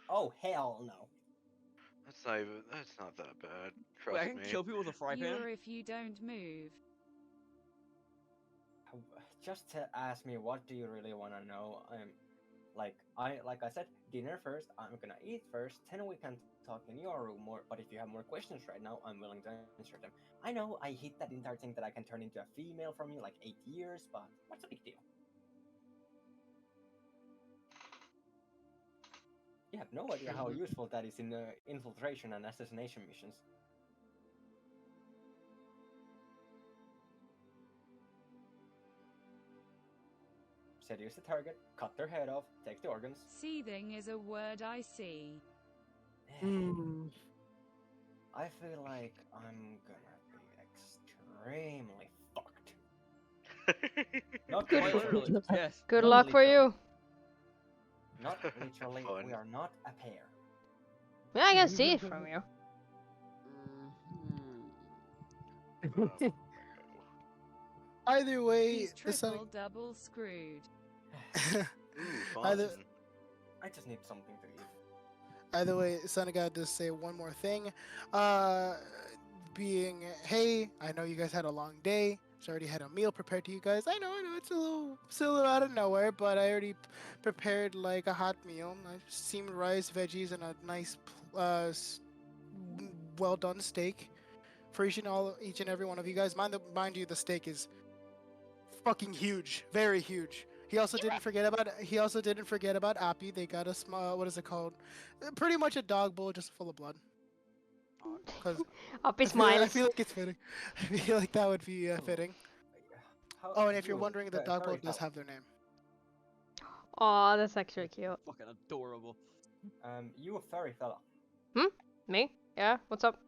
Oh, hell no. That's not that bad. Trust Wait, I can me. kill people with a fry pan? You're if you don't move. Just to ask me, what do you really want to know? Like I said, dinner first. I'm gonna eat first. Then we can talk in your room more. But if you have more questions right now, I'm willing to answer them. I know I hit that entire thing that I can turn into a female from you like 8 years, but what's the big deal? You have no idea how useful that is in infiltration and assassination missions. Seduce the target, cut their head off, take the organs. Seething is a word I see. I feel like I'm gonna be extremely fucked. Not Good literally. Yes. Good Not luck for literally. you. Not literally. We are not a pair. Yeah, I can see it from you. Either way, He's the sun. triple double screwed. Either, I just need something to eat. either way, Son of God does say one more thing. Being, hey, I know you guys had a long day. So I already had a meal prepared to you guys. I know, it's still a little out of nowhere, but I already prepared like a hot meal. Steamed rice, veggies, and a nice, well done steak for each and every one of you guys. Mind you, the steak is fucking huge, very huge. He also didn't forget about Api. They got a small, what is it called? Pretty much a dog bowl just full of blood. Api I smiles. feel like it's fitting. I feel like that would be fitting. Oh, and if you're wondering, the dog bowl does have their name. Aw, that's actually cute. Fucking adorable. You a furry fella. Me? Yeah, what's up?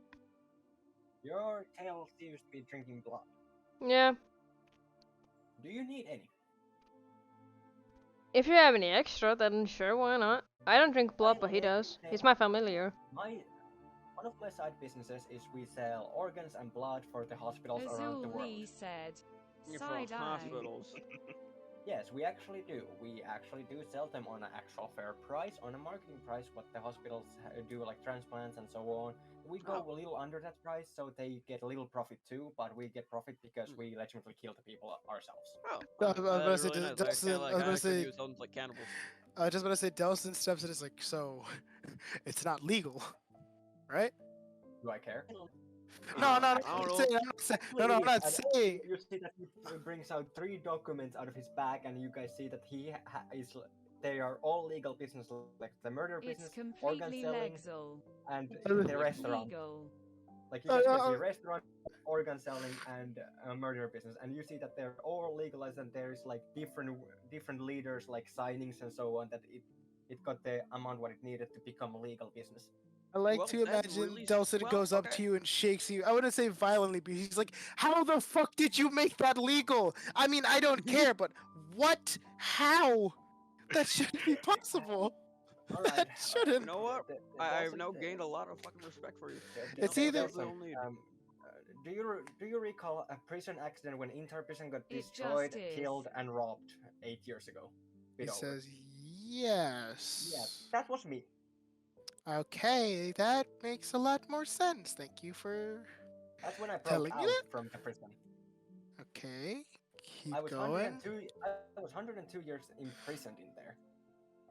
Your tail seems to be drinking blood. Yeah. Do you need any? If you have any extra, then sure, why not? I don't drink blood, but he does. He's my familiar. One of my side businesses is we sell organs and blood for the hospitals around the Ozul world. Lee said, For side eye. hospitals. Yes, we actually do. We actually do sell them on an actual fair price, on a marketing price, what the hospitals do, like transplants and so on. We go a little under that price, so they get a little profit too, but we get profit because we legitimately kill the people ourselves. Oh, I was about to say, really nice. Delson, I I was about to could say, use sounds like cannibals. I was just about to say, Delson steps in, is like, so, it's not legal, right? Do I care? No, I'm not saying. You see that he brings out 3 documents out of his bag, and you guys see that he is. They are all legal business, like the murder business, organ selling, and the restaurant. Legal. Like you guys can see restaurant, organ selling, and murder business, and you see that they're all legalized, and there's like different leaders like signings and so on, that it got the amount what it needed to become a legal business. I like to imagine Delson goes up to you and shakes you. I wouldn't say violently, but he's like, "How the fuck did you make that legal? I mean, I don't care, but what? How? That shouldn't be possible." Alright. That shouldn't. You know what? I've now gained a lot of fucking respect for you. It's either. Do you recall a prison accident when Interprison got destroyed, killed, and robbed 8 years ago? He says yes. Yes, that was me. Okay, that makes a lot more sense. Thank you for That's when I broke telling me out that. from the prison. Okay, keep I was going. 102 years imprisoned in there.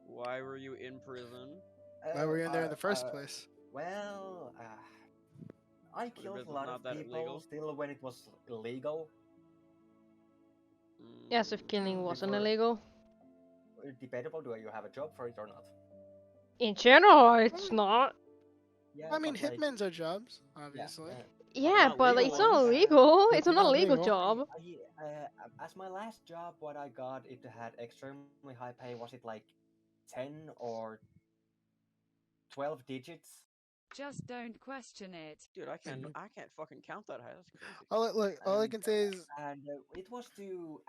Why were you in prison? Why were you in there in the first place? Well, I killed a lot of people still when it was illegal. Yes, if killing wasn't illegal. Debatable, do you have a job for it or not? In general, it's not. Yeah, I mean, hitmen's are jobs, obviously. Yeah, but like, it's not illegal. It's not a legal legal. job. As my last job, what I got, it had extremely high pay. Was it like 10 or 12 digits? Just don't question it. Dude, I can't fucking count that high. That's crazy. All I can say is, and it was to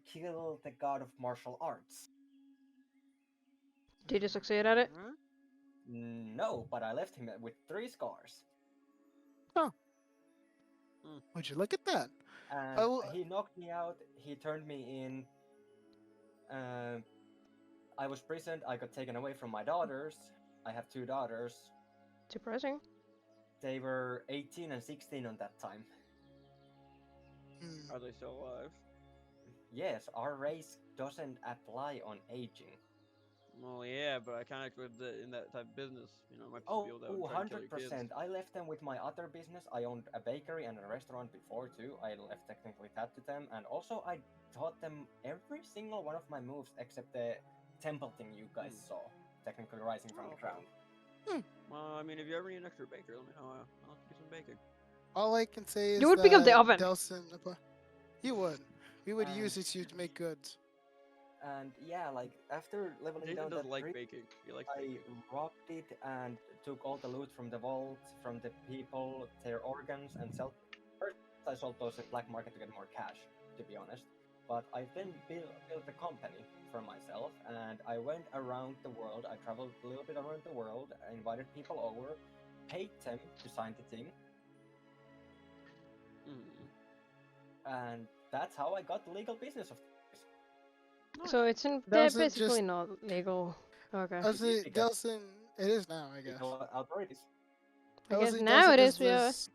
kill the god of martial arts. Did you succeed at it? No, but I left him with 3 scars. Oh. Would you look at that? And he knocked me out. He turned me in. I was prisoned. I got taken away from my daughters. I have 2 daughters. Surprising. They were 18 and 16 on that time. Are they still alive? Yes, our race doesn't apply on aging. Well, yeah, but I kind of in that type of business, you know, might be able to 100%. I left them with my other business. I owned a bakery and a restaurant before too. I left technically that to them, and also I taught them every single one of my moves except the temple thing you guys saw. technically rising from the ground. Well, I mean, if you ever need an extra baker, let me know. I'll get some bacon. All I can say is You would pick up the that oven. Delson, you would. We would And- use it to make goods. And yeah, like after leveling Jason down doesn't that like tree, baking. He likes I bacon. robbed it and took all the loot from the vault, from the people, their organs, and sold. First, I sold those at black market to get more cash, to be honest. But I then built a company for myself, and I went around the world. I traveled a little bit around the world, I invited people over, paid them to sign the thing, and that's how I got the legal business of this. So it's in Delson basically just- not legal. Okay. I say, because- Delson, it is now, I guess. Legal authorities. I I guess was like, now Delson it is, just yeah. looks-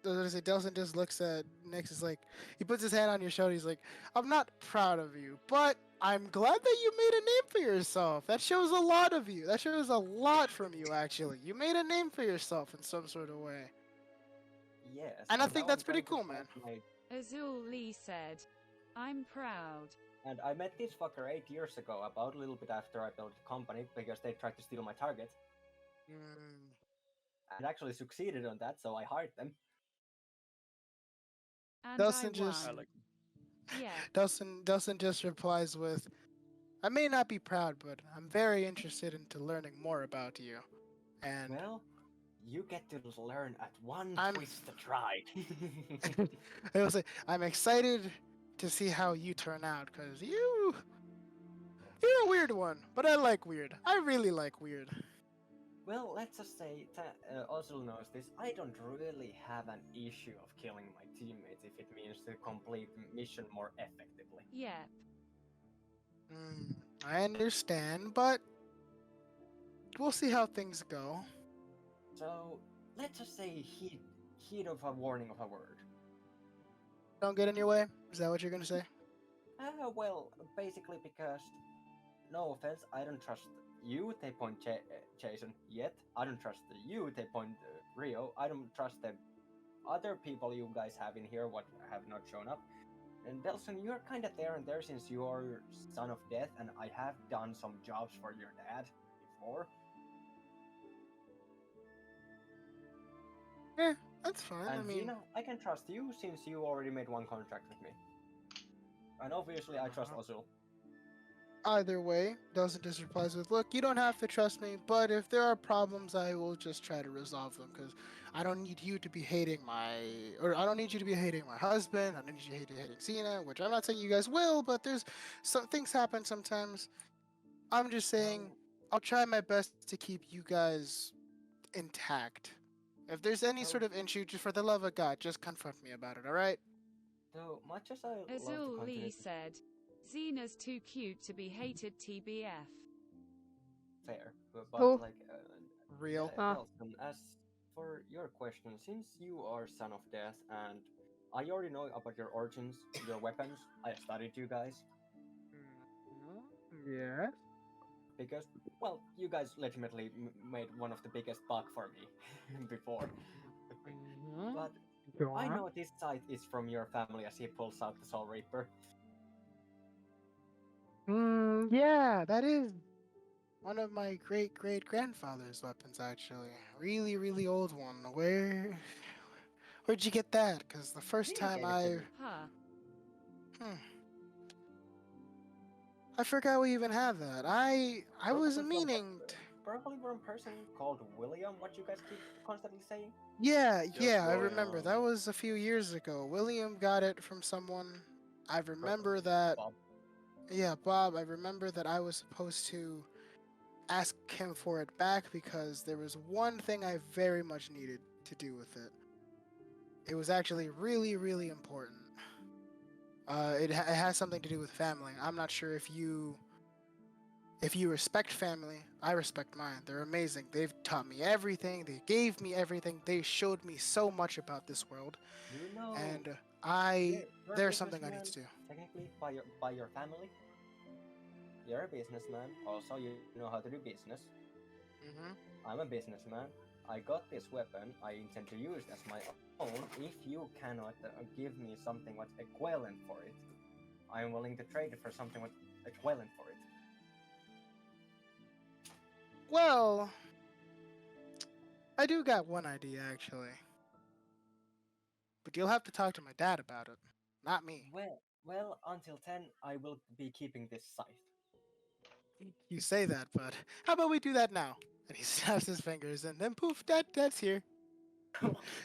I was gonna say, Delson just looks at Nix, is like, he puts his hand on your shoulder, he's like, I'm not proud of you, but I'm glad that you made a name for yourself. That shows a lot of you. That shows a lot from you, actually. You made a name for yourself in some sort of way. Yes. And I now think I'm that's pretty trying cool, to man. start my- Ozul Lee said, I'm proud. And I met this fucker 8 years ago, about a little bit after I built the company, because they tried to steal my target. And actually succeeded on that, so I hired them. And Delson I just- won. Yeah. Delson just replies with, I may not be proud, but I'm very interested into learning more about you. And Well, you get to learn at one I'm- twist to try. I was like, I'm excited to see how you turn out, because you're a weird one, but I like weird. I really like weird. Well, let's just say, Ozul knows this, I don't really have an issue of killing my teammates if it means to complete mission more effectively. Yeah. I understand, but we'll see how things go. So, let's just say heed of a warning of a word. Don't get in your way? Is that what you're gonna say? Well, basically because, no offense, I don't trust you, they point Jason, yet. I don't trust you, they point Rio. I don't trust the other people you guys have in here, what have not shown up. And Delson, you're kinda there and there since you're son of death, and I have done some jobs for your dad before. Yeah, that's fine. And I mean, Xena, I can trust you since you already made one contract with me. And obviously I trust Ozul. either way, Delson just replies with, look, you don't have to trust me, but if there are problems, I will just try to resolve them, because I don't need you to be hating my husband, I don't need you to be hating Xena, which I'm not saying you guys will, but there's some things happen sometimes. I'm just saying, I'll try my best to keep you guys intact. If there's any sort of issue, just for the love of God, just confront me about it, alright? So much as I love to Ozul continue Lee said, Xena's too cute to be hated TBF. fair, but Who? like Real. Delson, as for your question, since you are son of death and I already know about your origins, your weapons, I studied you guys. Yeah. Because, well, you guys legitimately made one of the biggest buck for me before. But Go I on. know this site is from your family as he pulls out the Soul Reaper. Yeah, that is one of my great-great-grandfather's weapons, actually. Really, really old one. Where'd you get that? Because the first He time gave it to me. Huh. I forgot we even have that. I was Probably from meaning... that- Probably from a person called William, what you guys keep constantly saying? Yeah, Yes, I remember. William. That was a few years ago. William got it from someone. I remember that... Bob. Yeah, Bob, I remember that I was supposed to ask him for it back because there was one thing I very much needed to do with it. It was actually really, really important. It has something to do with family. I'm not sure if you respect family. I respect mine. They're amazing. They've taught me everything. They gave me everything. They showed me so much about this world. You know, And you're a there's something I need to businessman, do. Technically, by your family. You're a businessman. Also, you know how to do business. I'm a businessman. I got this weapon. I intend to use it as my own. If you cannot give me something what's equivalent for it, I am willing to trade it for something what's equivalent for it. Well, I do got one idea actually, but you'll have to talk to my dad about it, not me. Well, until then, I will be keeping this scythe. You say that, but how about we do that now? And he snaps his fingers, and then poof, Dad's here.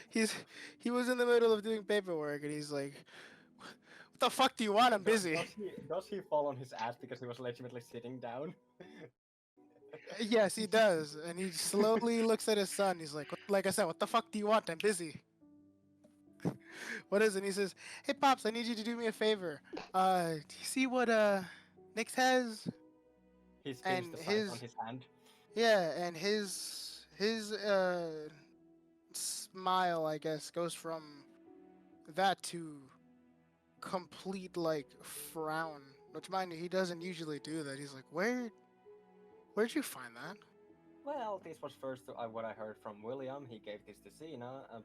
He was in the middle of doing paperwork, and he's like, "What the fuck do you want? I'm busy." Does he fall on his ass because he was legitimately sitting down? Yes, he does, and he slowly looks at his son. He's like I said, what the fuck do you want? I'm busy. What is it? And he says, "Hey, Pops, I need you to do me a favor. Do you see what Nix has?" He spins the scythe on his hand. Yeah, and his smile, I guess, goes from that to complete like frown. Which, mind you, he doesn't usually do that. He's like, where'd you find that? Well, this was first what I heard from William. He gave this to Xena, and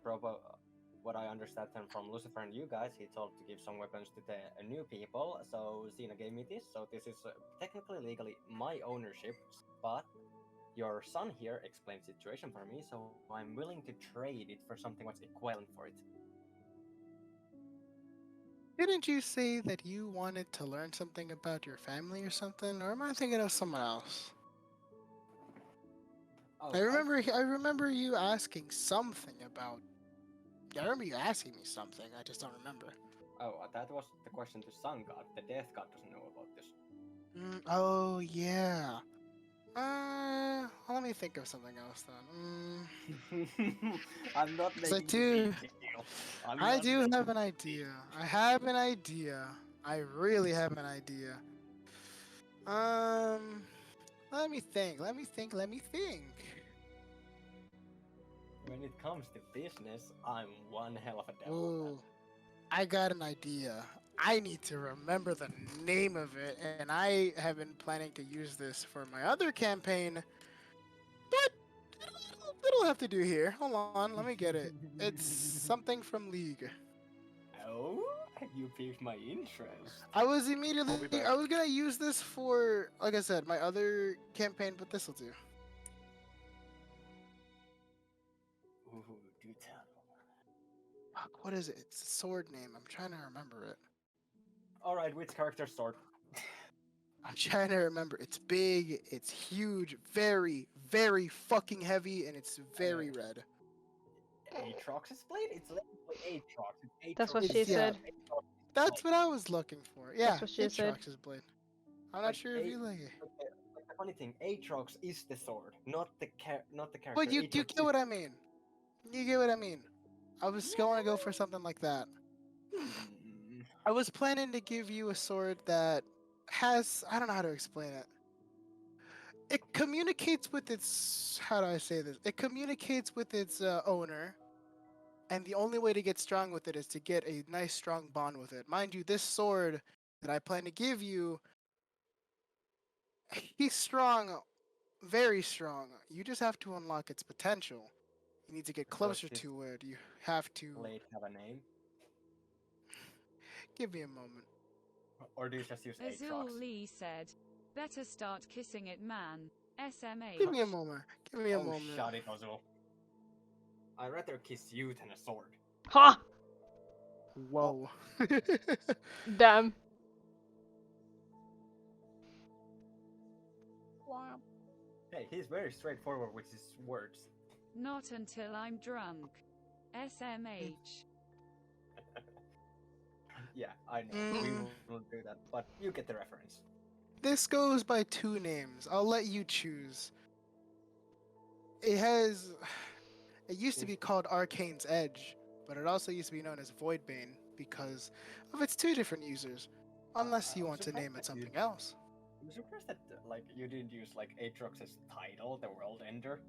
what I understand from Lucifer and you guys, he told to give some weapons to the new people. So Xena gave me this. So this is technically legally my ownership, but your son here explained the situation for me, so I'm willing to trade it for something what's equivalent for it. Didn't you say that you wanted to learn something about your family or something? Or am I thinking of someone else? Oh, I remember you asking something about. I remember you asking me something. I just don't remember. Oh, that was the question to Sun God. The Death God doesn't know about this. Oh yeah. Let me think of something else then. I'm not making I do. I do have an idea. idea. I have an idea. I really have an idea. Let me think. When it comes to business, I'm one hell of a devil. Ooh, I got an idea. I need to remember the name of it, and I have been planning to use this for my other campaign, but it'll have to do here. Hold on, let me get it. It's something from League. Oh, you piqued my interest. I was gonna use this for, like I said, my other campaign, but this'll do. Ooh, do tell. Fuck, what is it? It's a sword name. I'm trying to remember it. Alright, which character sword? I'm trying to remember. It's big, it's huge, very, very fucking heavy, and it's very red. Aatrox's blade? It's Aatrox. That's what she said. That's what I was looking for. Yeah, that's what she said. Aatrox's blade. I'm not sure if you like it. The funny thing, Aatrox is the sword, not the character. But you get what I mean. You get what I mean. I was going to go for something like that. I was planning to give you a sword that has, I don't know how to explain it. It communicates with its, how do I say this? It communicates with its owner, and the only way to get strong with it is to get a nice strong bond with it. Mind you, this sword that I plan to give you, he's strong, very strong. You just have to unlock its potential. You need to get closer to it. You have to. Blade have a name? Give me a moment. Or do you just use Aatrox? Ozul Lee said, "Better start kissing it, man." SMH. Give me a moment. Give me a moment. Shut it, Ozul. I'd rather kiss you than a sword. Ha! Whoa. Damn. Wow. Hey, he's very straightforward with his words. Not until I'm drunk. SMH. Yeah, I know. We will do that, but you get the reference. This goes by two names. I'll let you choose. It used to be called Arcane's Edge, but it also used to be known as Voidbane because of its two different users. Unless you want to name it something else. I'm surprised that you didn't use Aatrox's title, the World Ender.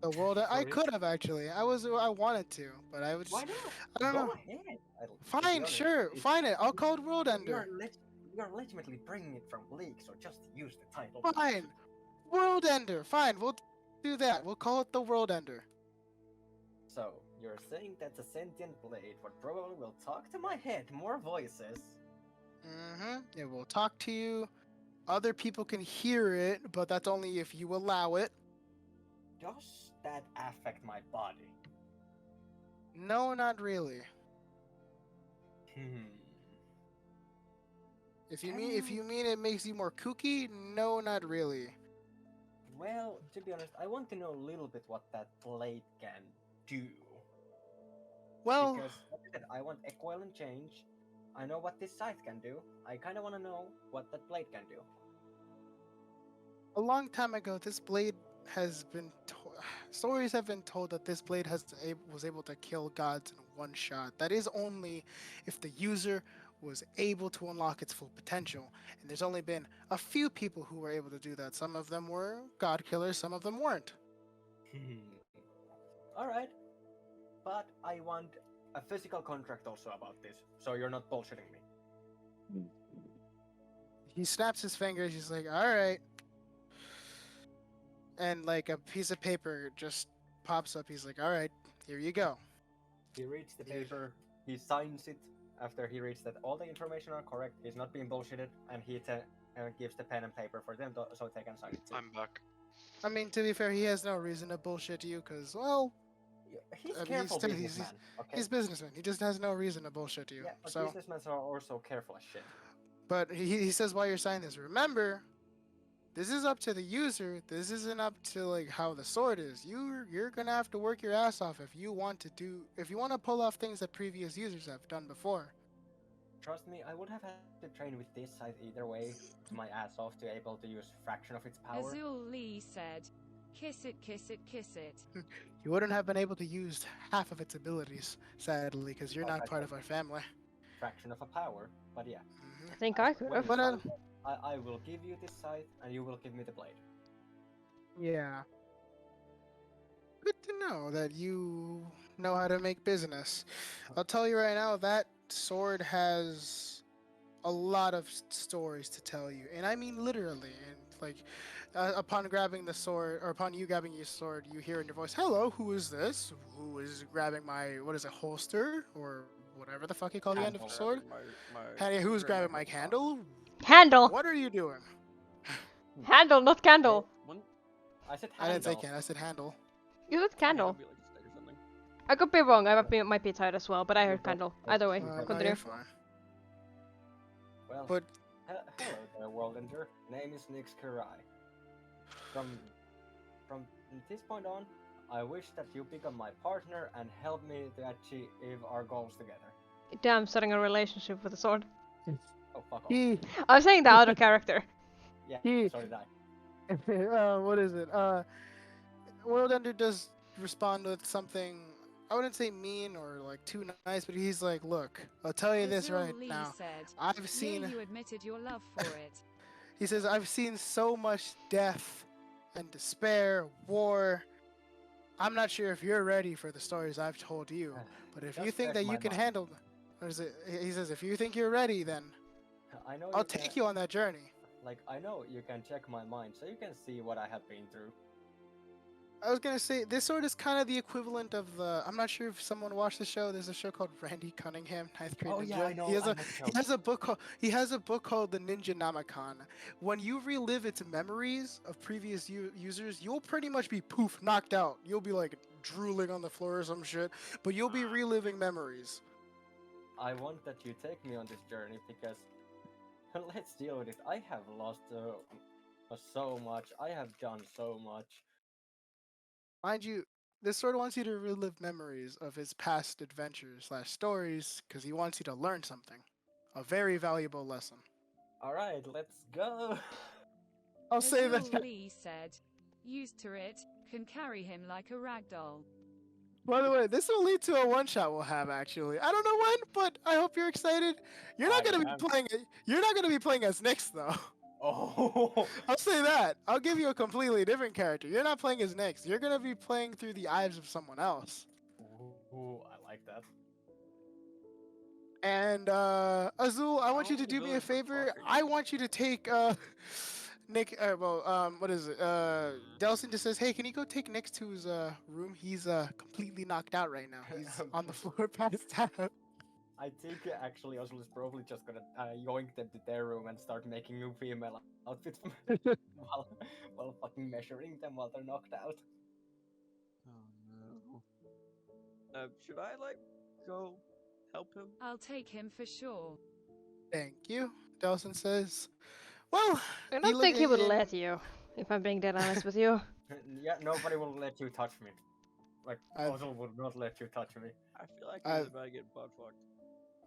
The World I could have actually. I wanted to, but I was. Why not? I don't know. Go ahead. Fine, sure, fine it. I'll call it World Ender. You're legitimately bringing it from League, so just use the title. Fine, World Ender. Fine, we'll do that. We'll call it the World Ender. So you're saying that's a sentient blade, what probably will talk to my head, more voices. It will talk to you. Other people can hear it, but that's only if you allow it. does that affect my body? No, not really. Hmm. If you mean it makes you more kooky, no, not really. Well, to be honest, I want to know a little bit what that blade can do. Well, because like I said, I want equivalent change. I know what this scythe can do. I kind of want to know what that blade can do. a long time ago, this blade has been stories have been told that this blade was able to kill gods in one shot. That is only if the user was able to unlock its full potential. And there's only been a few people who were able to do that. Some of them were god killers, some of them weren't. All right, but I want a physical contract also about this, so you're not bullshitting me. He snaps his fingers. He's like, "All right." And like a piece of paper just pops up. He's like, "All right, here you go." He reads the paper, he signs it after he reads that all the information are correct, he's not being bullshitted, and he gives the pen and paper for them so they can sign it too. I'm back. I mean, to be fair, he has no reason to bullshit you because, well, he's careful businessman. Okay? He's businessman. He just has no reason to bullshit you. Yeah, but so businessmen are also careful as shit. But he says while you're signing this, remember, this is up to the user. This isn't up to like how the sword is. You're gonna have to work your ass off if you want to pull off things that previous users have done before. Trust me, I would have had to train with this scythe either way, my ass off, to able to use fraction of its power. Ozul Lee said, "Kiss it, kiss it, kiss it." You wouldn't have been able to use half of its abilities, sadly, because you're not part of our family. Fraction of a power, but yeah. I think I could have. But I will give you this scythe, and you will give me the blade. Yeah. Good to know that you know how to make business. I'll tell you right now, that sword has a lot of stories to tell you, and I mean literally. And like, upon grabbing the sword, or upon you grabbing your sword, you hear in your voice, "Hello, who is this? Who is grabbing my holster or whatever the fuck you call the end of the sword? Hey, who's grabbing my candle? Handle. What are you doing?" Handle, not candle. I said I handle. didn't say candle. I said handle. You said candle. I could be wrong. I might be tired as well, but I heard candle. Either way, No, continue. you're fine. Well, But hello there, World Ender. Name is Nix Kurai. From this point on, I wish that you become my partner and help me to achieve our goals together. Damn, starting a relationship with a sword. Oh, fuck off. I'm saying the out of character. Yeah, so did I. What is it? World Ender does respond with something, I wouldn't say mean or like too nice, but he's like, "Look, I'll tell you this Ozul right Lee now. said, I've seen." "Yeah, you admitted your love for it." He says, "I've seen so much death and despair, war. I'm not sure if you're ready for the stories I've told you, but if you Just think fresh that you my can mind. handle them," or is it? He says, "If you think you're ready, then I know I'll take you on that journey." Like, I know you can check my mind, so you can see what I have been through. I was gonna say this sword is kind of the equivalent of the. I'm not sure if someone watched the show. There's a show called Randy Cunningham, Ninth Grade Oh, Ninja. yeah, I know. He has I a know the show. he has a book called The Ninja Namicon. When you relive its memories of previous users, you'll pretty much be poof knocked out. You'll be like drooling on the floor or some shit, but you'll be reliving memories. I want that you take me on this journey because let's deal with it. I have lost so much. I have done so much. Mind you, this sword wants you to relive memories of his past adventures / stories because he wants you to learn something, a very valuable lesson. All right, let's go. I'll say that. Ozul Lee said, "Used to it, can carry him like a rag doll." By the way, this will lead to a one-shot we'll have actually. I don't know when, but I hope you're excited. You're not gonna be playing. You're not gonna be playing as Nyx though. Oh. I'll say that. I'll give you a completely different character. You're not playing as Nyx. You're gonna be playing through the eyes of someone else. Ooh, I like that. And Azul, I want you to do me a favor. I want you to take Nick. What is it? Delson just says, "Hey, can you go take Nick to his room? He's completely knocked out right now. He's on the floor, passed out." I think actually Ozul is probably just gonna yoink them to their room and start making new female outfits while fucking measuring them while they're knocked out. Oh no. Should I like go help him? I'll take him for sure. Thank you. Delson says, well, I don't think he would let you, if I'm being dead honest with you. Yeah, nobody will let you touch me. Like, Ozul would not let you touch me. I feel like he's about to get butt fucked.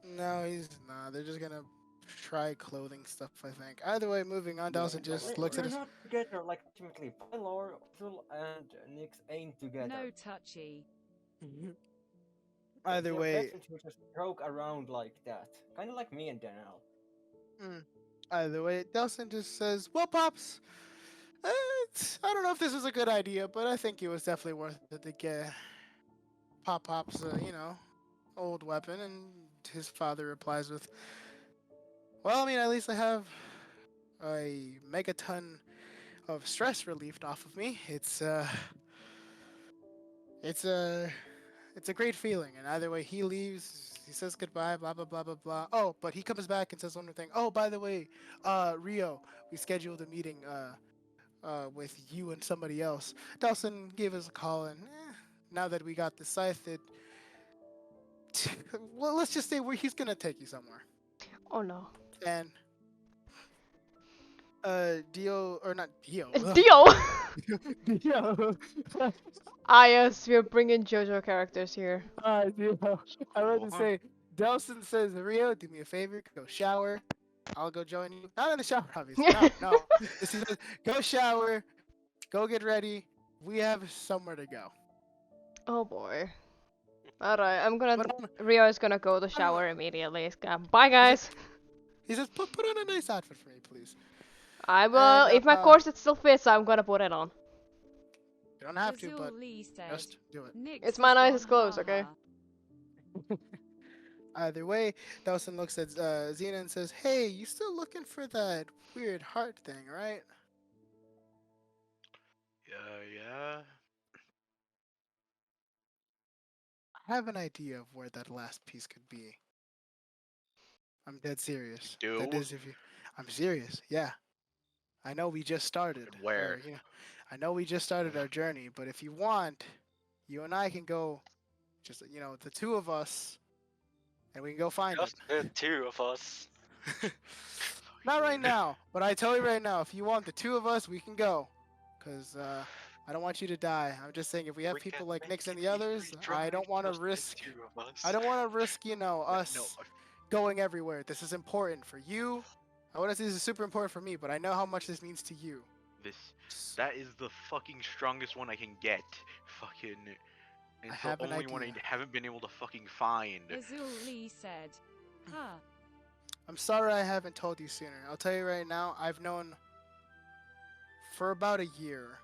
No, he's not. They're just gonna try clothing stuff, I think. Either way, moving on, Delson just looks at We're us. not together, like, ultimately. By lore, Ozul and Nyx ain't together. No touchy. Either They're way. peasants who just joke around like that. Kind of like me and Danielle. Either way, Delson just says, well, Pops, I don't know if this was a good idea, but I think it was definitely worth it to get Pop's, old weapon. And his father replies with, well, I mean, at least I have a megaton of stress relieved off of me. It's a great feeling. And either way, he leaves. He says goodbye, blah, blah, blah, blah, blah. Oh, but he comes back and says one more thing. Oh, by the way, Rio, we scheduled a meeting with you and somebody else. Delson gave us a call, and now that we got the scythe, well, let's just say he's going to take you somewhere. Oh, no. And Dio, or not Dio. Dio! Dio. Yes, we're bringing JoJo characters here. Dio. I was to say, Delson says, Rio, do me a favor, go shower. I'll go join you. Not in the shower, obviously. No. This is go shower, go get ready. We have somewhere to go. Oh boy. Alright, Rio is gonna go to shower immediately. He's gonna, bye guys! He says, put on a nice outfit for me, please. I will, if my corset still fits, I'm gonna put it on. You don't have to, Ozul but Lee said, just do it. It's my nicest clothes, okay? Either way, Delson looks at Xena and says, hey, you still looking for that weird heart thing, right? Yeah. I have an idea of where that last piece could be. I'm dead serious. Do? That is, I'm serious, yeah. I know we just started. Where? I know we just started our journey, but if you want, you and I can go, just, the two of us, and we can go find Just it. the two of us. Not right now, but I tell you right now, if you want the two of us, we can go. Because I don't want you to die. I'm just saying, if we have people like Nyx and the others, I don't want to risk. I don't want to risk, us going everywhere. This is important for you. I want to say this is super important for me, but I know how much this means to you. That is the fucking strongest one I can get. Fucking. And it's the only one I haven't been able to fucking find. Ozul Lee said, huh. I'm sorry I haven't told you sooner. I'll tell you right now, I've known for about a year.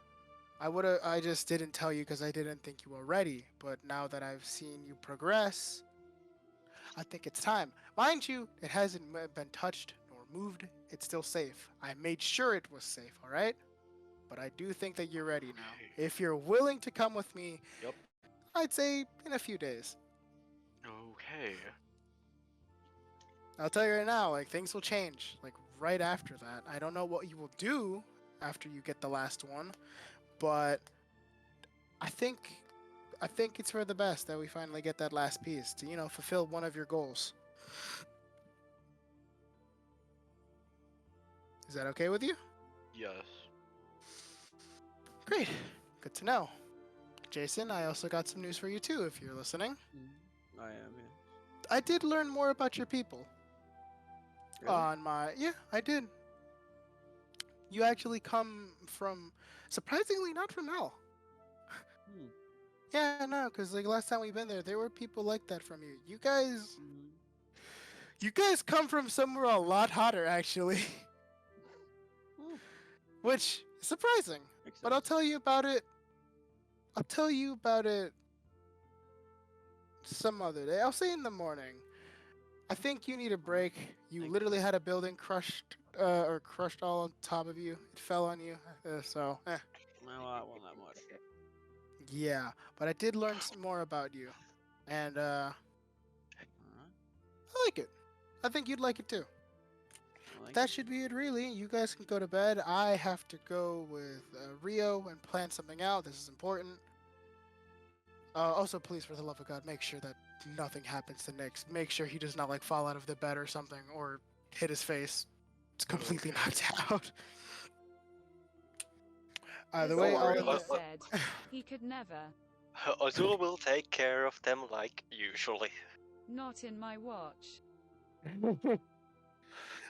I just didn't tell you because I didn't think you were ready. But now that I've seen you progress, I think it's time. Mind you, it hasn't been touched nor moved. It's still safe. I made sure it was safe, alright? But I do think that you're ready now. If you're willing to come with me, I'd say in a few days. Okay. I'll tell you right now, things will change, right after that. I don't know what you will do after you get the last one, but I think it's for the best that we finally get that last piece to, fulfill one of your goals. Is that okay with you? Yes. Great. Good to know. Jason, I also got some news for you too, if you're listening. I am, yeah. I did learn more about your people. Really? Yeah, I did. You actually come from, surprisingly, not from hell. Yeah, no, because last time we've been there were people like that from you. You guys come from somewhere a lot hotter, actually. Which is surprising. But I'll tell you about it. Some other day. I'll say in the morning. I think you need a break. You literally had a building crushed all on top of you. It fell on you. Well, that wasn't that much. Yeah, but I did learn some more about you. And I like it. I think you'd like it too. That should be it, really. You guys can go to bed. I have to go with Rio and plan something out. This is important. Also, please, for the love of God, make sure that nothing happens to Nyx. Make sure he does not like fall out of the bed or something, or hit his face. It's completely knocked out. Either way, worry, Ozul Lee said he could never. Ozul will take care of them like usually. Not in my watch.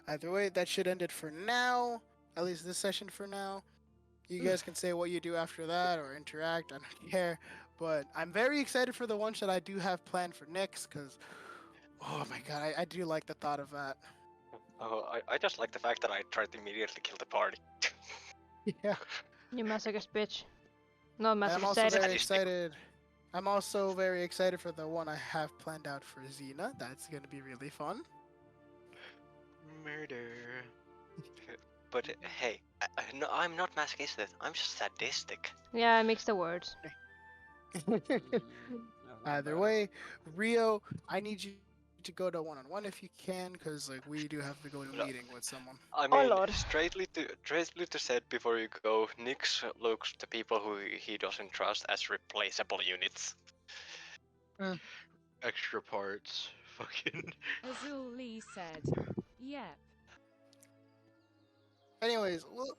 Either way, that should end it for now. At least this session for now. You guys can say what you do after that or interact. I don't care. But I'm very excited for the ones that I do have planned for next because, oh my god, I do like the thought of that. Oh, I just like the fact that I tried to immediately kill the party. Yeah. You masochist bitch. No, And I'm masochist also sadist. very excited. I'm also very excited for the one I have planned out for Xena. That's gonna be really fun. Murder. But hey, no, I'm not masochistic. I'm just sadistic. Yeah, I mixed the words. Either way, Rio, I need you to go to one-on-one if you can, because like we do have to go to a meeting with someone. I mean, straightly to said before you go, Nyx looks to people who he doesn't trust as replaceable units. Extra parts. Fucking. Ozul Lee said, yep. Anyways, well,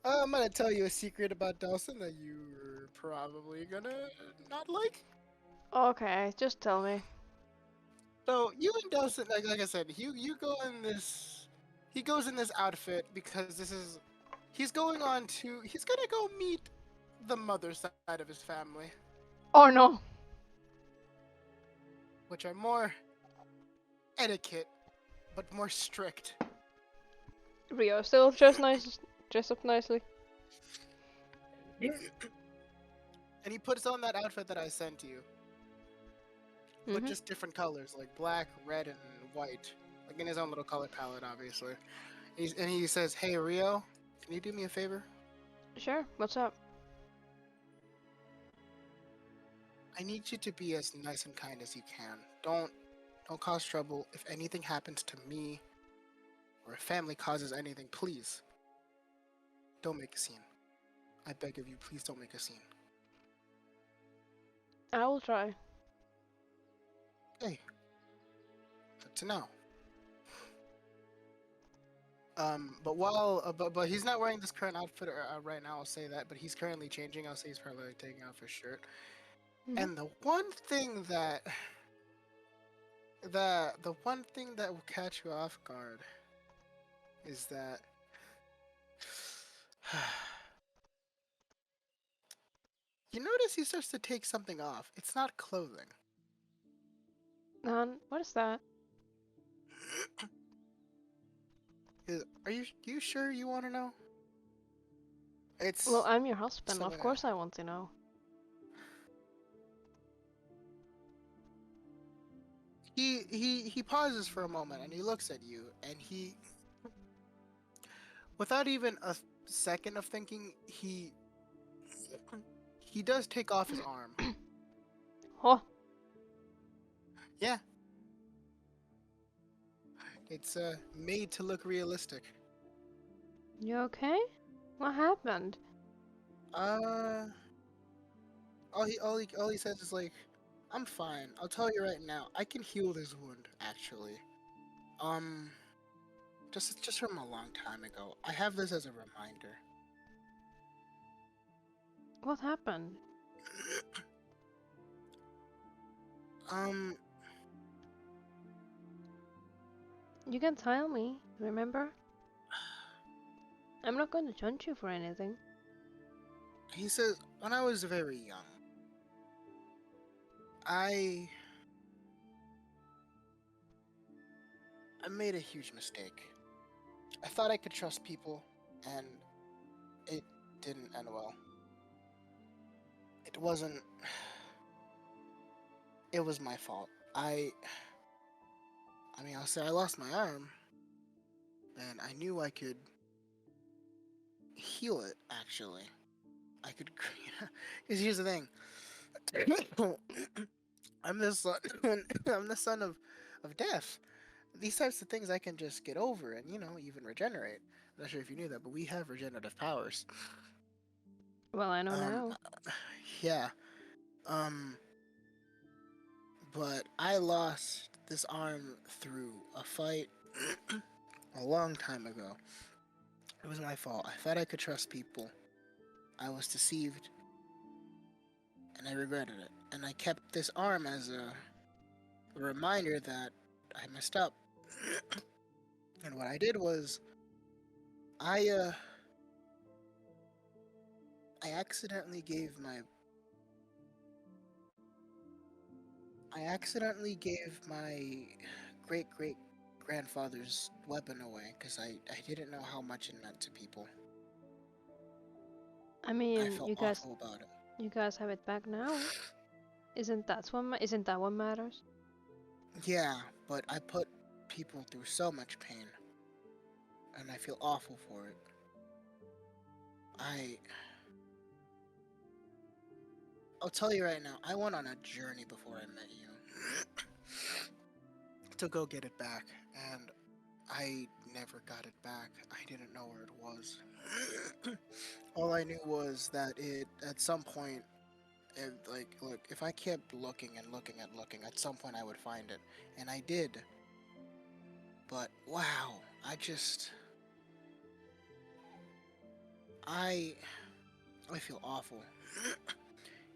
I'm gonna tell you a secret about Delson that you're probably gonna not like. Okay, just tell me. So you and Delson, like I said, you go in this. He goes in this outfit because he's gonna go meet the mother side of his family, Oh no. which are more etiquette, but more strict. Rio still dress up nicely. And he puts on that outfit that I sent you. But just different colors, like black, red, and white. Like in his own little color palette, obviously. And he says, "Hey Rio, can you do me a favor? Sure, what's up? I need you to be as nice and kind as you can. Don't cause trouble. If anything happens to me, or if family causes anything, please don't make a scene. I beg of you, please don't make a scene." I will try. Hey, good to know. But he's not wearing this current outfit right now. I'll say that. But he's currently changing. I'll say he's probably like, taking off his shirt. And the one thing that will catch you off guard is that you notice he starts to take something off. It's not clothing. What is that? Are you sure you want to know? It's Well, I'm your husband. Of something course I want to know. He pauses for a moment and he looks at you and he, without even a second of thinking, he does take off his arm. Huh? Yeah. It's made to look realistic. You okay? What happened? All he says is like, "I'm fine. I'll tell you right now. I can heal this wound, actually. Just from a long time ago. I have this as a reminder." What happened? You can tell me, remember? I'm not going to judge you for anything. He says, when I was very young, I made a huge mistake. I thought I could trust people, and it didn't end well. It wasn't... It was my fault. I'll say I lost my arm, and I knew I could heal it, actually. I could... Because here's the thing. I'm the son of death. These types of things I can just get over and, even regenerate. I'm not sure if you knew that, but we have regenerative powers. Well, I know now. Yeah. But I lost this arm through a fight a long time ago. It was my fault. I thought I could trust people. I was deceived, and I regretted it. And I kept this arm as a reminder that I messed up. And what I did was, I accidentally gave my great grandfather's weapon away because I didn't know how much it meant to people. I mean, I felt awful about it. You guys have it back now. Isn't that what matters? Yeah, but I put people through so much pain, and I feel awful for it. I'll tell you right now, I went on a journey before I met you to go get it back, and I never got it back. I didn't know where it was. All I knew was that at some point, look, if I kept looking and looking and looking, at some point I would find it, and I did. But wow, I feel awful.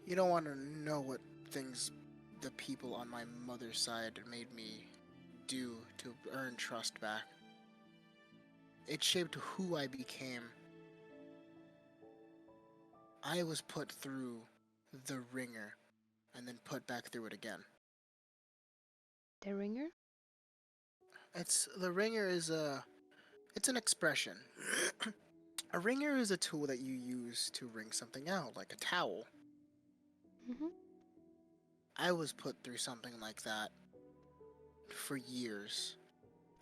You don't want to know what things the people on my mother's side made me do to earn trust back. It shaped who I became. I was put through the ringer and then put back through it again. The ringer? The ringer is it's an expression. A ringer is a tool that you use to wring something out, like a towel. Mm-hmm. I was put through something like that for years.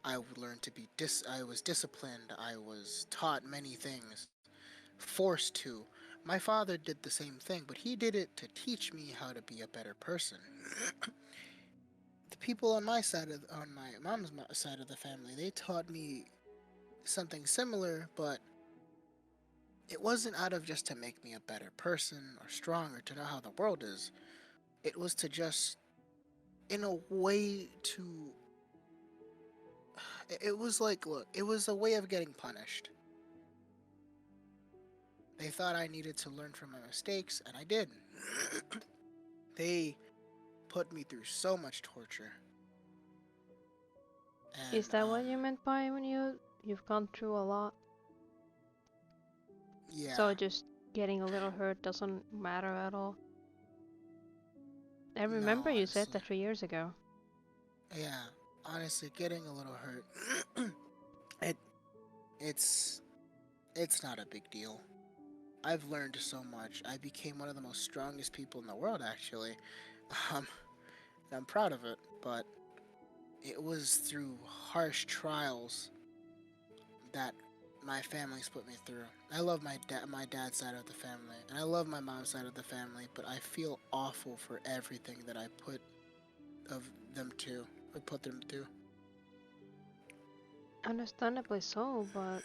I learned to be I was disciplined. I was taught many things. Forced to. My father did the same thing, but he did it to teach me how to be a better person. The people on my mom's side of the family, they taught me something similar, but it wasn't out of just to make me a better person or stronger, to know how the world is. It was to just, in a way, to... It was like, look, it was a way of getting punished. They thought I needed to learn from my mistakes, and I did. They put me through so much torture. And, is that what you meant by when you've gone through a lot? Yeah. So just getting a little hurt doesn't matter at all? I remember you said that 3 years ago. Yeah, honestly, getting a little hurt, it's not a big deal. I've learned so much. I became one of the most strongest people in the world, actually. I'm proud of it, but it was through harsh trials that my family's put me through. I love my dad's side of the family, and I love my mom's side of the family, but I feel awful for everything that I put them through. Understandably so, but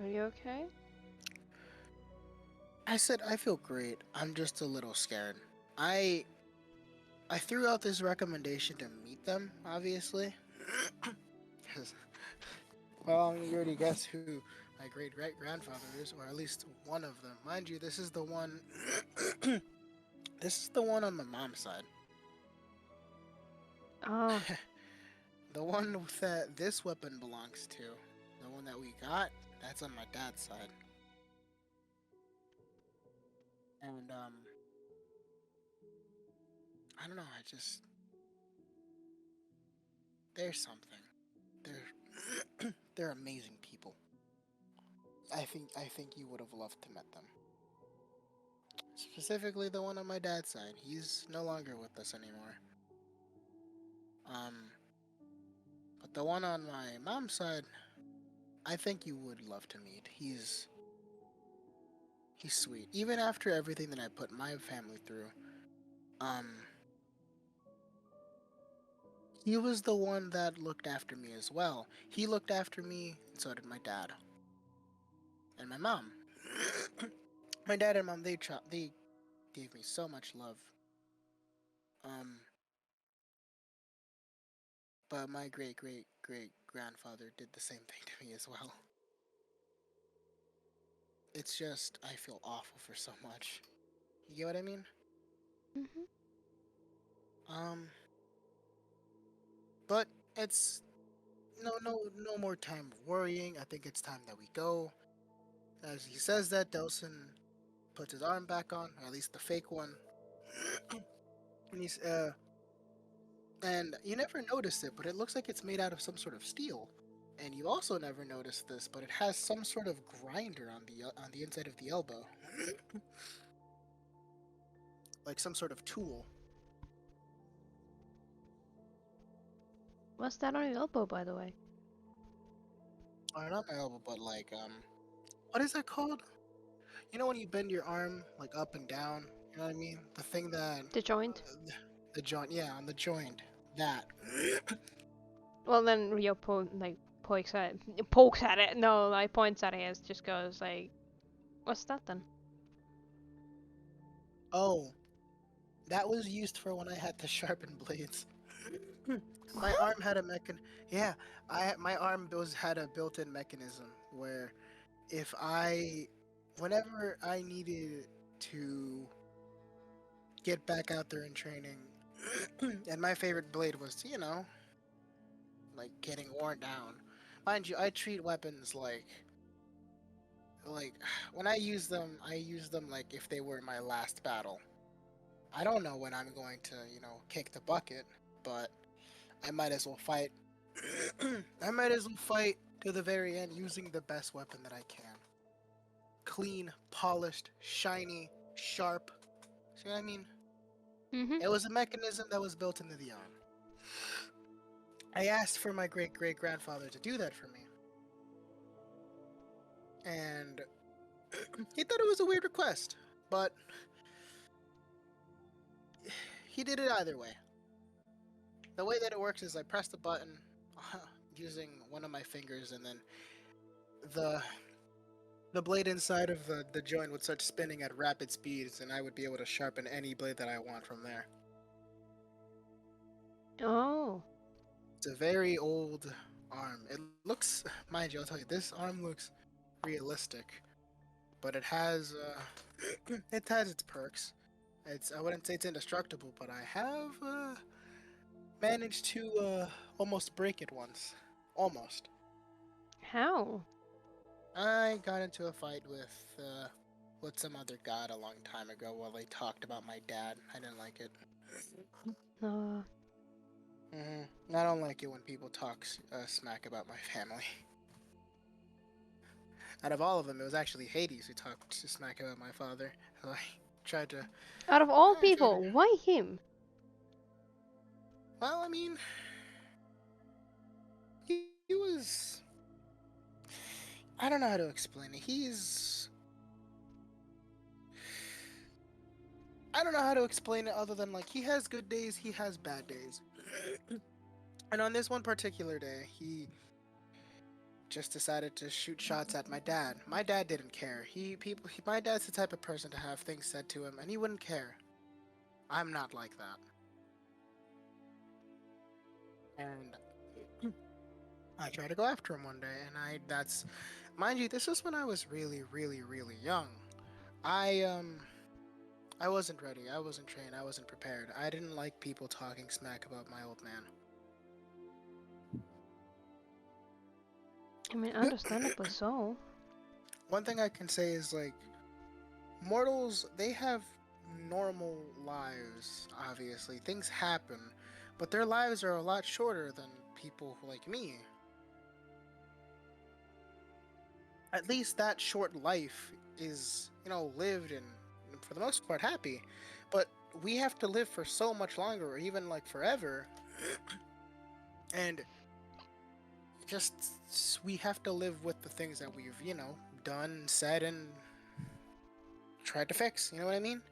are you okay? I said I feel great. I'm just a little scared. I threw out this recommendation to meet them, obviously. Well, you already guessed who my great-great-grandfather is, or at least one of them. Mind you, this is the one... this is the one on my mom's side. Oh. The one that this weapon belongs to, the one that we got, that's on my dad's side. And, I don't know, there's something. They're amazing people. I think you would have loved to met them. Specifically the one on my dad's side. He's no longer with us anymore. But the one on my mom's side, I think you would love to meet. He's sweet. Even after everything that I put my family through, he was the one that looked after me as well. He looked after me, and so did my dad. And my mom. My dad and mom, they gave me so much love. But my great grandfather did the same thing to me as well. It's just, I feel awful for so much. You get what I mean? Mhm. But it's no more time of worrying. I think it's time that we go. As he says that, Delson puts his arm back on, or at least the fake one. And and you never noticed it, but it looks like it's made out of some sort of steel. And you also never noticed this, but it has some sort of grinder on the inside of the elbow, like some sort of tool. What's that on your elbow, by the way? Or not my elbow, but like what is that called? You know when you bend your arm like up and down? You know what I mean? The thing that The joint. the joint, yeah, on the joint. That. Well, then Rio pokes at it. No, like points at it. Just goes like, "What's that then?" Oh, that was used for when I had to sharpen blades. My arm had a my arm had a built-in mechanism where whenever I needed to get back out there in training, and my favorite blade was, like getting worn down. Mind you, I treat weapons like when I use them like if they were my last battle. I don't know when I'm going to, kick the bucket, but I might as well fight. I might as well fight to the very end using the best weapon that I can. Clean, polished, shiny, sharp. See what I mean? Mm-hmm. It was a mechanism that was built into the arm. I asked for my great-great-grandfather to do that for me. And he thought it was a weird request, but he did it either way. The way that it works is I press the button using one of my fingers, and then the blade inside of the joint would start spinning at rapid speeds, and I would be able to sharpen any blade that I want from there. Oh. It's a very old arm. It looks, mind you, I'll tell you, this arm looks realistic, but it has it has its perks. I wouldn't say it's indestructible, but I have managed to almost break it once. Almost. How? I got into a fight with some other god a long time ago while they talked about my dad. I didn't like it. I don't like it when people talk smack about my family. Out of all of them, it was actually Hades who talked smack about my father. So I tried to... Out of all people, why him? Well, I mean... He was... I don't know how to explain it. I don't know how to explain it other than, like, he has good days, he has bad days. And on this one particular day, he just decided to shoot shots at my dad. My dad didn't care. My dad's the type of person to have things said to him, and he wouldn't care. I'm not like that. And I tried to go after him one day, and mind you, this was when I was really, really, really young. I wasn't ready. I wasn't trained. I wasn't prepared. I didn't like people talking smack about my old man. I mean, understandably so. One thing I can say is, like, mortals, they have normal lives, obviously. Things happen, but their lives are a lot shorter than people like me. At least that short life is, lived and, for the most part, happy. But we have to live for so much longer, or even, like, forever. And we have to live with the things that we've, done, said, and tried to fix. You know what I mean?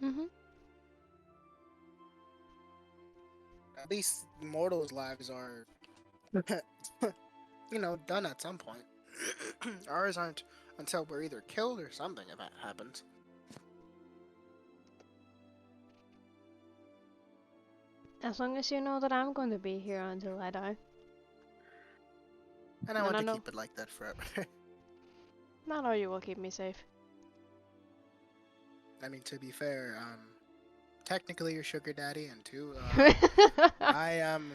Mm-hmm. At least mortals' lives are, done at some point. Ours aren't until we're either killed or something if that happens. As long as you know that I'm going to be here until I die. And I want to keep it like that forever. Not all you will keep me safe. I mean, to be fair, technically you're sugar daddy, and two, I am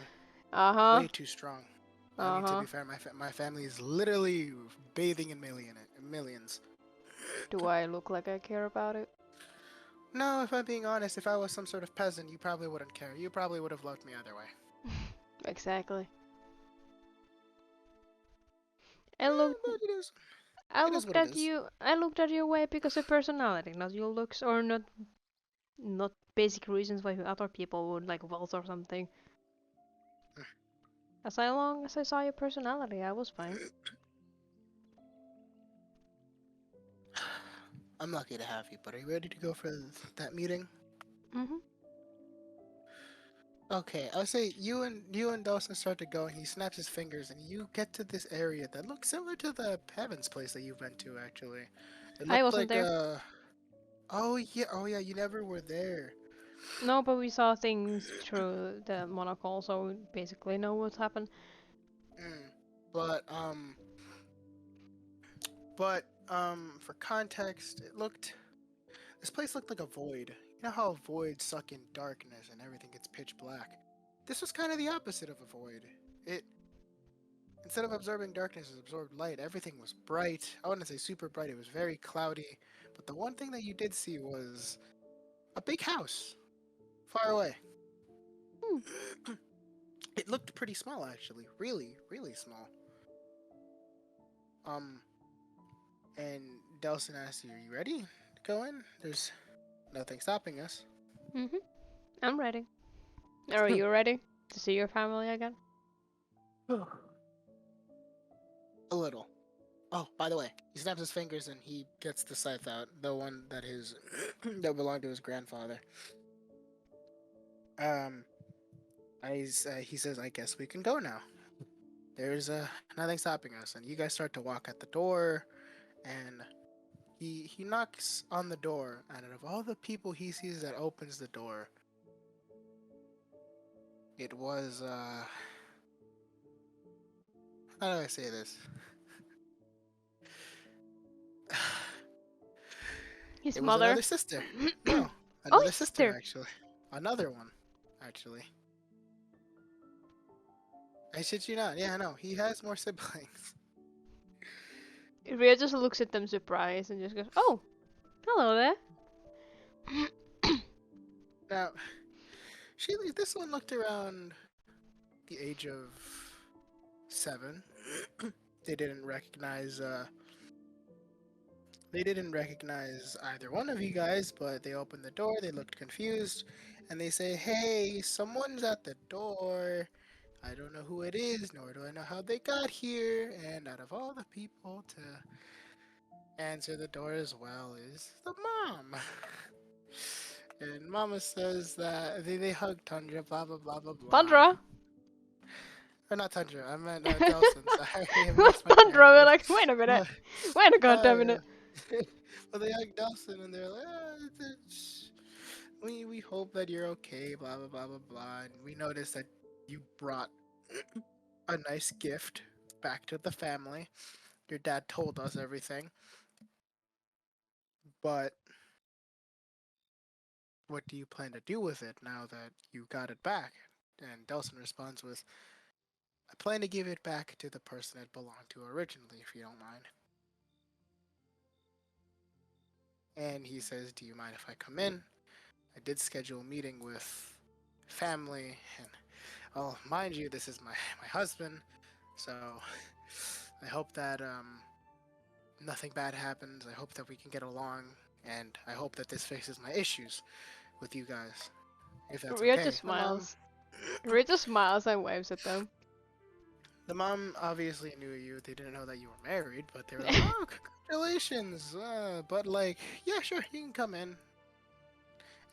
way too strong. I mean, to be fair, my family is literally bathing in millions. Do I look like I care about it? No, if I'm being honest, if I was some sort of peasant, you probably wouldn't care. You probably would have loved me either way. Exactly. I looked at you. I looked at your way because of personality, not your looks, or not basic reasons why other people would like wealth or something. As long as I saw your personality, I was fine. I'm lucky to have you, but are you ready to go for that meeting? Mm-hmm. Okay, I'll say you and Delson start to go, and he snaps his fingers, and you get to this area that looks similar to the Heavens place that you've been to, actually. I wasn't there. Oh yeah, you never were there. No, but we saw things through the monocle, so we basically know what's happened. But for context, this place looked like a void. You know how voids suck in darkness and everything gets pitch black? This was kind of the opposite of a void. Instead of absorbing darkness, it absorbed light. Everything was bright. I wouldn't say super bright, it was very cloudy. But the one thing that you did see was a big house, far away. It looked pretty small, actually. Really, really small. And Delson asked you, are you ready to go in? There's nothing stopping us. Mm-hmm. I'm ready. Are you ready to see your family again? A little. Oh, by the way, he snaps his fingers and he gets the scythe out, the one that that belonged to his grandfather. He says, I guess we can go now. There's nothing stopping us, and you guys start to walk at the door, and he knocks on the door, and out of all the people he sees that opens the door, it was how do I say this? His it mother. Was another sister. No, another sister actually. Another one, actually. I shit you not. Yeah, no, he has more siblings. Rio just looks at them surprised and just goes, "Oh, hello there." Now, this one looked around the age of 7. They didn't recognize either one of you guys, but they opened the door, they looked confused, and they say, "Hey, someone's at the door. I don't know who it is, nor do I know how they got here." And out of all the people to answer the door as well is the mom. And Mama says that they hug Tundra, blah blah blah blah blah. Tundra? Or not Tundra, I meant Delson. Sorry. Tundra, we're like, wait a minute. Wait a goddamn minute. Well, they hug Delson and they're like, we hope that you're okay, blah blah blah blah blah. And we noticed that you brought a nice gift back to the family. Your dad told us everything. But what do you plan to do with it now that you got it back? And Delson responds with, I plan to give it back to the person it belonged to originally, if you don't mind. And he says, do you mind if I come in? I did schedule a meeting with family, and, well, mind you, this is my husband, so I hope that nothing bad happens. I hope that we can get along, and I hope that this fixes my issues with you guys, if that's Rio okay. just smiles. Rio just smiles and waves at them. The mom obviously knew you. They didn't know that you were married, but they were like, oh, congratulations. But like, yeah, sure, you can come in,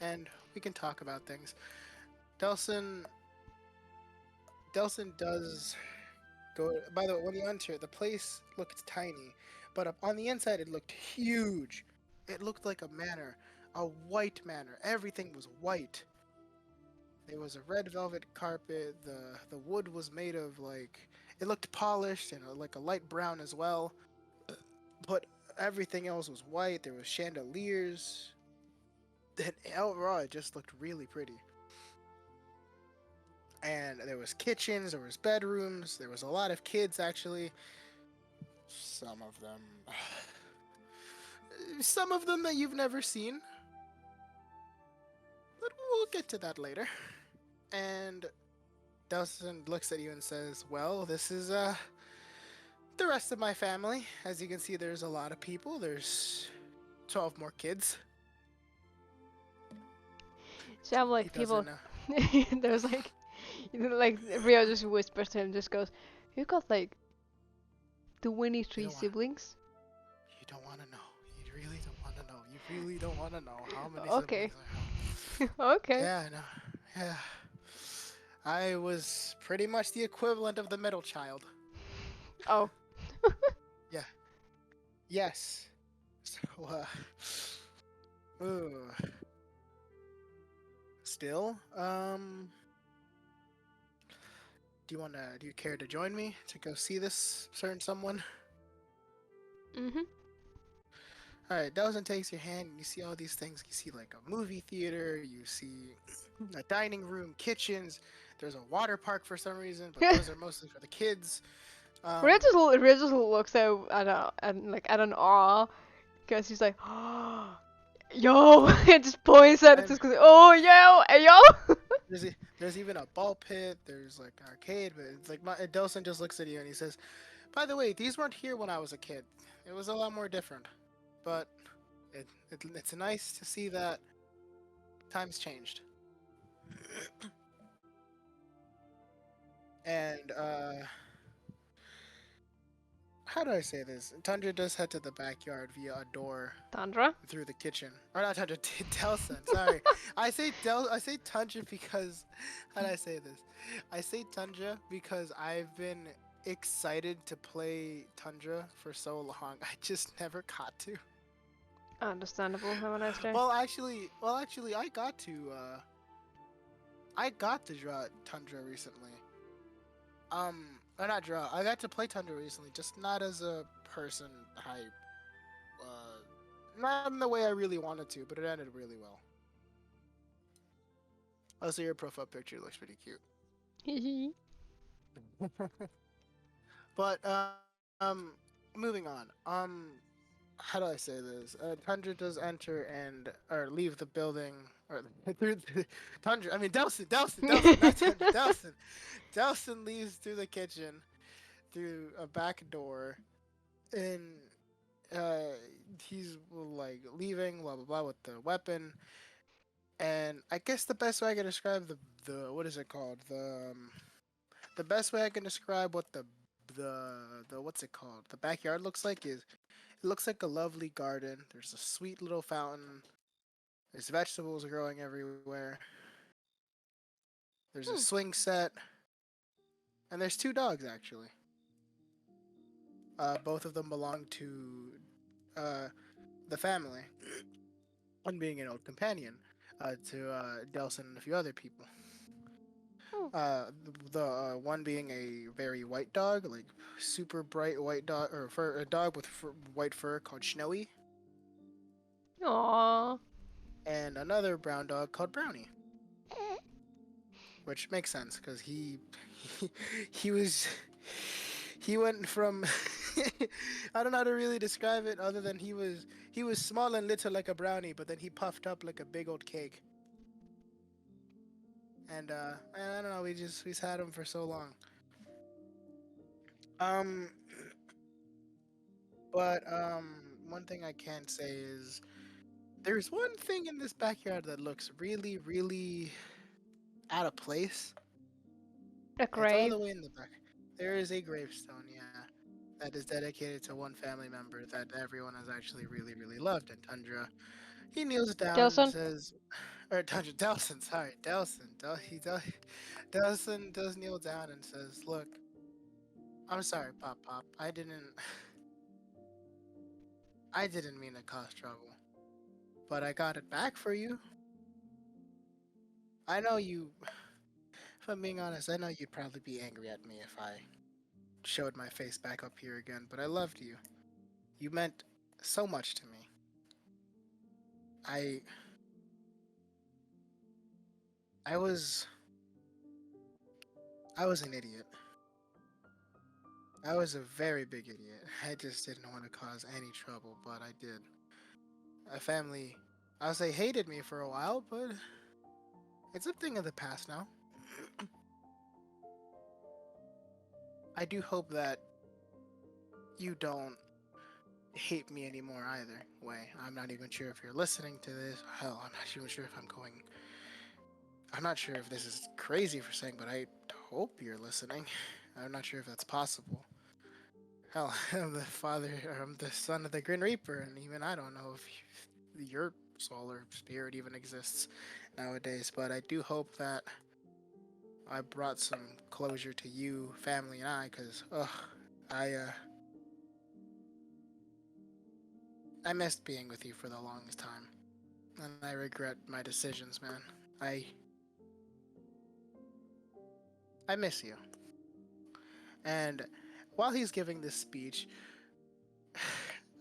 and we can talk about things. Delson does go. By the way, when you enter, the place looked tiny, but on the inside it looked huge. It looked like a manor, a white manor. Everything was white. There was a red velvet carpet. The wood was made of like it looked polished and like a light brown as well. But everything else was white. There was chandeliers. And overall, it just looked really pretty. And there was kitchens, there was bedrooms, there was a lot of kids actually. Some of them that you've never seen. But we'll get to that later. And Delson looks at you and says, "Well, this is the rest of my family. As you can see, there's a lot of people. There's 12 more kids." So I'm like people. There's like Rio just whispers to him, just goes, "You got like 23 siblings?" You don't want to know. You really don't want to know. You really don't want to know how many okay. siblings I have. Okay. Yeah, no. Yeah. I was pretty much the equivalent of the middle child. Oh. Yeah. Yes. So, still, do you care to join me to go see this certain someone? Mm-hmm. Alright, Delson takes your hand and you see all these things. You see like a movie theater, you see a dining room, kitchens, there's a water park for some reason, but those are mostly for the kids. Rio just looks out at an awe, because he's like, oh, yo, it just points at it, just goes, oh, yo. There's even a ball pit, there's like an arcade, but it's like Delson just looks at you and he says, "By the way, these weren't here when I was a kid. It was a lot more different. But it's nice to see that times changed." And how do I say this? Tundra does head to the backyard via a door. Tundra? Through the kitchen. Or not Tundra, Delson. Sorry. I say Tundra because how do I say this? I say Tundra because I've been excited to play Tundra for so long. I just never got to. Understandable. Have a nice day. Well, actually, I got to draw Tundra recently. Or not draw. I got to play Tundra recently, just not as a person type. Not in the way I really wanted to, but it ended really well. Also, your profile picture looks pretty cute. But moving on. How do I say this? Tundra does enter or leave the building, or through the Tundra. I mean Delson, not Tundra, Delson leaves through the kitchen, through a back door, and he's like leaving, blah blah blah, with the weapon. And I guess the best way I can describe the what is it called? The best way I can describe what the what's it called? The backyard looks like is. It looks like a lovely garden. There's a sweet little fountain. There's vegetables growing everywhere. There's a swing set. And there's 2 dogs, actually. Both of them belong to the family. One being an old companion to Delson and a few other people. The one being a very white dog, like super bright white dog, or a dog with white fur called Snowy. Aww. And another brown dog called Brownie. Which makes sense because he went from I don't know how to really describe it other than he was small and little like a brownie, but then he puffed up like a big old cake. And I don't know, we've had him for so long. But one thing I can say is there's one thing in this backyard that looks really, really out of place. A grave? It's all the way in the back. There is a gravestone, yeah, that is dedicated to one family member that everyone has actually really, really loved. And Tundra, he kneels down and says, or Tundra, Delson, sorry, Delson. Delson does kneel down and says, "Look, I'm sorry, Pop. I didn't mean to cause trouble, but I got it back for you. I know you. If I'm being honest, I know you'd probably be angry at me if I showed my face back up here again, but I loved you. You meant so much to me. I was an idiot. I was a very big idiot. I just didn't want to cause any trouble, but I did. My family, I'll say, hated me for a while, but it's a thing of the past now. I do hope that you don't hate me anymore either way. I'm not even sure if you're listening to this. Hell, I'm not even sure if I'm not sure if this is crazy for saying, but I hope you're listening. I'm not sure if that's possible. Hell, I'm the son of the Grim Reaper, and even I don't know if your soul or spirit even exists nowadays, but I do hope that I brought some closure to you, family, and I, because, I missed being with you for the longest time, and I regret my decisions, man. I miss you. And while he's giving this speech,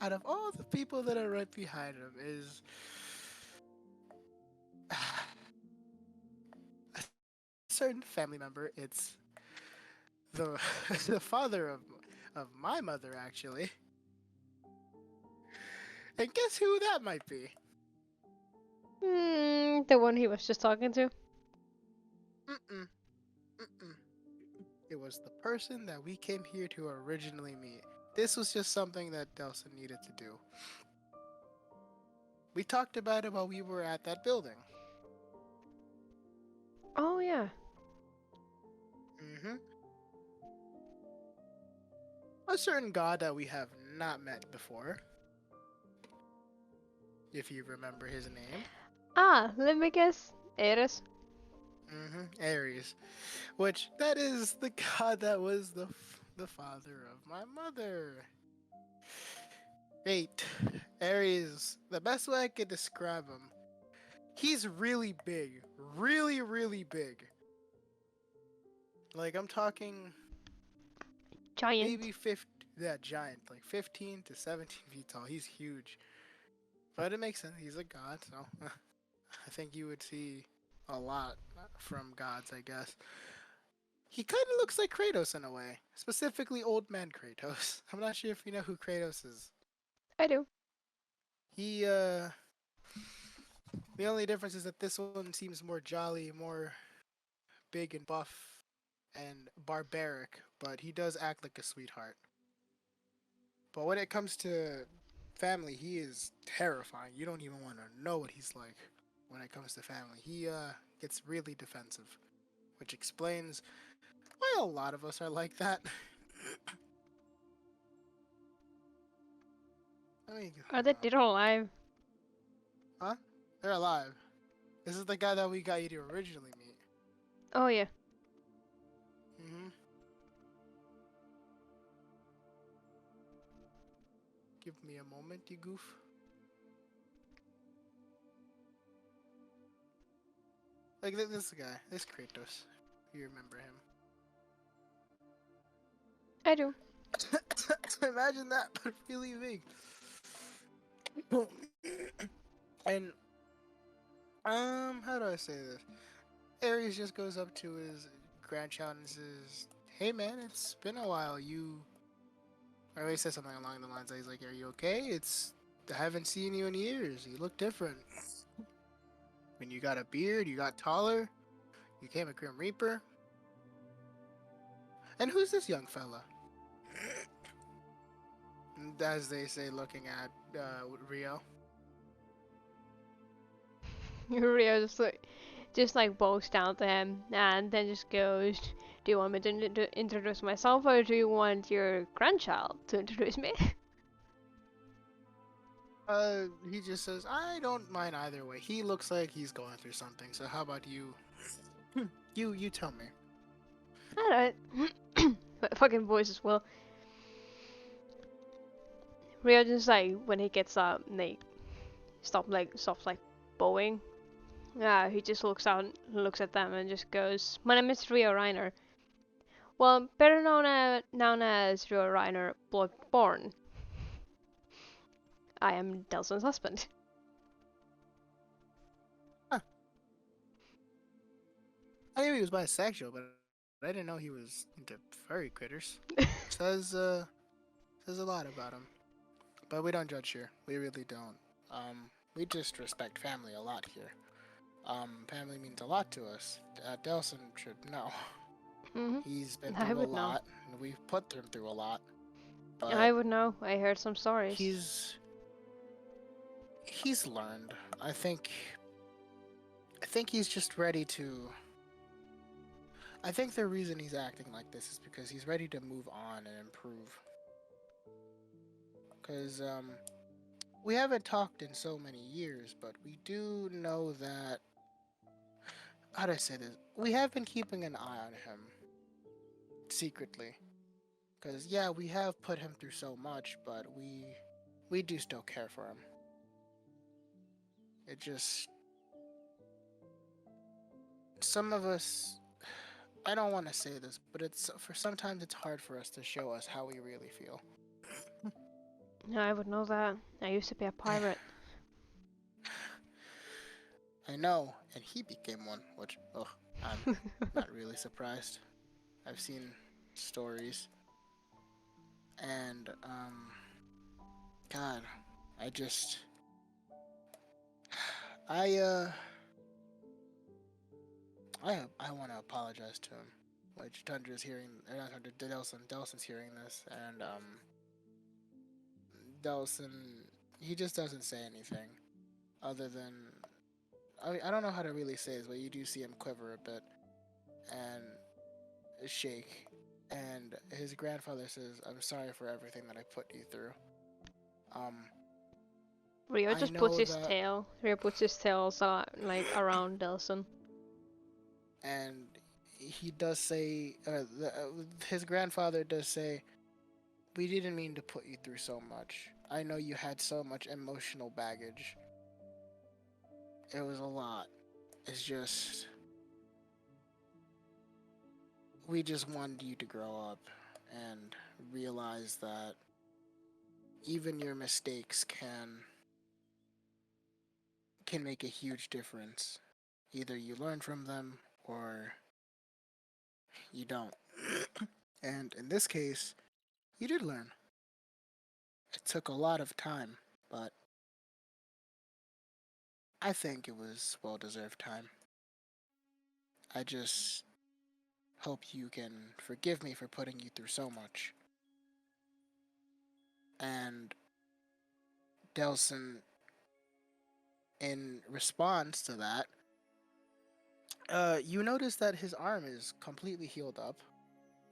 out of all the people that are right behind him is a certain family member. It's the the father of my mother, actually. And guess who that might be? The one he was just talking to. It was the person that we came here to originally meet. This was just something that Delson needed to do. We talked about it while we were at that building. Oh, yeah. A certain god that we have not met before. If you remember his name. Ah, let me guess. Ares. Ares. Which, that is the god that was the father of my mother. Fate. Ares, the best way I could describe him, he's really big. Really, really big. Like, I'm talking... Giant. Maybe giant. Like 15 to 17 feet tall. He's huge. But it makes sense. He's a god, so... I think you would see a lot from gods, I guess. He kind of looks like Kratos in a way. Specifically old man Kratos. I'm not sure if you know who Kratos is. I do. The only difference is that this one seems more jolly, more big and buff and barbaric, but he does act like a sweetheart. But when it comes to family, he is terrifying. You don't even want to know what he's like when it comes to family. He gets really defensive, which explains why a lot of us are like that. Are they dead or alive? Huh? They're alive. This is the guy that we got you to originally meet. Oh, yeah. Give me a moment, you goof. Like, this guy. This Kratos. You remember him. I do. Imagine that, but really big. And, how do I say this? Ares just goes up to his grandchild and says, "Hey man, it's been a while, or he says something along the lines that he's like, "Are you okay? I haven't seen you in years. You look different. When you got a beard, you got taller, you became a Grim Reaper. And who's this young fella?" As they say, looking at Rio. Rio just bows down to him and then just goes, "Do you want me to introduce myself, or do you want your grandchild to introduce me?" He just says, "I don't mind either way. He looks like he's going through something, so how about you? You tell me." Alright. My fucking voice as well. Rio just when he gets up and stops bowing, He just looks at them and just goes, "My name is Rio Reiner. Well, better known as Rio Riner-Bloodborne. I am Delson's husband." Huh. I knew he was bisexual, but I didn't know he was into furry critters. Says a lot about him. But we don't judge here. We really don't. We just respect family a lot here. Family means a lot to us. Delson should know. Mm-hmm. He's been through a lot, and we've put him through a lot. But I would know. I heard some stories. He's learned. I think he's just ready to. I think the reason he's acting like this is because he's ready to move on and improve. Because we haven't talked in so many years, but we do know that. How do I say this? We have been keeping an eye on him secretly. Because yeah, we have put him through so much, but we do still care for him. It just. Some of us. I don't want to say this, but sometimes it's hard for us to show us how we really feel. I would know that. I used to be a pirate. I know, and he became one, which, I'm not really surprised. I've seen stories, and, God, I want to apologize to him, which Tundra's hearing, not Tundra, Delson's hearing this, and, Delson, he just doesn't say anything, other than, I don't know how to really say this, but you do see him quiver a bit, and shake, and his grandfather says, "I'm sorry for everything that I put you through." Rio just puts his tail. Rio puts his tail like around Delson. And he does say, his grandfather does say, "We didn't mean to put you through so much. I know you had so much emotional baggage. It was a lot. It's just, we just wanted you to grow up and realize that even your mistakes can make a huge difference. Either you learn from them or you don't." And in this case, you did learn. It took a lot of time, but I think it was well-deserved time. I just hope you can forgive me for putting you through so much. And Delson, in response to that, you notice that his arm is completely healed up.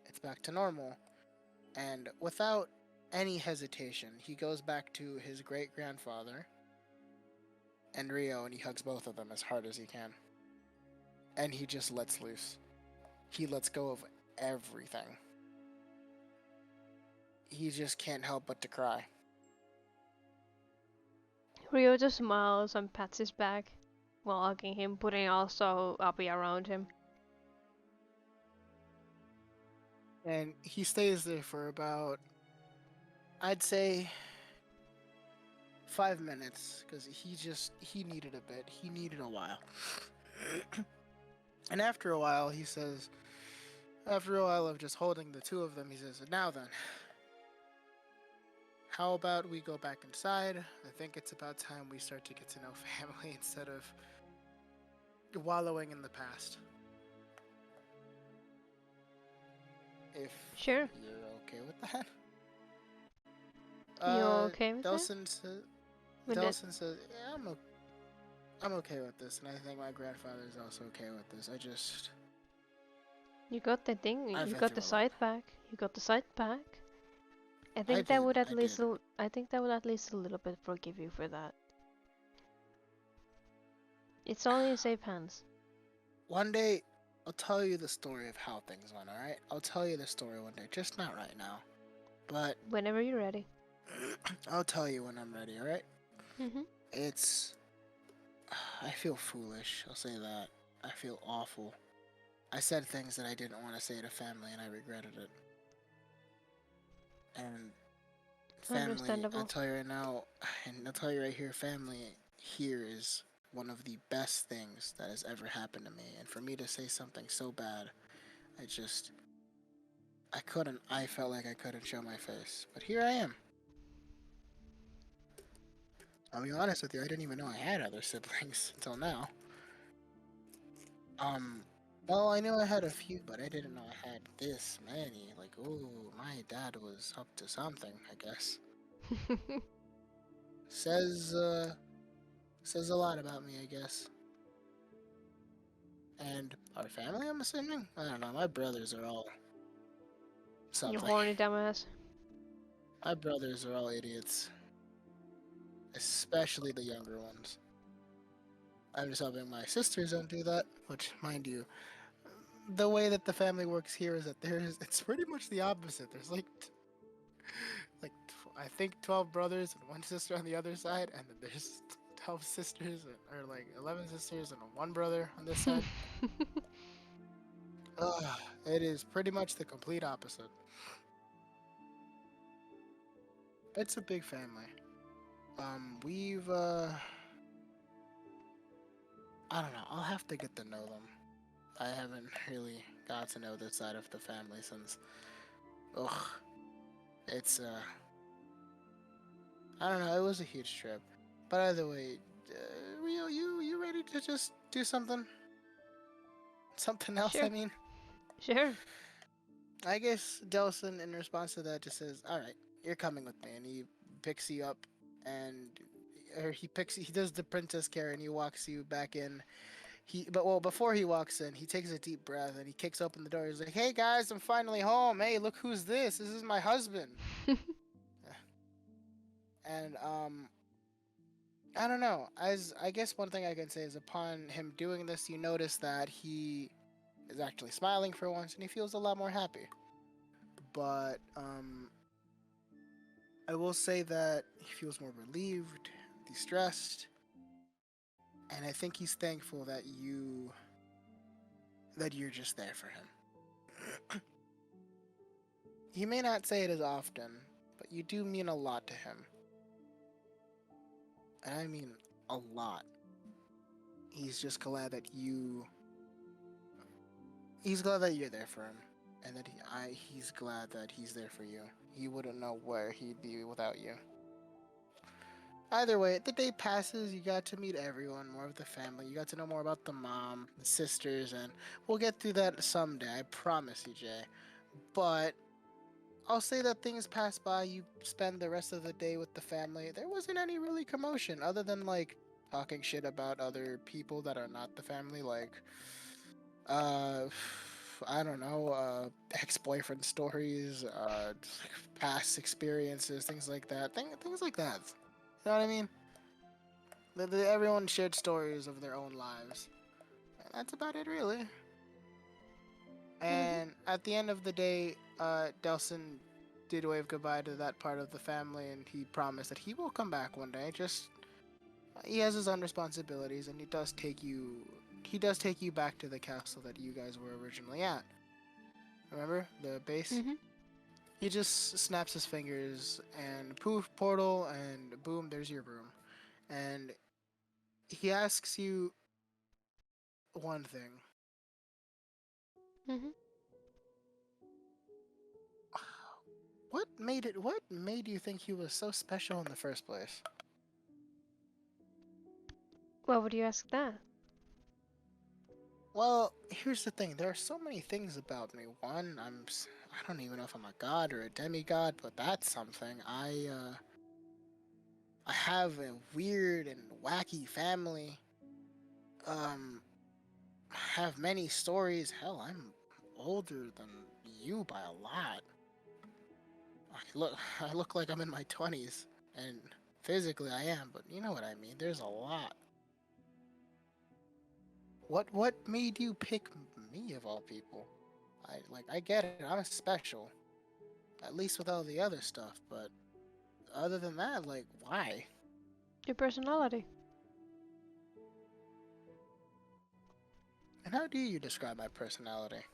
It's back to normal. And without any hesitation, he goes back to his great-grandfather and Rio, and he hugs both of them as hard as he can. And he just lets loose. He lets go of everything. He just can't help but to cry. Rio just smiles and pats his back while hugging him, putting also Api around him. And he stays there for about, I'd say, 5 minutes, because he needed a bit. He needed a while. And after a while, he says, after a while of just holding the two of them, he says, "Now then, how about we go back inside? I think it's about time we start to get to know family instead of wallowing in the past." If you're okay with that. You okay with Delson that? Delson says, "Yeah, I'm okay with this, and I think my grandfather is also okay with this. I just..." You got the thing. I've You been got through the a side pack. You got the side pack. I think that would at least. I think that would at least a little bit forgive you for that. It's only in safe hands. One day, I'll tell you the story of how things went. All right, I'll tell you the story one day, just not right now. But whenever you're ready. I'll tell you when I'm ready. All right. Mhm. It's I feel foolish. I'll say that. I feel awful. I said things that I didn't want to say to family, and I regretted it. And family, I'll tell you right now, and I'll tell you right here, family here is one of the best things that has ever happened to me. And for me to say something so bad, I felt like I couldn't show my face. But here I am. I'll be honest with you, I didn't even know I had other siblings until now. Well, I knew I had a few, but I didn't know I had this many. Like, ooh, my dad was up to something, I guess. Says a lot about me, I guess. And our family, I'm assuming? I don't know, my brothers are all something. You horny dumbass. My brothers are all idiots. Especially the younger ones. I'm just hoping my sisters don't do that, which, mind you, the way that the family works here is that it's pretty much the opposite. There's I think 12 brothers and 1 sister on the other side, and then there's 12 sisters, or 11 sisters and 1 brother on this side. It is pretty much the complete opposite. It's a big family. We've, I don't know, I'll have to get to know them. I haven't really got to know this side of the family since, it's, I don't know, it was a huge trip. But either way, Rio, you ready to just do something? Something else, sure. I mean? Sure. I guess Delson, in response to that, just says, alright, you're coming with me. And he picks you up, and he does the princess care, and he walks you back in. Before he walks in, he takes a deep breath, and he kicks open the door. He's like, hey guys, I'm finally home. Hey, look who's this. This is my husband. And, I don't know. I guess one thing I can say is upon him doing this, you notice that he is actually smiling for once, and he feels a lot more happy. But, I will say that he feels more relieved, distressed, and I think he's thankful that you're just there for him. He may not say it as often, but you do mean a lot to him. And I mean a lot. He's just glad that he's glad that you're there for him, and that he's glad that he's there for you. He wouldn't know where he'd be without you. Either way, the day passes, you got to meet everyone, more of the family, you got to know more about the mom, the sisters, and we'll get through that someday, I promise you, Jay. But I'll say that things pass by, you spend the rest of the day with the family. There wasn't any really commotion, other than, talking shit about other people that are not the family, I don't know, ex-boyfriend stories, past experiences, things like that. Things like that. You know what I mean? Everyone shared stories of their own lives. And that's about it, really. And at the end of the day, Delson did wave goodbye to that part of the family, and he promised that he will come back one day. He has his own responsibilities, and he does take you back to the castle that you guys were originally at. Remember? The base? Mm-hmm. He just snaps his fingers, and poof, portal, and boom, there's your room. And he asks you one thing. Mm-hmm. What made you think he was so special in the first place? Why would you ask that? Well, here's the thing. There are so many things about me. One, I don't even know if I'm a god or a demigod, but that's something. I have a weird and wacky family. I have many stories. Hell, I'm older than you by a lot. I look like I'm in my 20s, and physically I am, but you know what I mean. There's a lot. What made you pick me of all people? I get it. I'm special, at least with all the other stuff. But other than that, why? Your personality. And how do you describe my personality?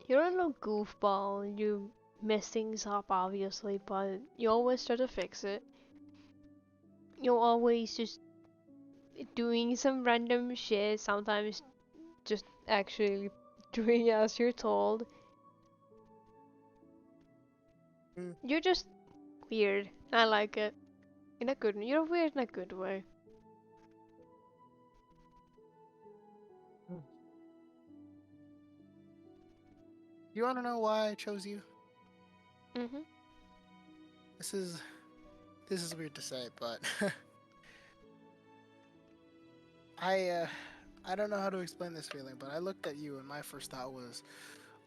You're a little goofball. You mess things up, obviously, but you always try to fix it. You're always just doing some random shit, sometimes just actually doing as you're told. You're just weird. I like it. In a good, you're weird in a good way. You want to know why I chose you? Mhm. This is weird to say, but I don't know how to explain this feeling, but I looked at you and my first thought was,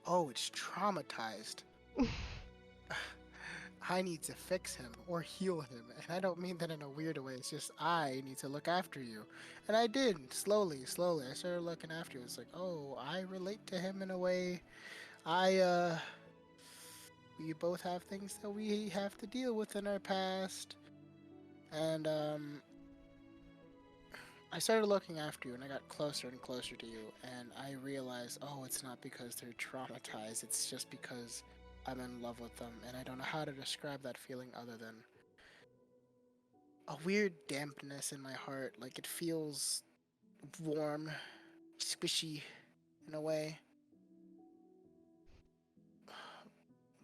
oh, it's traumatized. I need to fix him or heal him. And I don't mean that in a weird way. It's just I need to look after you. And I did. Slowly. I started looking after you. It's like, oh, I relate to him in a way. We both have things that we have to deal with in our past. And, I started looking after you, and I got closer and closer to you, and I realized, oh, it's not because they're traumatized, it's just because I'm in love with them, and I don't know how to describe that feeling other than a weird dampness in my heart. Like, it feels warm, squishy in a way,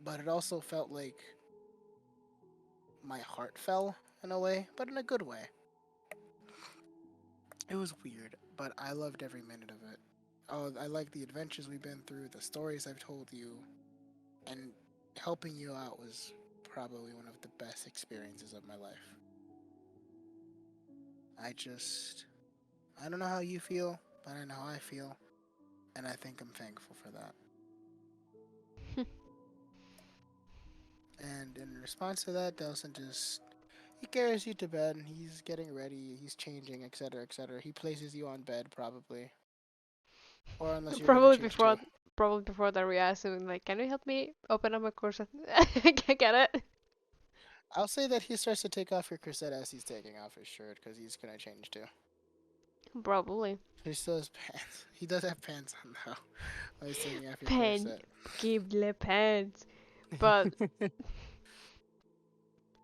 but it also felt like my heart fell in a way, but in a good way. It was weird, but I loved every minute of it. Oh, I like the adventures we've been through, the stories I've told you, and helping you out was probably one of the best experiences of my life. I don't know how you feel, but I know how I feel, and I think I'm thankful for that. And in response to that, Delson he carries you to bed, and he's getting ready, he's changing, etc., etc. He places you on bed, probably. Or unless you're Probably gonna change too. probably before that we asked him, like, can you help me open up my corset? I can't get it. I'll say that he starts to take off your corset as he's taking off his shirt, because he's gonna change too. Probably. He still has pants. He does have pants on though. While he's taking off your corset. Give the pants. But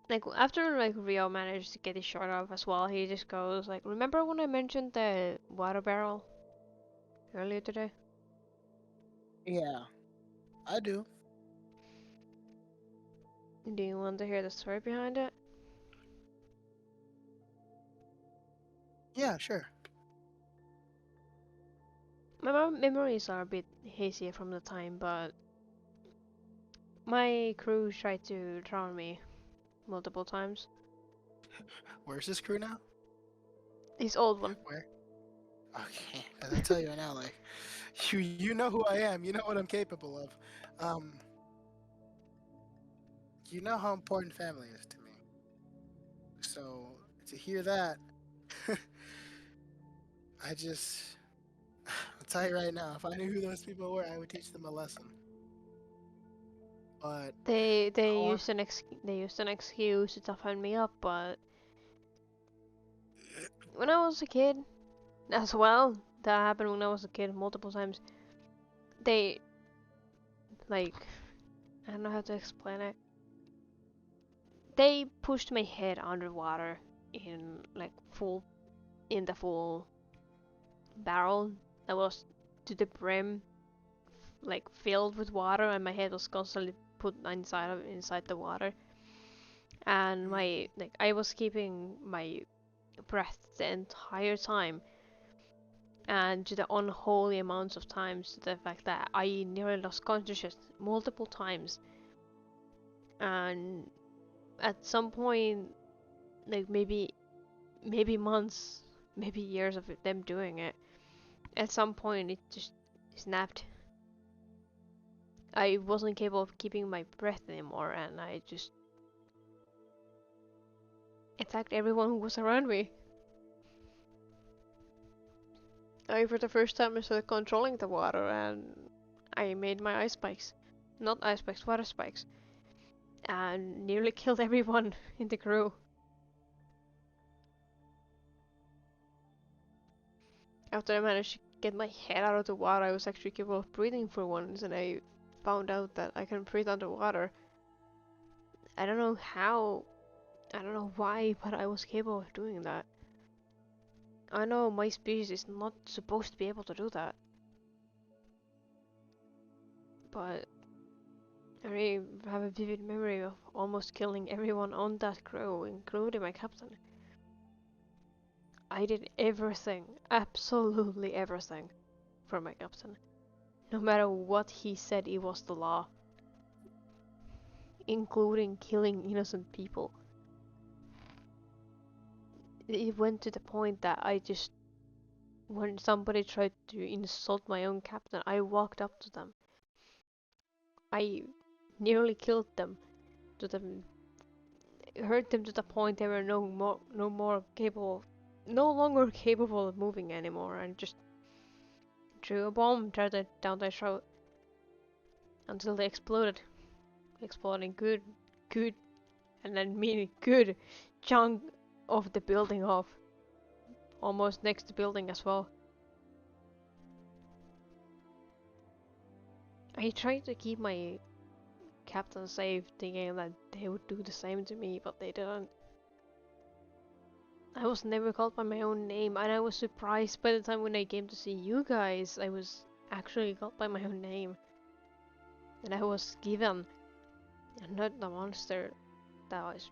like after like Rio managed to get his shirt off as well, he just goes like, remember when I mentioned the water barrel earlier today? Yeah, I do. Do you want to hear the story behind it? Yeah, sure. My memories are a bit hazy from the time, but my crew tried to drown me multiple times. Where's this crew now? His old one. Where? Okay, as I tell you now, like, you know who I am. You know what I'm capable of. You know how important family is to me. So to hear that, I'll tell you right now, if I knew who those people were, I would teach them a lesson. But they used an excuse to toughen me up, but when I was a kid, as well, that happened when I was a kid multiple times. They like, I don't know how to explain it. They pushed my head underwater in like in the full barrel that was to the brim, like filled with water, and my head was constantly put inside the water. And I was keeping my breath the entire time, and to the unholy amounts of times, to the fact that I nearly lost consciousness multiple times. And at some point, like maybe months, maybe years of them doing it, at some point it just snapped. I wasn't capable of keeping my breath anymore, and I just attacked everyone who was around me. For the first time I started controlling the water, and I made my ice spikes. Not ice spikes, water spikes. And nearly killed everyone in the crew. After I managed to get my head out of the water, I was actually capable of breathing for once, and I found out that I can breathe underwater. I don't know how, I don't know why, but I was capable of doing that. I know my species is not supposed to be able to do that. But I really have a vivid memory of almost killing everyone on that crew, including my captain. I did everything, absolutely everything, for my captain. No matter what he said, it was the law. Including killing innocent people. It went to the point that I just... When somebody tried to insult my own captain, I walked up to them. I nearly killed them. Hurt them to the point they were no longer capable of moving anymore, and just threw a bomb down their throat until they exploded. Exploding good, and then meaning good chunk of the building off. Almost next to the building as well. I tried to keep my captain safe, thinking that they would do the same to me, but they didn't. I was never called by my own name, and I was surprised by the time when I came to see you guys, I was actually called by my own name. And I was given, and not the monster that was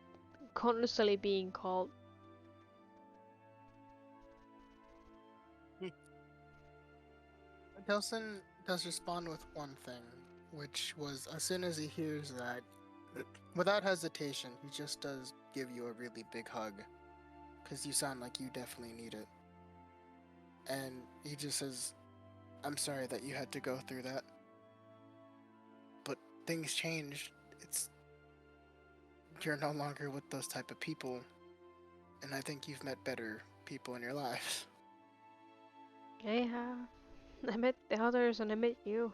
constantly being called. Delson does respond with one thing, which was as soon as he hears that, without hesitation, he just does give you a really big hug. Because you sound like you definitely need it. And he just says, I'm sorry that you had to go through that. But things changed. You're no longer with those type of people. And I think you've met better people in your life. I have. I met the others and I met you.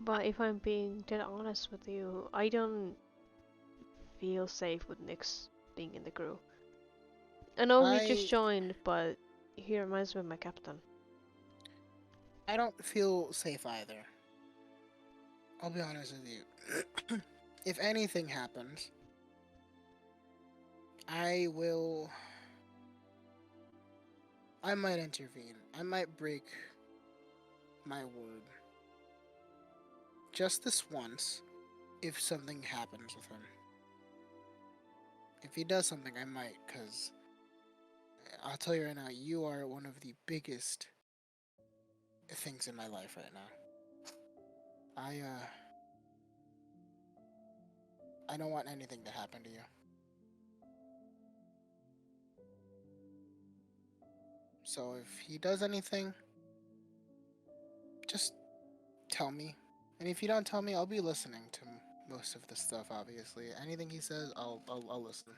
But if I'm being dead honest with you, I don't feel safe with Nyx being in the crew. I know he just joined, but he reminds me of my captain. I don't feel safe either. I'll be honest with you. If anything happens, I might intervene. I might break my word. Just this once, if something happens with him. If he does something, I might, because I'll tell you right now, you are one of the biggest things in my life right now. I don't want anything to happen to you. So if he does anything, just tell me. And if you don't tell me, I'll be listening to most of the stuff, obviously. Anything he says, I'll listen.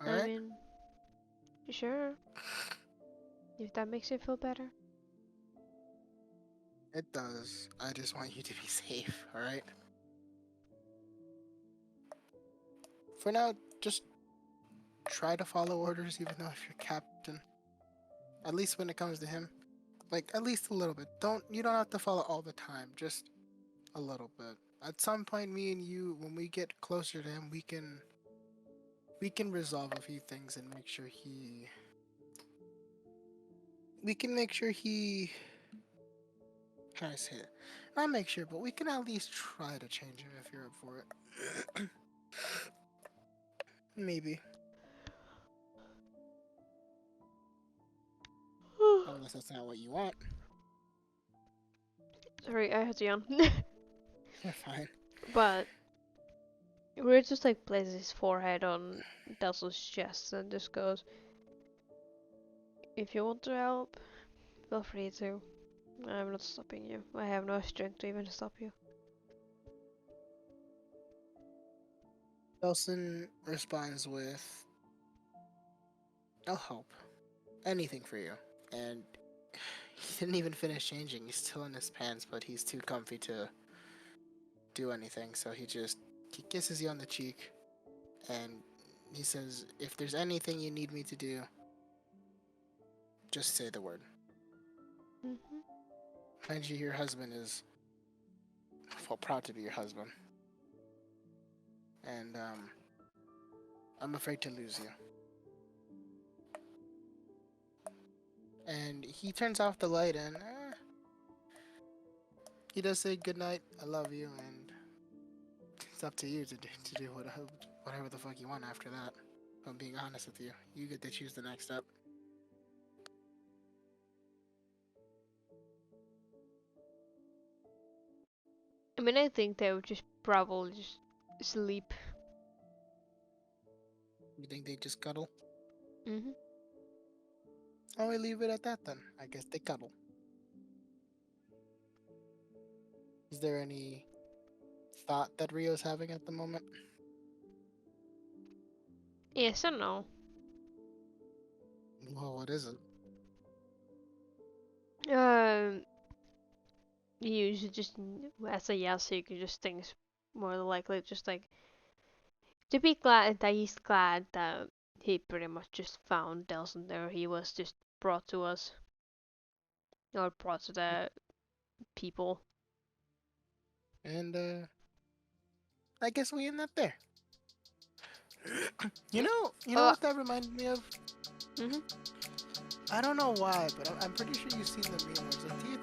Alright? I mean, sure. If that makes you feel better. It does. I just want you to be safe, alright? For now, just try to follow orders even though if you're captain. At least when it comes to him. Like, at least a little bit. You don't have to follow all the time, just a little bit. At some point, me and you, when we get closer to him, we can resolve a few things and make sure he... We can make sure he... How do I say it? Not make sure, but we can at least try to change him if you're up for it. Maybe. Unless that's not what you want. Sorry, I had to yawn. You're fine. But we're just like places his forehead on Delson's chest and just goes, if you want to help, feel free to. I'm not stopping you. I have no strength to even stop you. Delson responds with, I'll help. Anything for you. And he didn't even finish changing. He's still in his pants, but he's too comfy to do anything. So he just he kisses you on the cheek, and he says, "If there's anything you need me to do, just say the word." Mind you, your husband is, well, proud to be your husband, and I'm afraid to lose you. And he turns off the light, and he does say, "Good night, I love you," and it's up to you to do whatever the fuck you want after that. If I'm being honest with you, you get to choose the next step. I mean, I think they would just probably just sleep. You think they just cuddle? Mm-hmm. Oh, we leave it at that then. I guess they cuddle. Is there any thought that Rio's having at the moment? Yes and no. Well, what is it? He usually just, as a yes, he could just thinks more likely just like to be glad that he's glad that he pretty much just found Delson there. He was just brought to us. Or brought to the people. And I guess we end up there. You know what that reminded me of? Mm-hmm. I don't know why, but I'm pretty sure you've seen the meme where it's like, do you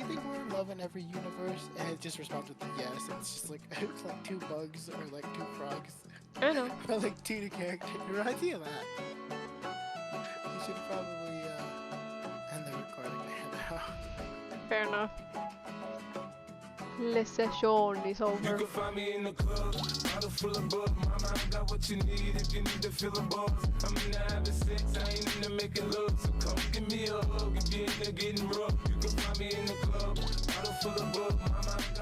think we're in love in every universe? And it just responds with yes. It's just like it's like 2 bugs or like 2 frogs. I know. Or like 2 characters. It reminds me of that. You should probably end the recording now. Fair enough. The session is over. You can find me in the club, bottle full of bug. Mama, I got what you need if you need to feel a buzz. I'm in the having sex, I ain't into making love. So come give me a hug if you're into getting rough. You can find me in the club, bottle full of bug. Mama, I got